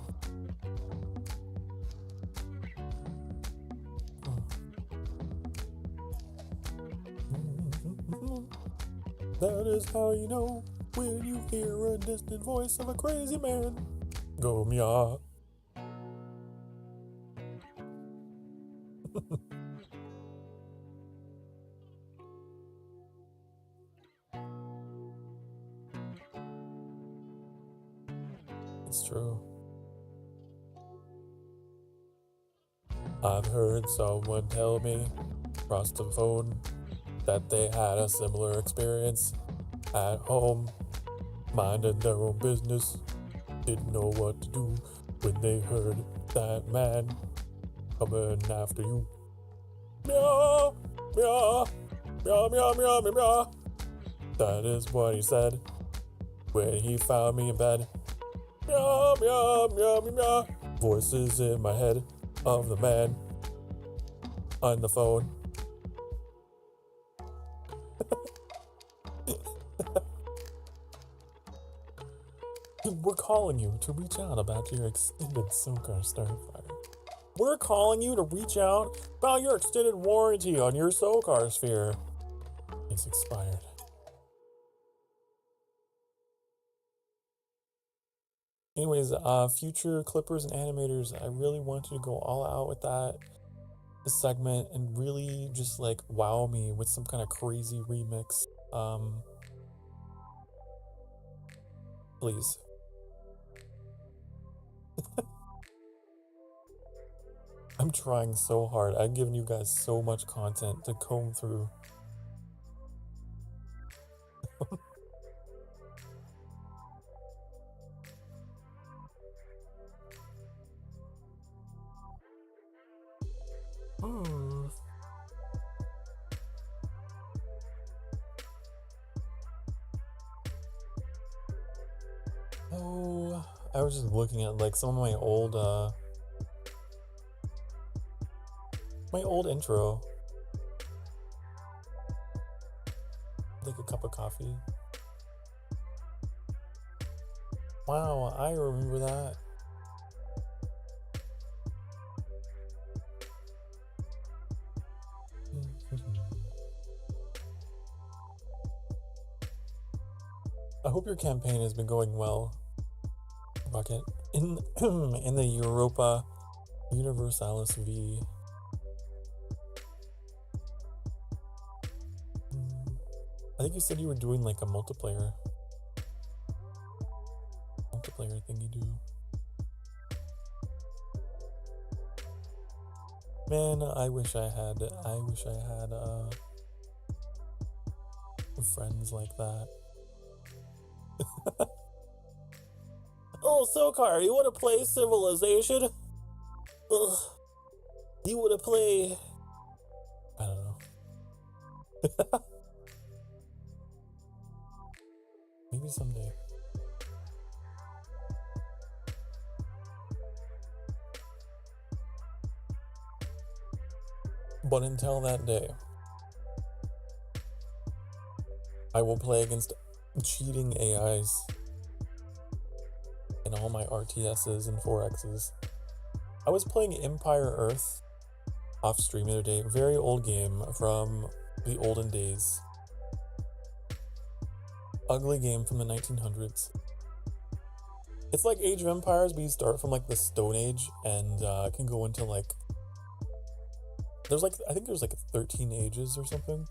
That is how you know when you hear a distant voice of a crazy man. Go meow. It's true. I've heard someone tell me across the phone that they had a similar experience at home, minding their own business, didn't know what to do when they heard that man coming after you. Meow, meow, meow, meow, meow, meow, meow. That is what he said when he found me in bed. Meow, meow, meow, meow, meow. Voices in my head of the man on the phone. We're calling you to reach out about your extended Sokar Starfire. We're calling you to reach out about your extended warranty on your Sokar sphere. It's expired. Anyways, future clippers and animators, I really want you to go all out with this segment and really just like wow me with some kind of crazy remix. Please. I'm trying so hard. I've given you guys so much content to comb through. Oh, I was just looking at like some of my old intro. Like a cup of coffee. Wow, I remember that. I hope your campaign has been going well, Bucket. In the Europa Universalis V. I think you said you were doing like a multiplayer thing you do. Man, I wish I had friends like that. Oh, Sokar, you want to play Civilization? Ugh. You want to play... I don't know. Maybe someday. But until that day, I will play against cheating AIs and all my RTSs and 4Xs. I was playing Empire Earth off stream the other day, very old game from the olden days. Ugly game from the 1900s. It's like Age of Empires, but you start from like the Stone Age and can go into like, I think there's like 13 ages or something.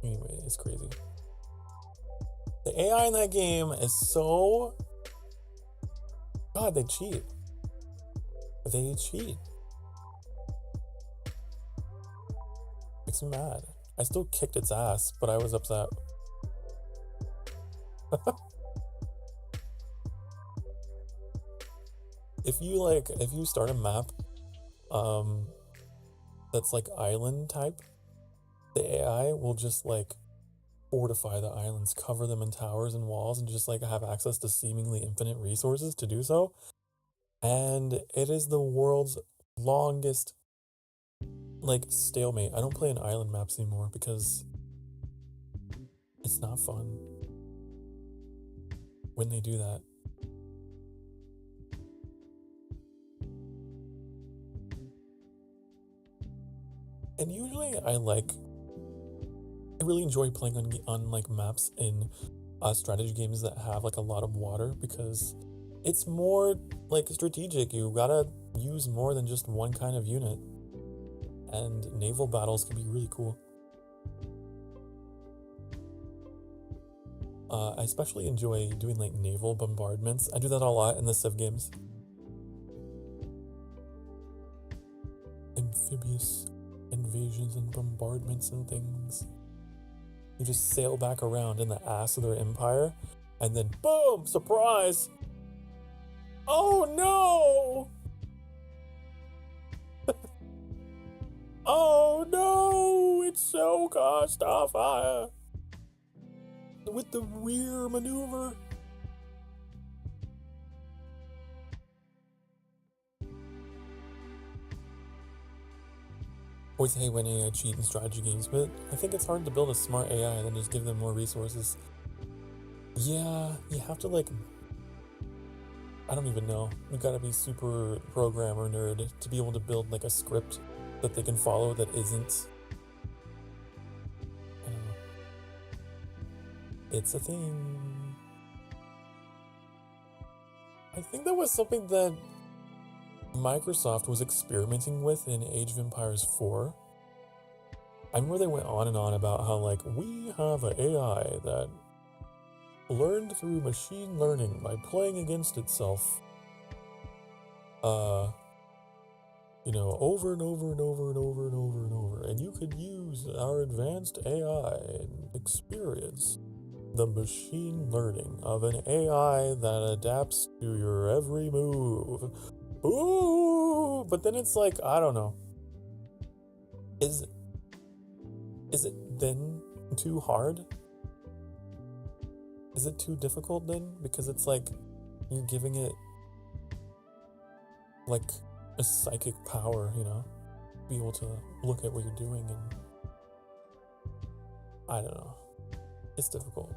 Anyway, it's crazy. The AI in that game is so, God, they cheat. They cheat. Makes me mad. I still kicked its ass, but I was upset. If you start a map that's like island type, the AI will just like fortify the islands, cover them in towers and walls, and just like have access to seemingly infinite resources to do so. And it is the world's longest like stalemate. I don't play in island maps anymore because it's not fun when they do that. And usually I really enjoy playing on like maps in strategy games that have like a lot of water, because it's more like strategic. You gotta use more than just one kind of unit, and naval battles can be really cool. I especially enjoy doing like naval bombardments. I do that a lot in the Civ games. Amphibious invasions and bombardments and things. You just sail back around in the ass of their empire, and then boom, surprise! Oh no! Oh no! It's Sokar Starfire! With the rear maneuver. Always hate when AI cheat in strategy games, but I think it's hard to build a smart AI and then just give them more resources. Yeah, you have to like, I don't even know. You gotta be super programmer nerd to be able to build like a script that they can follow that isn't, I don't know. It's a thing. I think that was something that Microsoft was experimenting with in Age of Empires 4. I remember they went on and on about how like, we have an AI that learned through machine learning by playing against itself. You know, over and over and over and over and over and over. And you could use our advanced AI and experience the machine learning of an AI that adapts to your every move. Ooh! But then it's like, I don't know. Is it then too hard? Is it too difficult then? Because it's like, you're giving it like a psychic power, you know? Be able to look at what you're doing, and I don't know. It's difficult.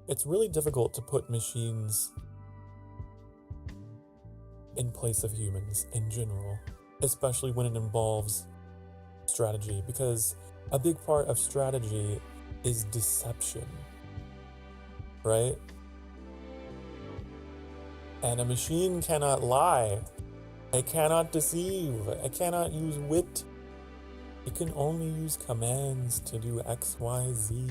It's really difficult to put machines in place of humans in general, especially when it involves strategy, because a big part of strategy is deception, right? And a machine cannot lie. It cannot deceive. It cannot use wit. It can only use commands to do X, Y, Z.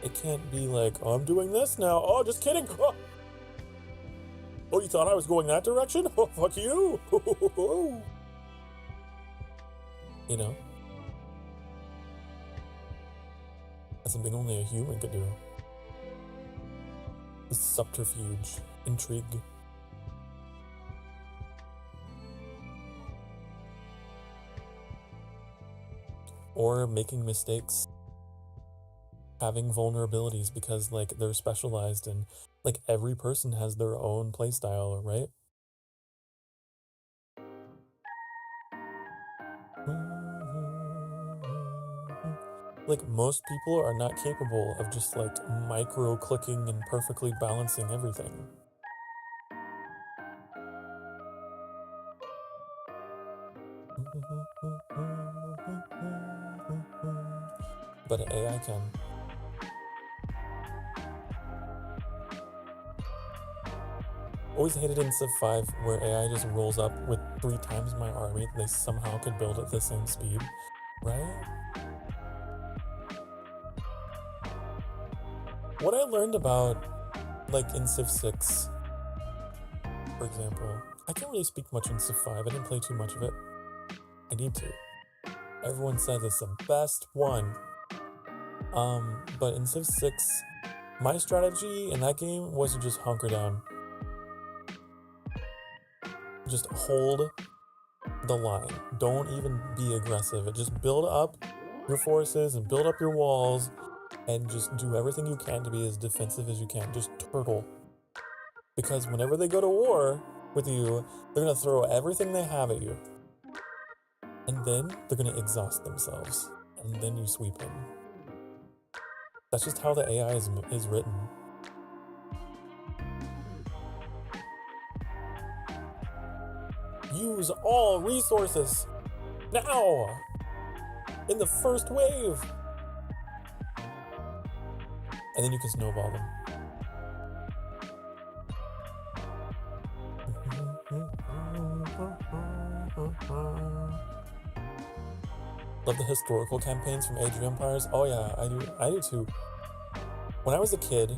It can't be like, oh, I'm doing this now. Oh, just kidding. Oh, you thought I was going that direction? Oh, fuck you. You know? That's something only a human could do. Subterfuge, intrigue. Or making mistakes. Having vulnerabilities because like they're specialized, and like every person has their own playstyle, right? Like most people are not capable of just like micro clicking and perfectly balancing everything. But an AI can. Always hated in Civ 5 where AI just rolls up with 3 times my army. They somehow could build at the same speed, right? What I learned about, like in Civ 6, for example, I can't really speak much in Civ 5. I didn't play too much of it. I need to. Everyone says it's the best one. But in Civ 6, my strategy in that game was to just hunker down. Just hold the line. Don't even be aggressive. Just build up your forces and build up your walls and just do everything you can to be as defensive as you can. Just turtle. Because whenever they go to war with you, they're going to throw everything they have at you. And then they're going to exhaust themselves. And then you sweep in. That's just how the AI is written. Use all resources now in the first wave. And then you can snowball them. Love the historical campaigns from Age of Empires. Oh yeah, I do too. When I was a kid,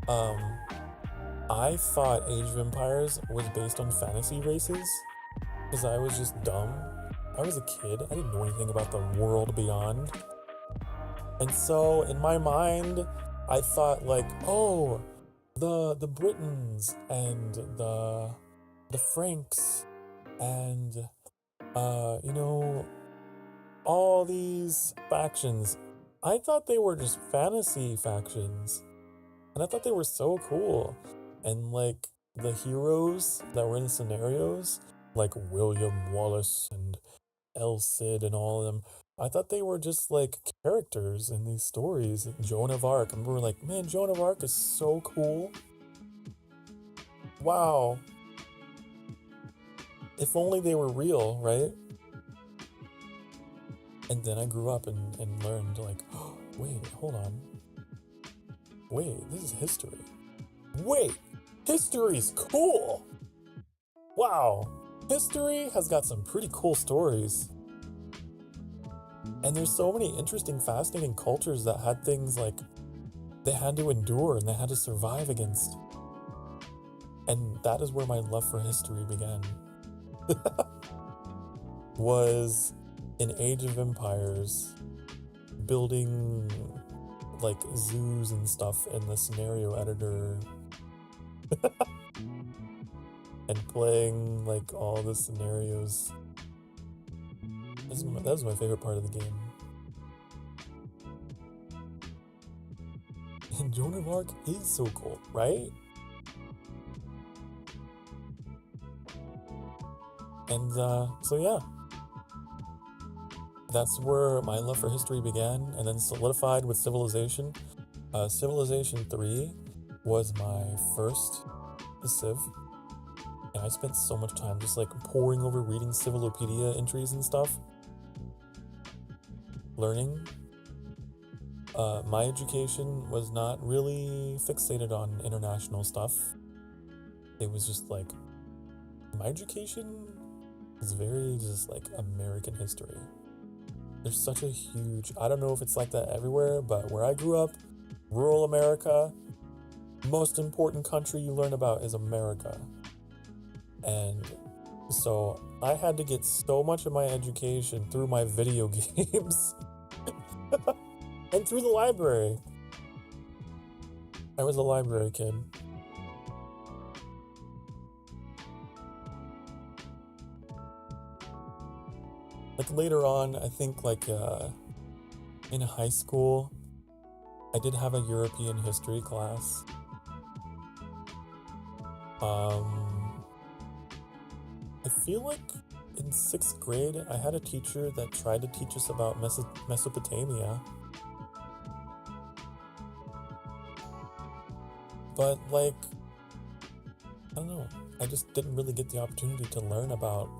I thought Age of Empires was based on fantasy races because I was just dumb. I was a kid. I didn't know anything about the world beyond. And so in my mind, I thought like, oh, the Britons and the Franks and you know, all these factions. I thought they were just fantasy factions. And I thought they were so cool. And like the heroes that were in the scenarios, like William Wallace and El Cid and all of them, I thought they were just like characters in these stories. Joan of Arc. I remember like, man, Joan of Arc is so cool. Wow. If only they were real, right? And then I grew up and learned like, oh, wait, hold on. Wait, this is history. Wait, history's cool. Wow, history has got some pretty cool stories. And there's so many interesting, fascinating cultures that had things like they had to endure and they had to survive against. And that is where my love for history began. Was in Age of Empires, building like zoos and stuff in the scenario editor and playing like all the scenarios. That was my favorite part of the game. And Joan of Arc is so cool, right? And so yeah, that's where my love for history began and then solidified with Civilization. Civilization 3 was my first Civ, and I spent so much time just like poring over reading Civilopedia entries and stuff, learning. My education was not really fixated on international stuff. It was just like, my education is very just like American history. There's such a huge, I don't know if it's like that everywhere, but where I grew up, rural America, most important country you learn about is America. And so I had to get so much of my education through my video games and through the library. I was a library kid. Like later on, I think like in high school, I did have a European history class. I feel like in 6th grade, I had a teacher that tried to teach us about Mesopotamia. But like, I don't know, I just didn't really get the opportunity to learn about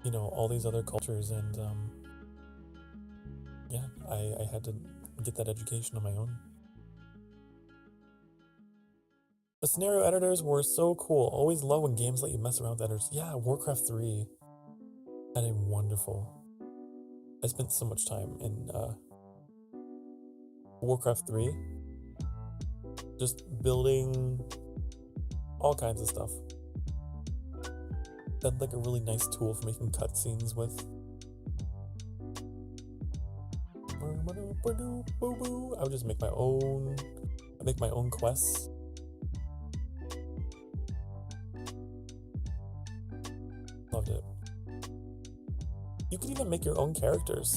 you know, all these other cultures, and yeah, I had to get that education on my own. The scenario editors were so cool. Always love when games let you mess around with editors. Yeah, Warcraft 3 had a wonderful. I spent so much time in Warcraft 3 just building all kinds of stuff. That's like a really nice tool for making cutscenes with. I would just make my own. I make my own quests. Loved it. You could even make your own characters.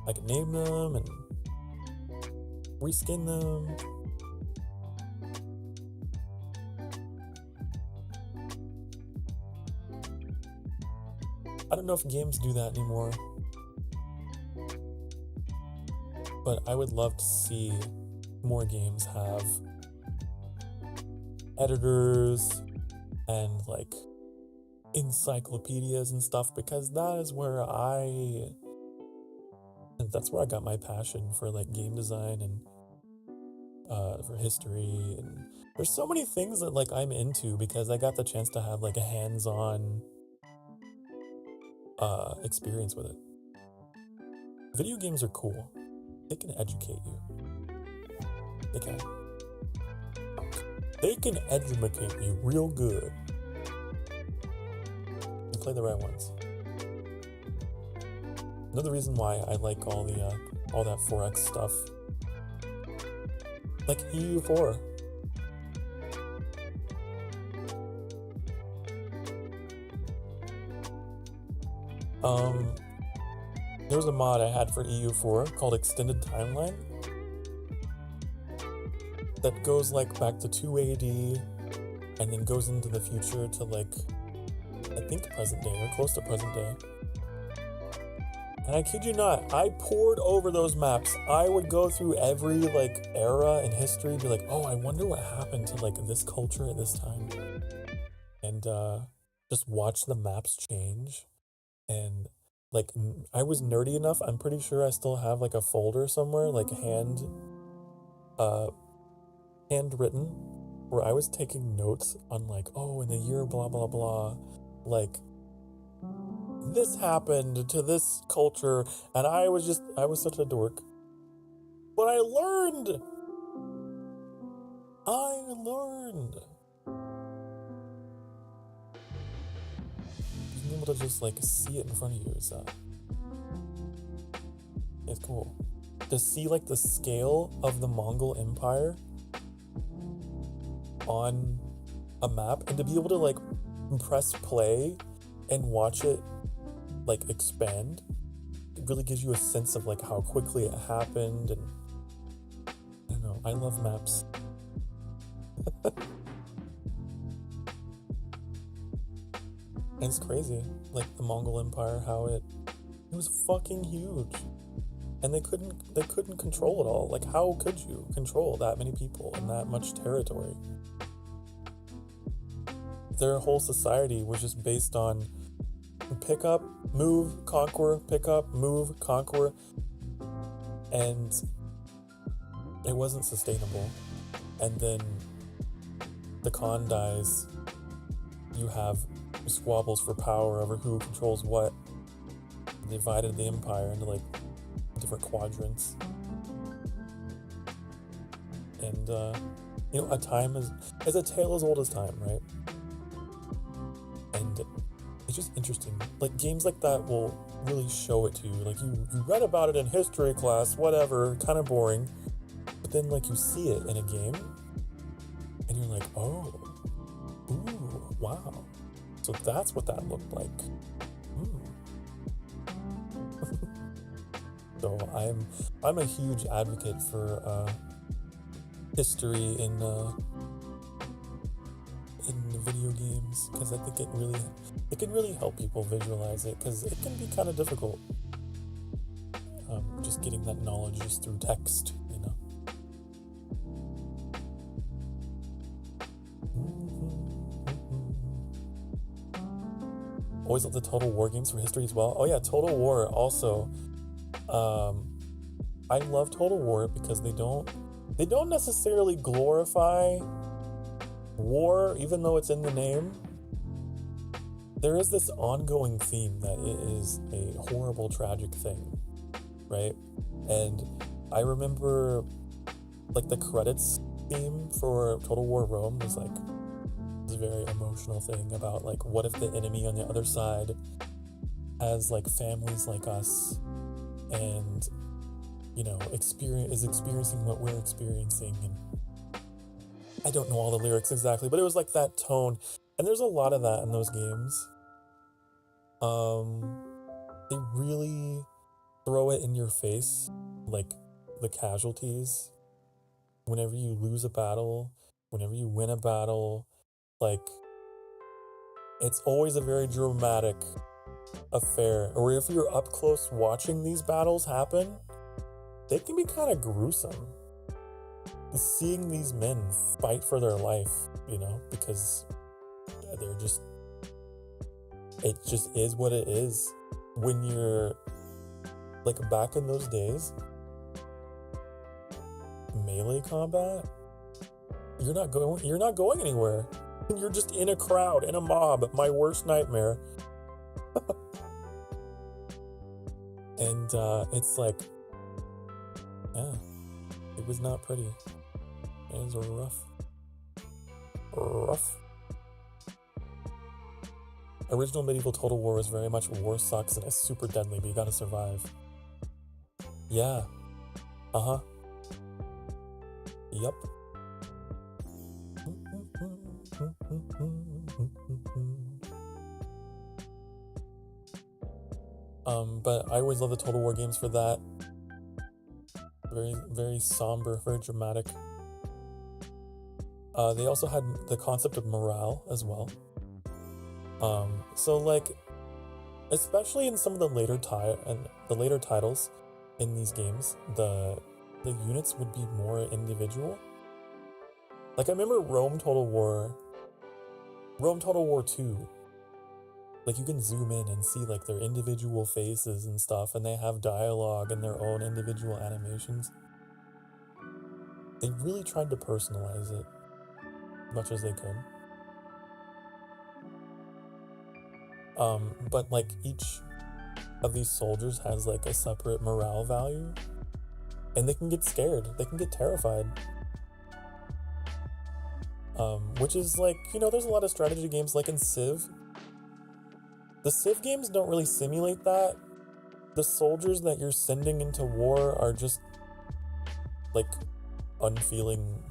I could name them and reskin them. I don't know if games do that anymore, but I would love to see more games have editors and like encyclopedias and stuff, because that's where I got my passion for like game design and for history, and there's so many things that like I'm into because I got the chance to have like a hands-on experience with it. Video games are cool. They can educate you. They can. They can educate you real good. You play the right ones. Another reason why I like all that 4X stuff, like EU4. There was a mod I had for EU4 called Extended Timeline that goes like back to 2 AD and then goes into the future to like, I think present day or close to present day. And I kid you not, I poured over those maps. I would go through every like era in history, be like, oh, I wonder what happened to like this culture at this time. And just watch the maps change. And like, I was nerdy enough, I'm pretty sure I still have like a folder somewhere, like handwritten, where I was taking notes on like, oh, in the year blah blah blah, like this happened to this culture, and I was such a dork. But I learned. Being able to just like see it in front of you is it's cool. To see like the scale of the Mongol Empire on a map, and to be able to like press play and watch it like expand, it really gives you a sense of like how quickly it happened. And I don't know, I love maps. And it's crazy, like the Mongol Empire, how it was fucking huge, and they couldn't control it all. Like, how could you control that many people and that much territory? Their whole society was just based on pick up, move, conquer, pick up, move, conquer, and it wasn't sustainable. And then the Khan dies, you have squabbles for power over who controls what. They divided the empire into like different quadrants. And you know, a time is a tale as old as time, right? And it's just interesting. Like, games like that will really show it to you. Like, you read about it in history class, whatever, kind of boring. But then, like, you see it in a game, and you're like, oh, ooh, wow. So that's what that looked like. So I'm a huge advocate for history in video games, because I think it can really help people visualize it, because it can be kind of difficult just getting that knowledge just through text, you know. Always love the Total War games for history as well. Oh yeah, Total War also. I love Total War because they don't necessarily glorify war, even though it's in the name. There is this ongoing theme that it is a horrible, tragic thing, right? And I remember, like, the credits theme for Total War Rome was like this very emotional thing about, like, what if the enemy on the other side has, like, families like us and, you know, is experiencing what we're experiencing. And I don't know all the lyrics exactly, but it was like that tone. And there's a lot of that in those games. They really throw it in your face, like the casualties. Whenever you lose a battle, whenever you win a battle, like, it's always a very dramatic affair. Or if you're up close watching these battles happen, they can be kind of gruesome. Seeing these men fight for their life, you know, because they're just, it just is what it is. When you're, like, back in those days, melee combat, you're not going anywhere. You're just in a crowd, in a mob, my worst nightmare. And it's like, yeah, it was not pretty. It was rough. Original medieval Total War was very much war sucks and it's super deadly, but you gotta survive. Yeah. Uh-huh. Yup. But I always love the Total War games for that. Very, very somber, very dramatic. They also had the concept of morale as well. So, like, especially in some of the later titles in these games, the units would be more individual. Like, I remember Rome Total War 2. Like, you can zoom in and see, like, their individual faces and stuff, and they have dialogue and their own individual animations. They really tried to personalize it as much as they could. But, like, each of these soldiers has, like, a separate morale value, and they can get scared, they can get terrified. Which is, like, you know, there's a lot of strategy games, like in Civ. The Civ games don't really simulate that. The soldiers that you're sending into war are just, like, unfeeling,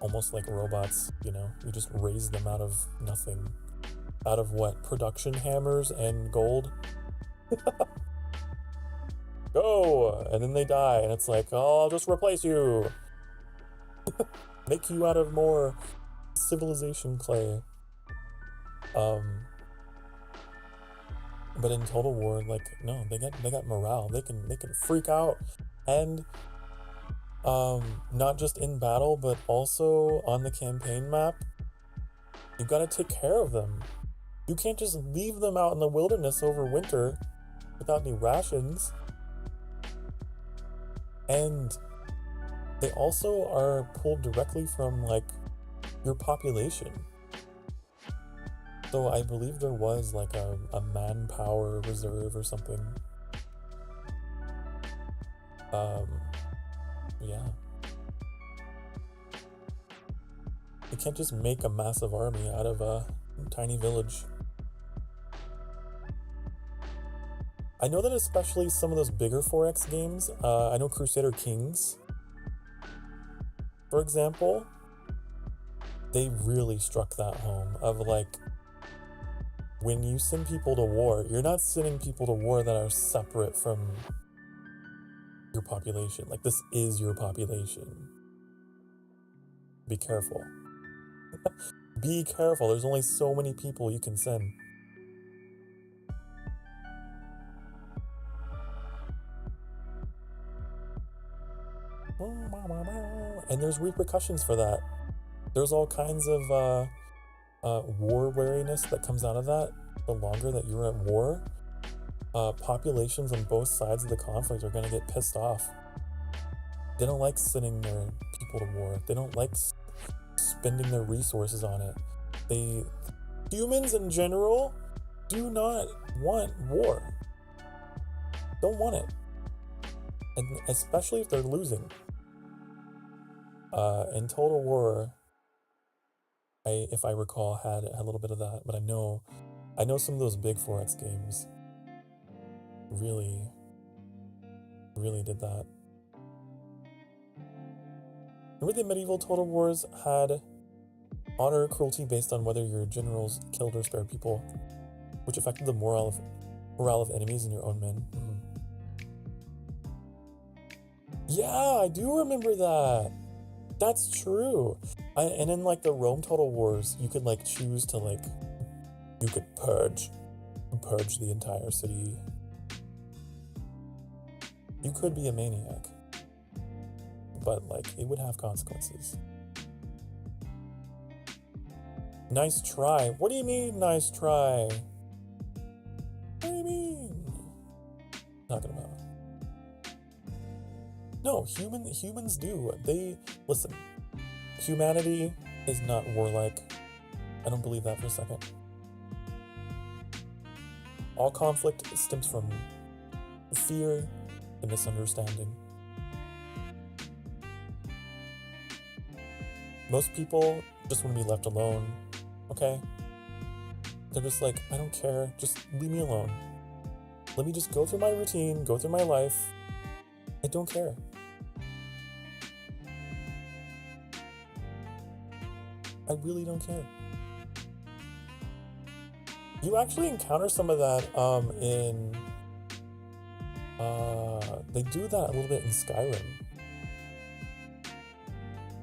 almost like robots, you know? You just raise them out of nothing. Out of what? Production hammers and gold? Go! And then they die, and it's like, oh, I'll just replace you! Make you out of more civilization clay. But in Total War, like, no, they got morale. They can freak out, and not just in battle, but also on the campaign map. You've got to take care of them. You can't just leave them out in the wilderness over winter without any rations. And they also are pulled directly from, like, your population. So I believe there was, like, a manpower reserve or something. Yeah. You can't just make a massive army out of a tiny village. I know that especially some of those bigger 4X games, I know Crusader Kings, for example, they really struck that home of, like, when you send people to war, you're not sending people to war that are separate from your population. Like, this is your population. Be careful. Be careful. There's only so many people you can send. And there's repercussions for that. There's all kinds of war wariness that comes out of that. the longer that you're at war, populations on both sides of the conflict are going to get pissed off. They don't like sending their people to war. They don't like spending their resources on it. Humans in general do not want war. Don't want it. And especially if they're losing. In Total War, if I recall, had a little bit of that, but I know some of those big 4X games really did that. Remember the medieval Total Wars had honor cruelty based on whether your generals killed or spared people, which affected the morale of enemies and your own men. Yeah, I do remember that. That's true. And in like the Rome Total Wars, you could like choose to like, you could purge the entire city. You could be a maniac, but like it would have consequences. Nice try. What do you mean, nice try? What do you mean? Talking about. No, humans do. Listen, humanity is not warlike. I don't believe that for a second. All conflict stems from fear and misunderstanding. Most people just want to be left alone, okay? They're just like, I don't care, just leave me alone. Let me just go through my routine, go through my life. I don't care. I really don't care. You actually encounter some of that they do that a little bit in Skyrim,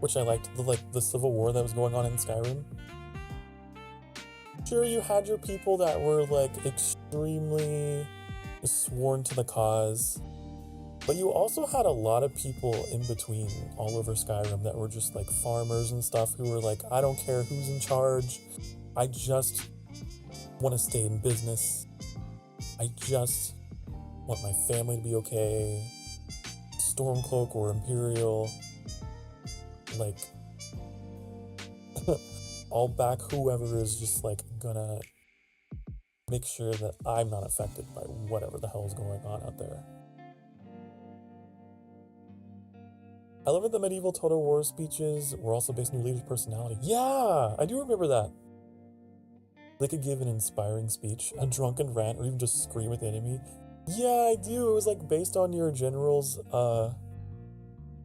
which I liked. The civil war that was going on in Skyrim. Sure, you had your people that were like extremely sworn to the cause, but you also had a lot of people in between all over Skyrim that were just like farmers and stuff who were like, I don't care who's in charge. I just want to stay in business. I just want my family to be okay. Stormcloak or Imperial. Like, I'll back whoever is just like gonna make sure that I'm not affected by whatever the hell is going on out there. I love that the medieval Total War speeches were also based on your leader's personality. Yeah, I do remember that. They could give an inspiring speech, a drunken rant, or even just scream at the enemy. Yeah, I do. It was like based on your general's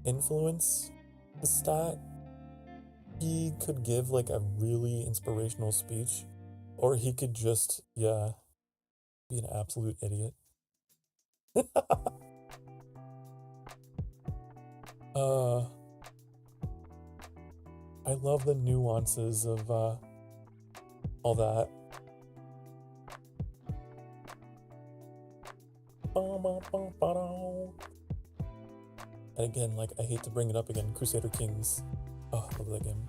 influence stat. He could give like a really inspirational speech, or he could just, be an absolute idiot. I love the nuances of all that. And again, like, I hate to bring it up again, Crusader Kings. Oh, I love that game.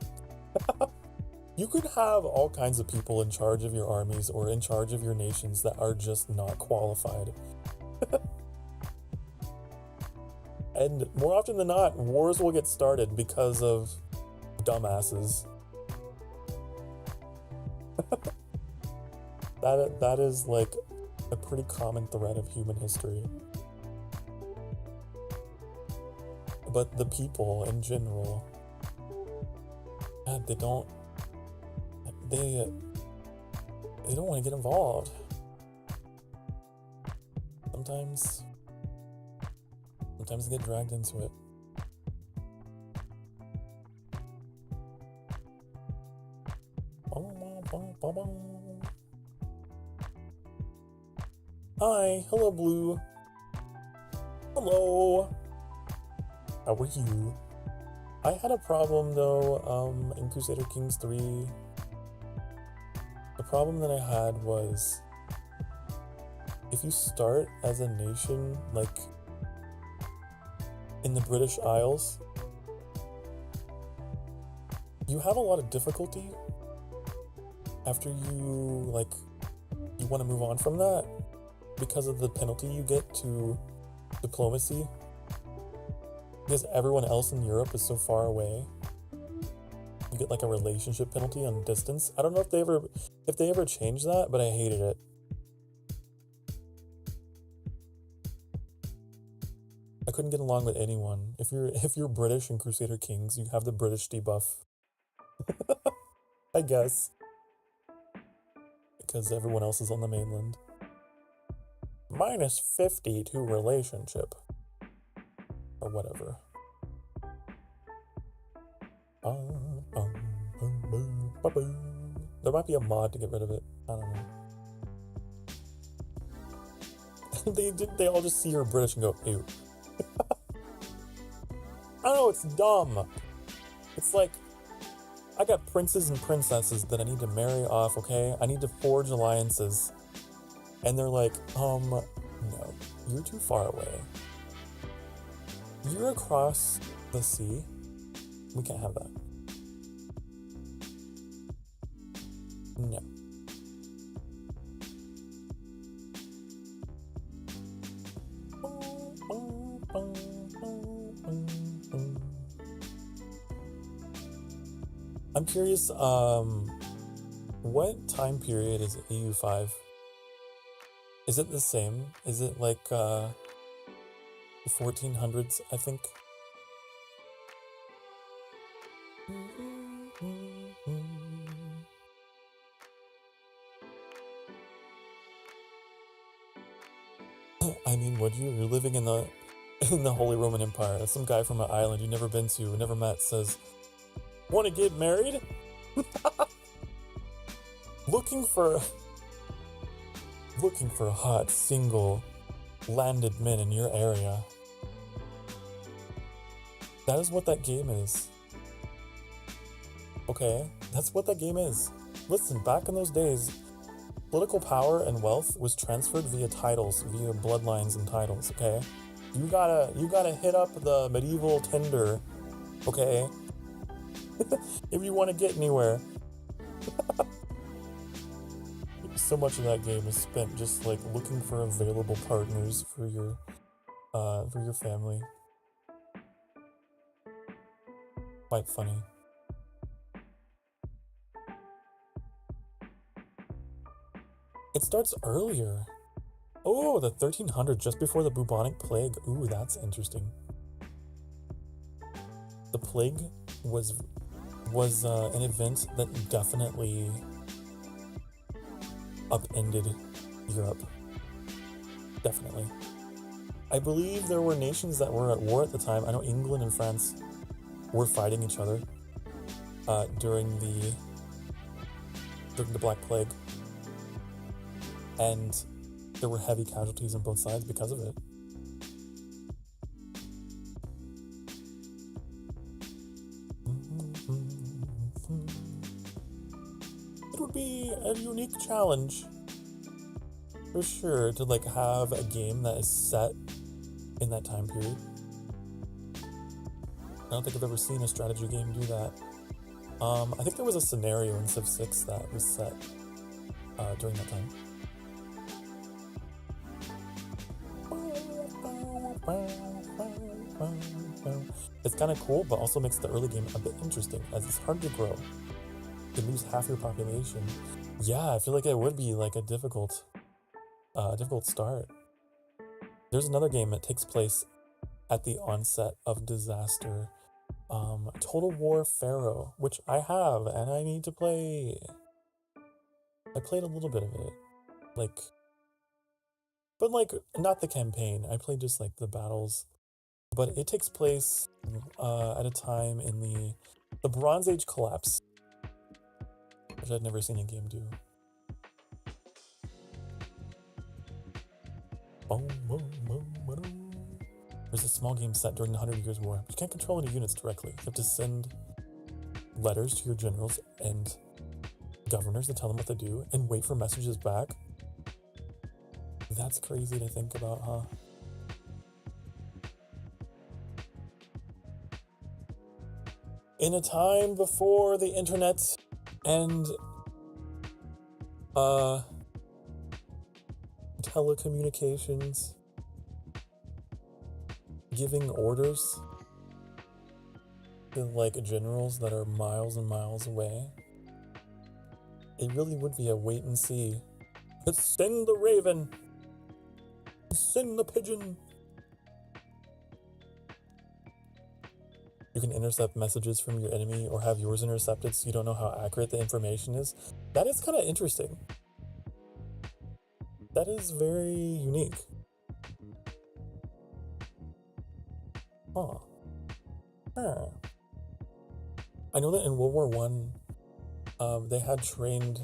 You could have all kinds of people in charge of your armies or in charge of your nations that are just not qualified. And more often than not, wars will get started because of dumbasses. That is like a pretty common thread of human history. But the people in general, they don't want to get involved. Sometimes they get dragged into it. Hi, hello Blue. Hello. How are you? I had a problem though, in Crusader Kings 3. The problem that I had was, if you start as a nation, like, in the British Isles, you have a lot of difficulty after you want want to move on from that because of the penalty you get to diplomacy. Because everyone else in Europe is so far away. You get like a relationship penalty on distance. I don't know if they ever changed that, but I hated it. I couldn't get along with anyone. If you're British in Crusader Kings, you have the British debuff. I guess. Because everyone else is on the mainland. -50 to relationship. Or whatever. There might be a mod to get rid of it. I don't know. They all just see you're British and go, ew. I know, it's dumb. It's like, I got princes and princesses that I need to marry off, okay? I need to forge alliances. And they're like, no, you're too far away. You're across the sea. We can't have that. No. I'm curious, what time period is EU5? Is it the same? Is it like, the 1400s, I think? I mean, would you? You're living in the Holy Roman Empire. Some guy from an island you've never been to, never met, says, "Want to get married?" Looking for hot, single, landed men in your area. That is what that game is. Okay, that's what that game is. Listen, back in those days, political power and wealth was transferred via titles, via bloodlines and titles, okay? You gotta hit up the medieval Tinder, okay? If you want to get anywhere. So much of that game is spent just like looking for available partners for your family. Quite funny. It starts earlier. Oh, the 1300, just before the bubonic plague. Ooh, that's interesting. The plague was an event that definitely upended Europe. Definitely. I believe there were nations that were at war at the time. I know England and France were fighting each other during the Black Plague. And there were heavy casualties on both sides because of it. It would be a unique challenge, for sure, to like have a game that is set in that time period. I don't think I've ever seen a strategy game do that. I think there was a scenario in Civ 6 that was set during that time. It's kind of cool, but also makes the early game a bit interesting, as it's hard to grow. You lose half your population. Yeah, I feel like it would be like a difficult start. There's another game that takes place at the onset of disaster. Total War Pharaoh, which I have, and I need to play. I played a little bit of it. But not the campaign. I played just like the battles. But it takes place at a time in the Bronze Age collapse, which I'd never seen a game do. There's a small game set during the 100 Years' War. You can't control any units directly. You have to send letters to your generals and governors to tell them what to do and wait for messages back. That's crazy to think about, huh? In a time before the internet and telecommunications, giving orders to like generals that are miles and miles away. It really would be a wait and see. Send the raven! Send the pigeon! You can intercept messages from your enemy or have yours intercepted so you don't know how accurate the information is. That is kind of interesting. That is very unique. Huh. I know that in World War I, they had trained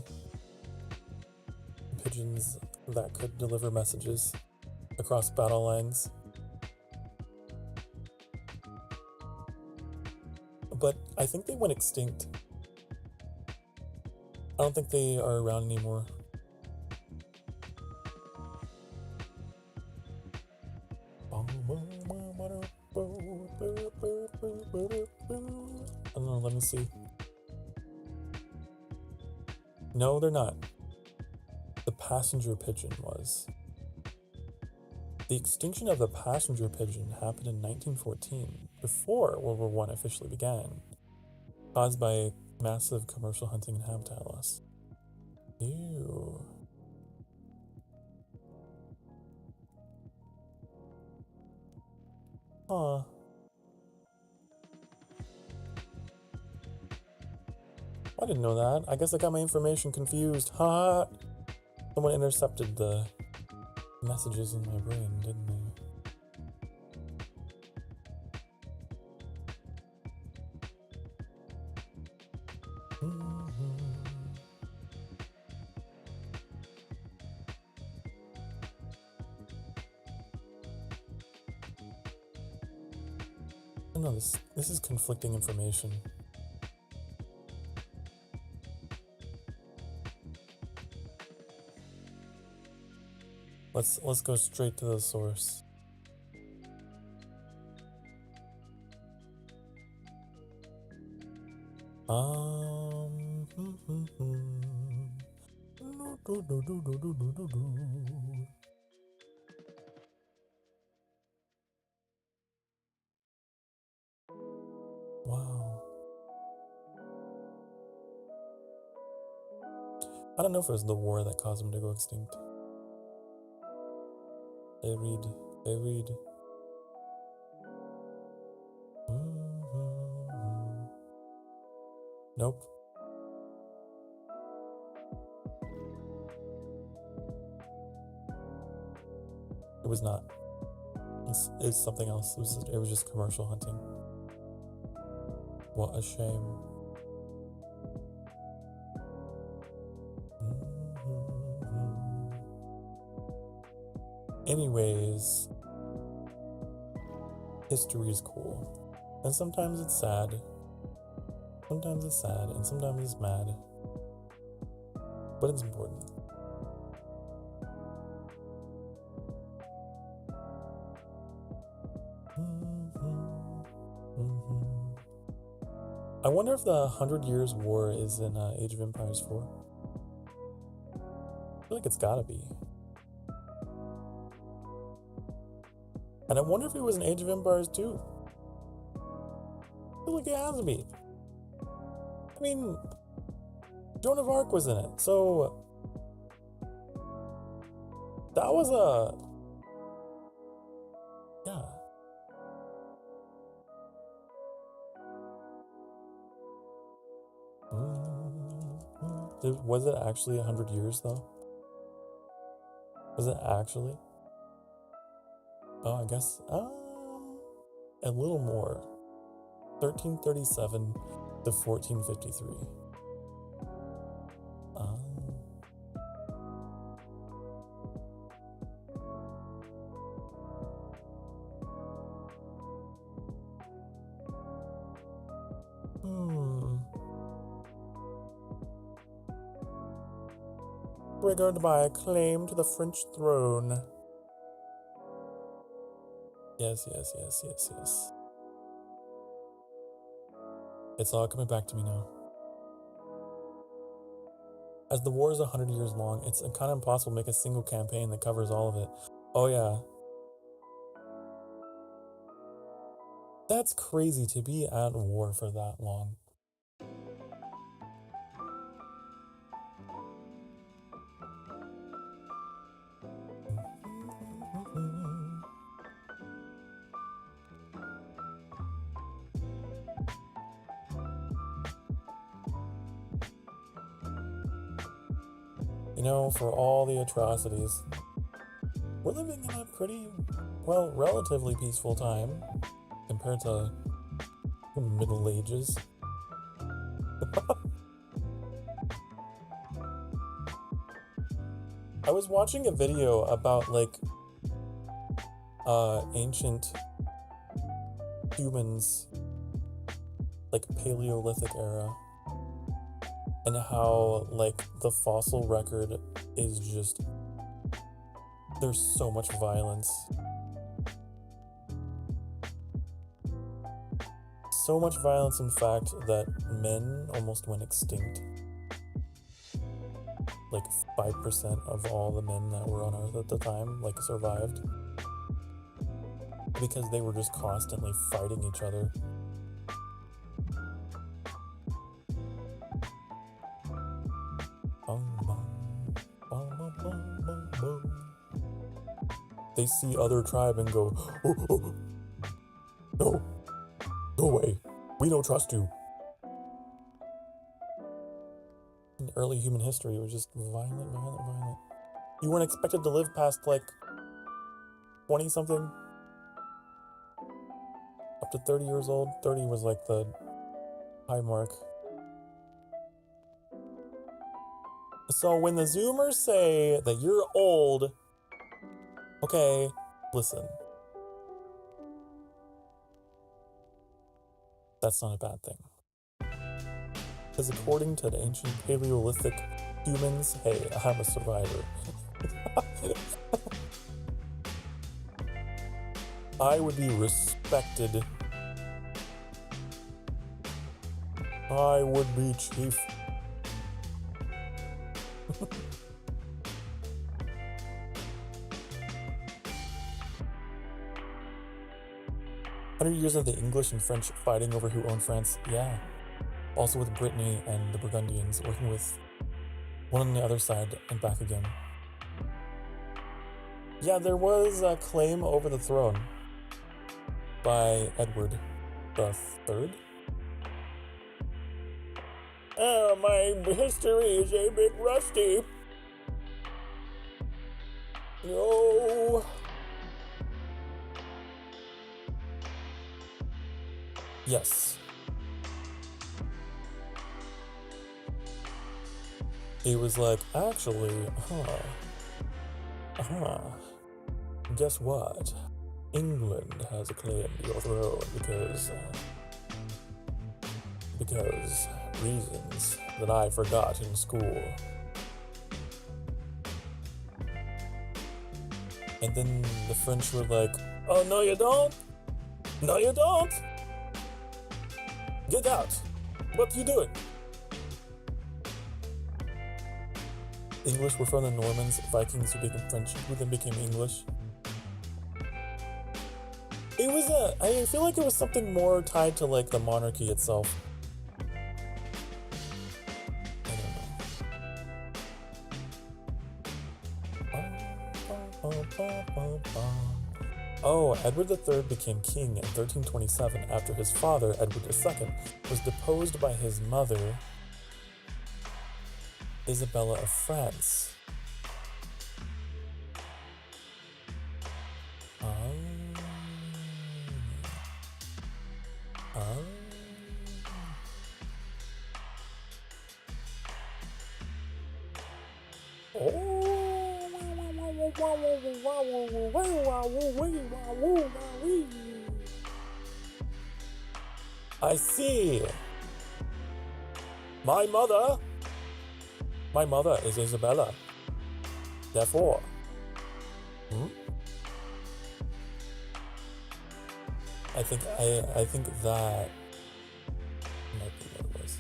pigeons that could deliver messages across battle lines. But I think they went extinct. I don't think they are around anymore. I don't know, let me see. No, they're not. The passenger pigeon was. The extinction of the passenger pigeon happened in 1914, before World War I officially began, caused by massive commercial hunting and habitat loss. Ew. Huh. I didn't know that. I guess I got my information confused. Ha! Someone intercepted the messages in my brain, didn't they? I don't know, this is conflicting information. Let's go straight to the source. Wow. I don't know if it was the war that caused them to go extinct. They read. Nope. It was not. It's something else. It was just commercial hunting. What a shame. Anyways, history is cool. And sometimes it's sad. Sometimes it's sad, and sometimes it's mad. But it's important. I wonder if the 100 Years' War is in Age of Empires 4. I feel like it's gotta be. And I wonder if it was in Age of Empires 2. I feel like it has to be. I mean, Joan of Arc was in it, so that was yeah. Was it actually 100 years though? Was it actually? Oh, I guess a little more. 1337 to 1453. Triggered by a claim to the French throne. Yes. It's all coming back to me now. As the war is 100 years long, it's kind of impossible to make a single campaign that covers all of it. Oh yeah. That's crazy to be at war for that long. You know, for all the atrocities, we're living in a pretty, well, relatively peaceful time compared to the Middle Ages. I was watching a video about, like, ancient humans, like, Paleolithic era, and how, like, the fossil record is just, there's so much violence. So much violence, in fact, that men almost went extinct. Like 5% of all the men that were on Earth at the time, like, survived. Because they were just constantly fighting each other. They see other tribe and go, oh, oh, no, go away, we don't trust you. In early human history, it was just violent. You weren't expected to live past, like, 20-something? Up to 30 years old? 30 was, like, the high mark. So when the Zoomers say that you're old, okay, listen. That's not a bad thing. Because according to the ancient Paleolithic humans, hey, I'm a survivor. I would be respected. I would be chief. 100 years of the English and French fighting over who owned France, yeah. Also with Brittany and the Burgundians working with one on the other side and back again. Yeah, there was a claim over the throne by Edward the Third. Oh, my history is a bit rusty. No. Yes. He was like, actually, guess what? England has claimed your throne because reasons that I forgot in school. And then the French were like, oh, no you don't? No you don't! Get out! What you doing? English were from the Normans, Vikings who became French, who then became English. It was I feel like it was something more tied to, like, the monarchy itself. Oh, Edward III became king in 1327 after his father, Edward II, was deposed by his mother, Isabella of France. I see. My mother is Isabella. Therefore, I think that might be what it was.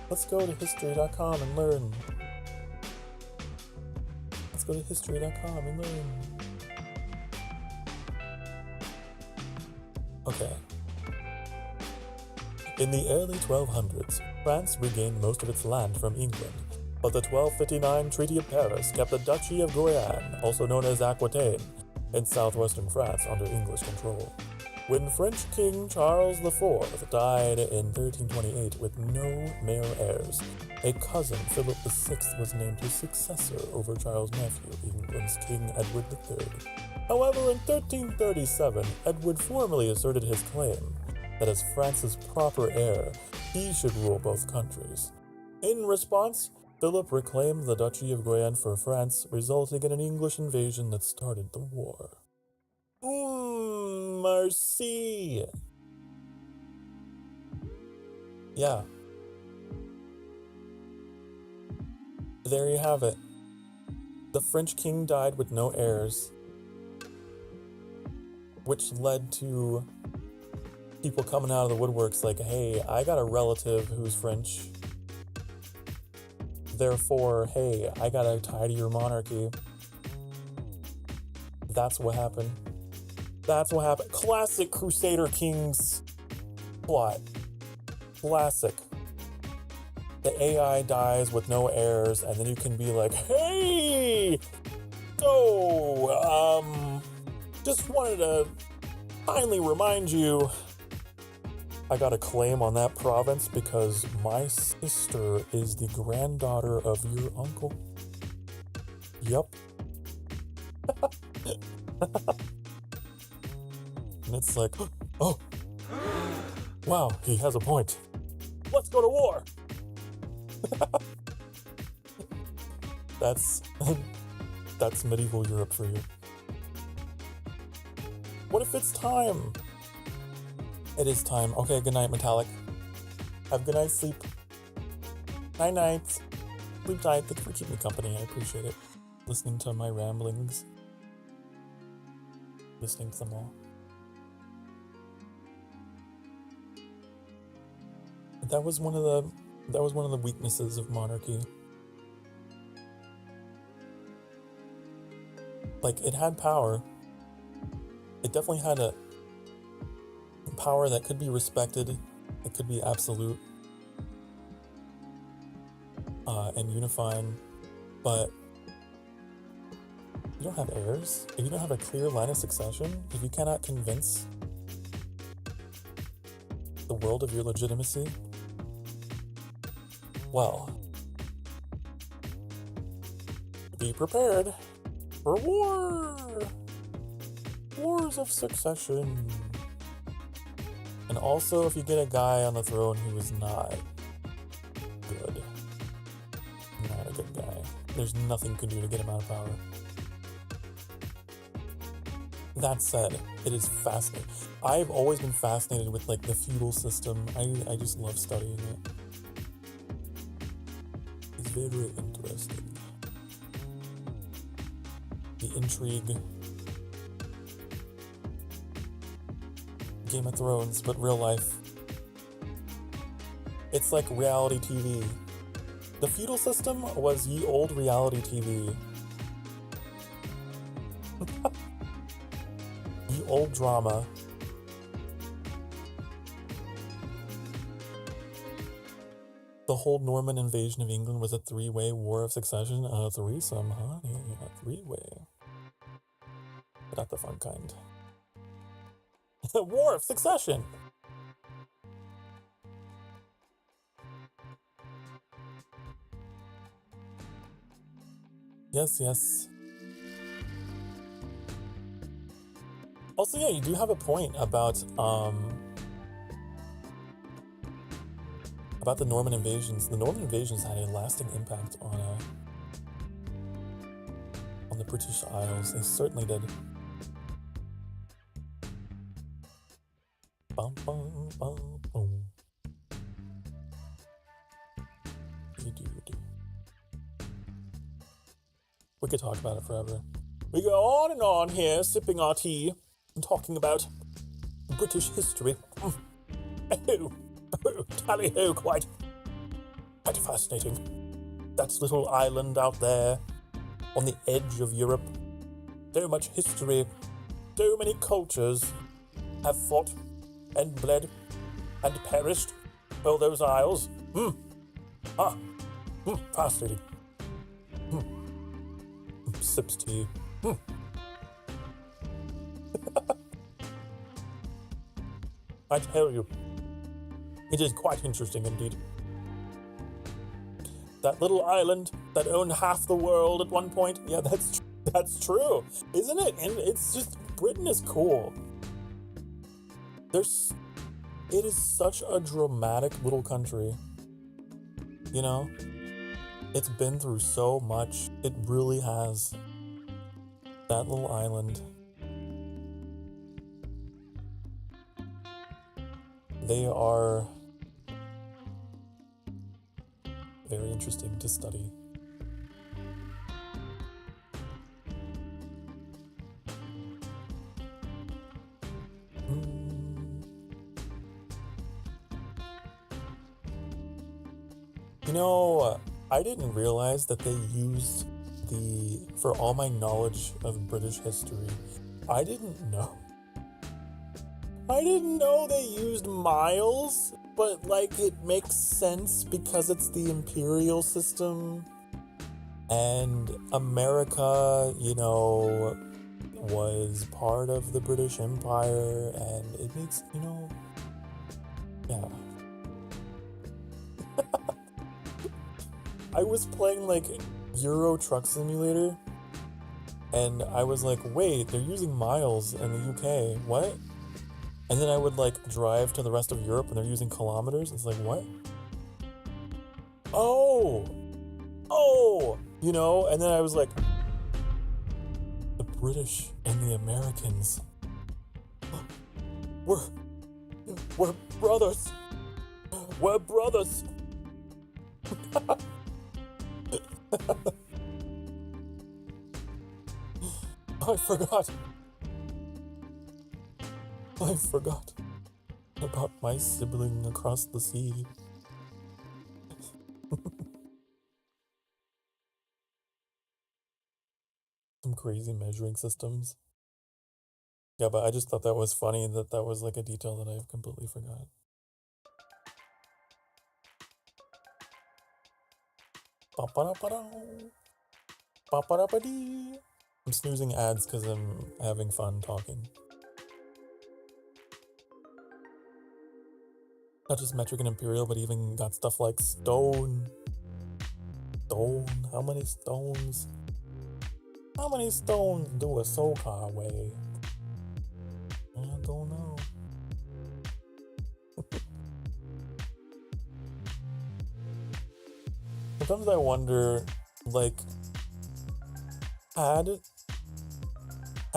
Let's go to history.com and learn. Let's go to history.com and learn. Okay. In the early 1200s, France regained most of its land from England, but the 1259 Treaty of Paris kept the Duchy of Guyane, also known as Aquitaine, in southwestern France under English control. When French King Charles IV died in 1328 with no male heirs, a cousin, Philip VI, was named his successor over Charles' nephew, England's King Edward III. However, in 1337, Edward formally asserted his claim that as France's proper heir, he should rule both countries. In response, Philip reclaimed the Duchy of Guyane for France, resulting in an English invasion that started the war. Merci. Yeah. There you have it. The French king died with no heirs, which led to people coming out of the woodworks like, hey, I got a relative who's French. Therefore, hey, I gotta tie to your monarchy. That's what happened. That's what happened. Classic Crusader Kings plot. Classic. The AI dies with no heirs, and then you can be like, hey! So, just wanted to kindly remind you, I got a claim on that province because my sister is the granddaughter of your uncle. Yup. And it's like, oh, wow, he has a point. Let's go to war. That's medieval Europe for you. What if it's time? It is time. Okay, good night, Metallic. Have a good night's sleep. Night night. Sleep tight. Thank you for keeping me company. I appreciate it. Listening to my ramblings. Listening to them all. That was one of the weaknesses of monarchy. Like, it had power. It definitely had a power that could be respected. It could be absolute and unifying, but you don't have heirs. If you don't have a clear line of succession, if you cannot convince the world of your legitimacy, well, be prepared for war! Wars of succession. And also, if you get a guy on the throne who is not good, not a good guy, there's nothing you can do to get him out of power. That said, it is fascinating. I've always been fascinated with, like, the feudal system. I just love studying it. It's very interesting. The intrigue. Game of Thrones, but real life. It's like reality TV. The feudal system was ye old reality TV. Ye old drama. The whole Norman invasion of England was a three-way war of succession. A threesome, honey. A three-way. But not the fun kind. War of succession. Yes, yes. Also, yeah, you do have a point about the Norman invasions. The Norman invasions had a lasting impact on the British Isles. They certainly did. Bum, bum, bum, boom. Hey, dude. We could talk about it forever. We go on and on here, sipping our tea and talking about British history. Oh, tally-ho, quite. Quite fascinating. That little island out there on the edge of Europe. So much history, so many cultures have fought and bled and perished for those isles. Fascinating. Sips tea. I tell you, it is quite interesting indeed. That little island that owned half the world at one point. Yeah, that's true, isn't it? And it's just, Britain is cool. It is such a dramatic little country. You know? It's been through so much. It really has. That little island. They are very interesting to study. You know, I didn't realize that they used for all my knowledge of British history, I didn't know they used miles, but like it makes sense because it's the imperial system and America, you know, was part of the British Empire, and it makes, you know, yeah. I was playing like Euro Truck Simulator, and I was like, wait, they're using miles in the UK, what? And then I would like drive to the rest of Europe and they're using kilometers. It's like, what? Oh, you know, and then I was like, the British and the Americans, we're brothers. We're brothers. I forgot about my sibling across the sea. Some crazy measuring systems. Yeah, but I just thought that was funny that was like a detail that I completely forgot. I'm snoozing ads because I'm having fun talking. Not just metric and imperial, but even got stuff like stone. How many stones? How many stones do a Sokar weigh? I don't know. Sometimes I wonder, like, had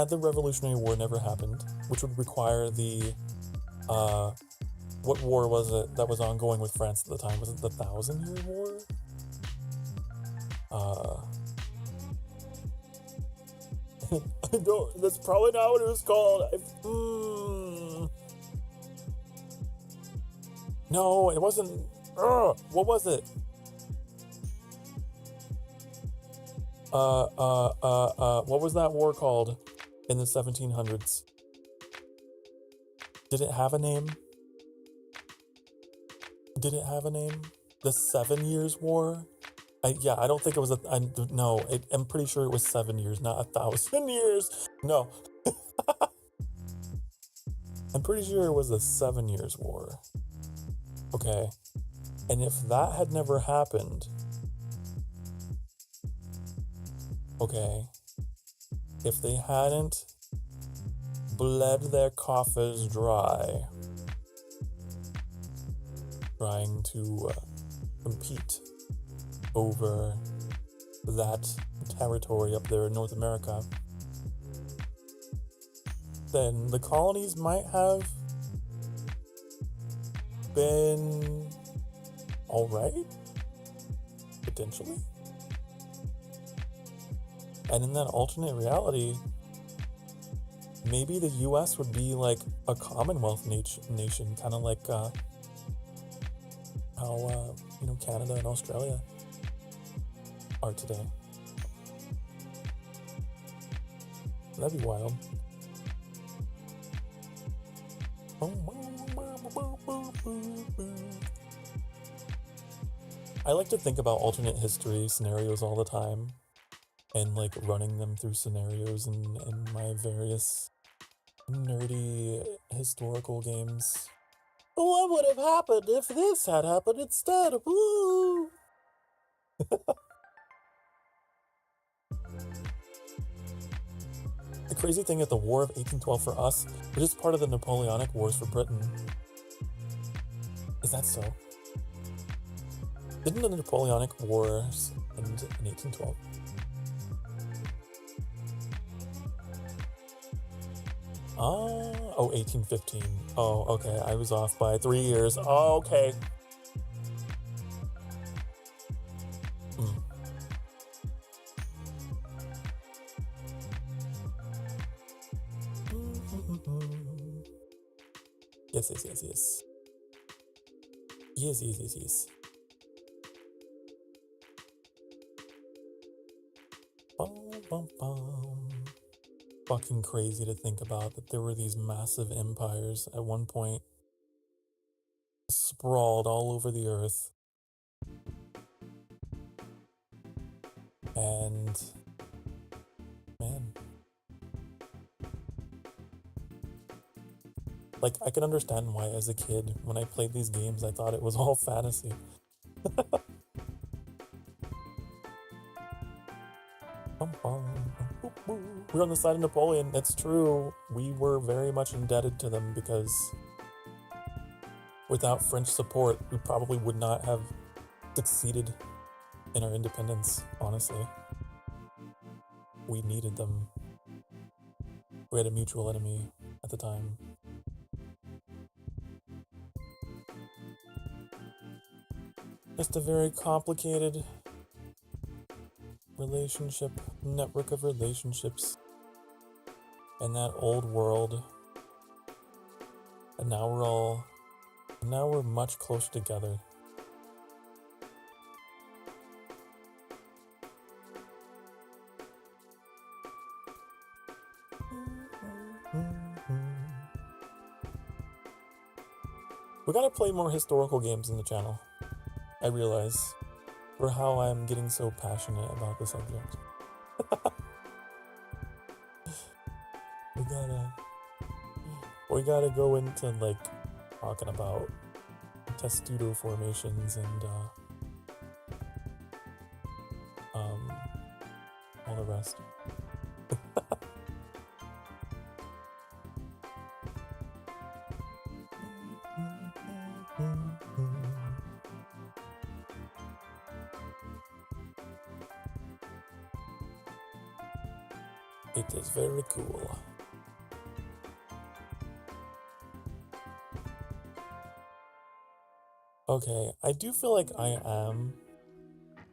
the Revolutionary War never happened, which would require the, what war was it that was ongoing with France at the time? Was it the 1,000-Year War? I don't, that's probably not what it was called. No, it wasn't. What was it? What was that war called in the 1700s? Did it have a name? The 7 Years' War? I don't think it was I'm pretty sure it was 7 years, not 1,000 years. No. I'm pretty sure it was the 7 Years' War. Okay. And if that had never happened, okay, if they hadn't bled their coffers dry trying to compete over that territory up there in North America, then the colonies might have been alright, potentially. And in that alternate reality, maybe the US would be like a Commonwealth nation, kind of like, how Canada and Australia are today. That'd be wild. I like to think about alternate history scenarios all the time and like running them through scenarios in my various nerdy historical games. What would have happened if this had happened instead? Woo! The crazy thing at the War of 1812 for us was just part of the Napoleonic Wars for Britain. Is that so? Didn't the Napoleonic Wars end in 1812? Oh, 1815. Oh, okay. I was off by 3 years. Oh, okay. Yes. Yes. Bum. Fucking crazy to think about that there were these massive empires at one point sprawled all over the earth. And man, like I can understand why as a kid when I played these games I thought it was all fantasy. We're on the side of Napoleon. It's true. We were very much indebted to them because without French support, we probably would not have succeeded in our independence, honestly. We needed them. We had a mutual enemy at the time. Just a very complicated relationship, network of relationships in that old world. And now we're much closer together. We gotta play more historical games in the channel. I realize for how I'm getting so passionate about the subject. We gotta go into like talking about testudo formations and all the rest. It is very cool. Okay, I do feel like I am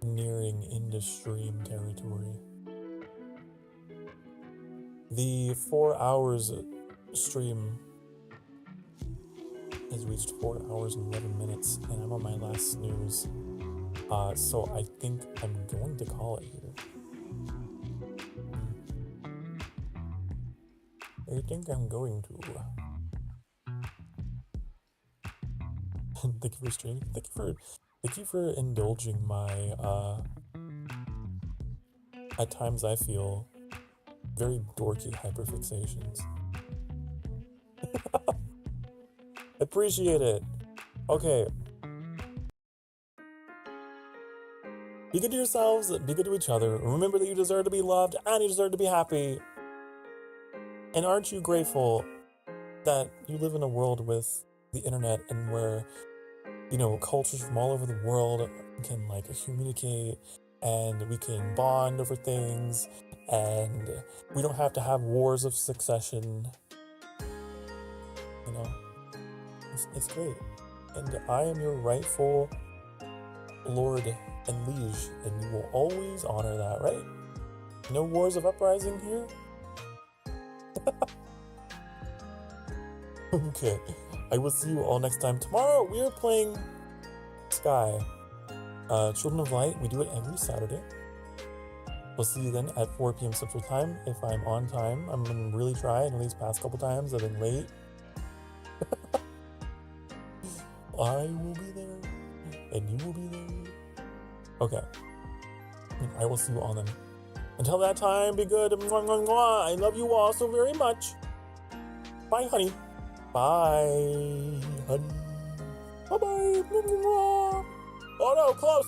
nearing into stream territory. The 4 hours stream has reached 4 hours and 11 minutes, and I'm on my last snooze. So I think I'm going to call it here. I think I'm going to. Thank you for streaming. Thank you for indulging my at times I feel very dorky hyperfixations. Appreciate it. Okay. Be good to yourselves, be good to each other. Remember that you deserve to be loved and you deserve to be happy. And aren't you grateful that you live in a world with the internet and where, cultures from all over the world can like communicate and we can bond over things and we don't have to have wars of succession. It's great. And I am your rightful lord and liege, and you will always honor that, right? No wars of uprising here? Okay, I will see you all next time. Tomorrow we are playing Sky. Children of Light, we do it every Saturday. We'll see you then at 4 p.m. Central Time if I'm on time. I'm gonna really try. I know these past couple times I've been late. I will be there, and you will be there. Okay. I will see you all then. Until that time, be good. Mwah, mwah, mwah. I love you all so very much. Bye, honey. Bye, honey. Bye-bye. Oh no, close.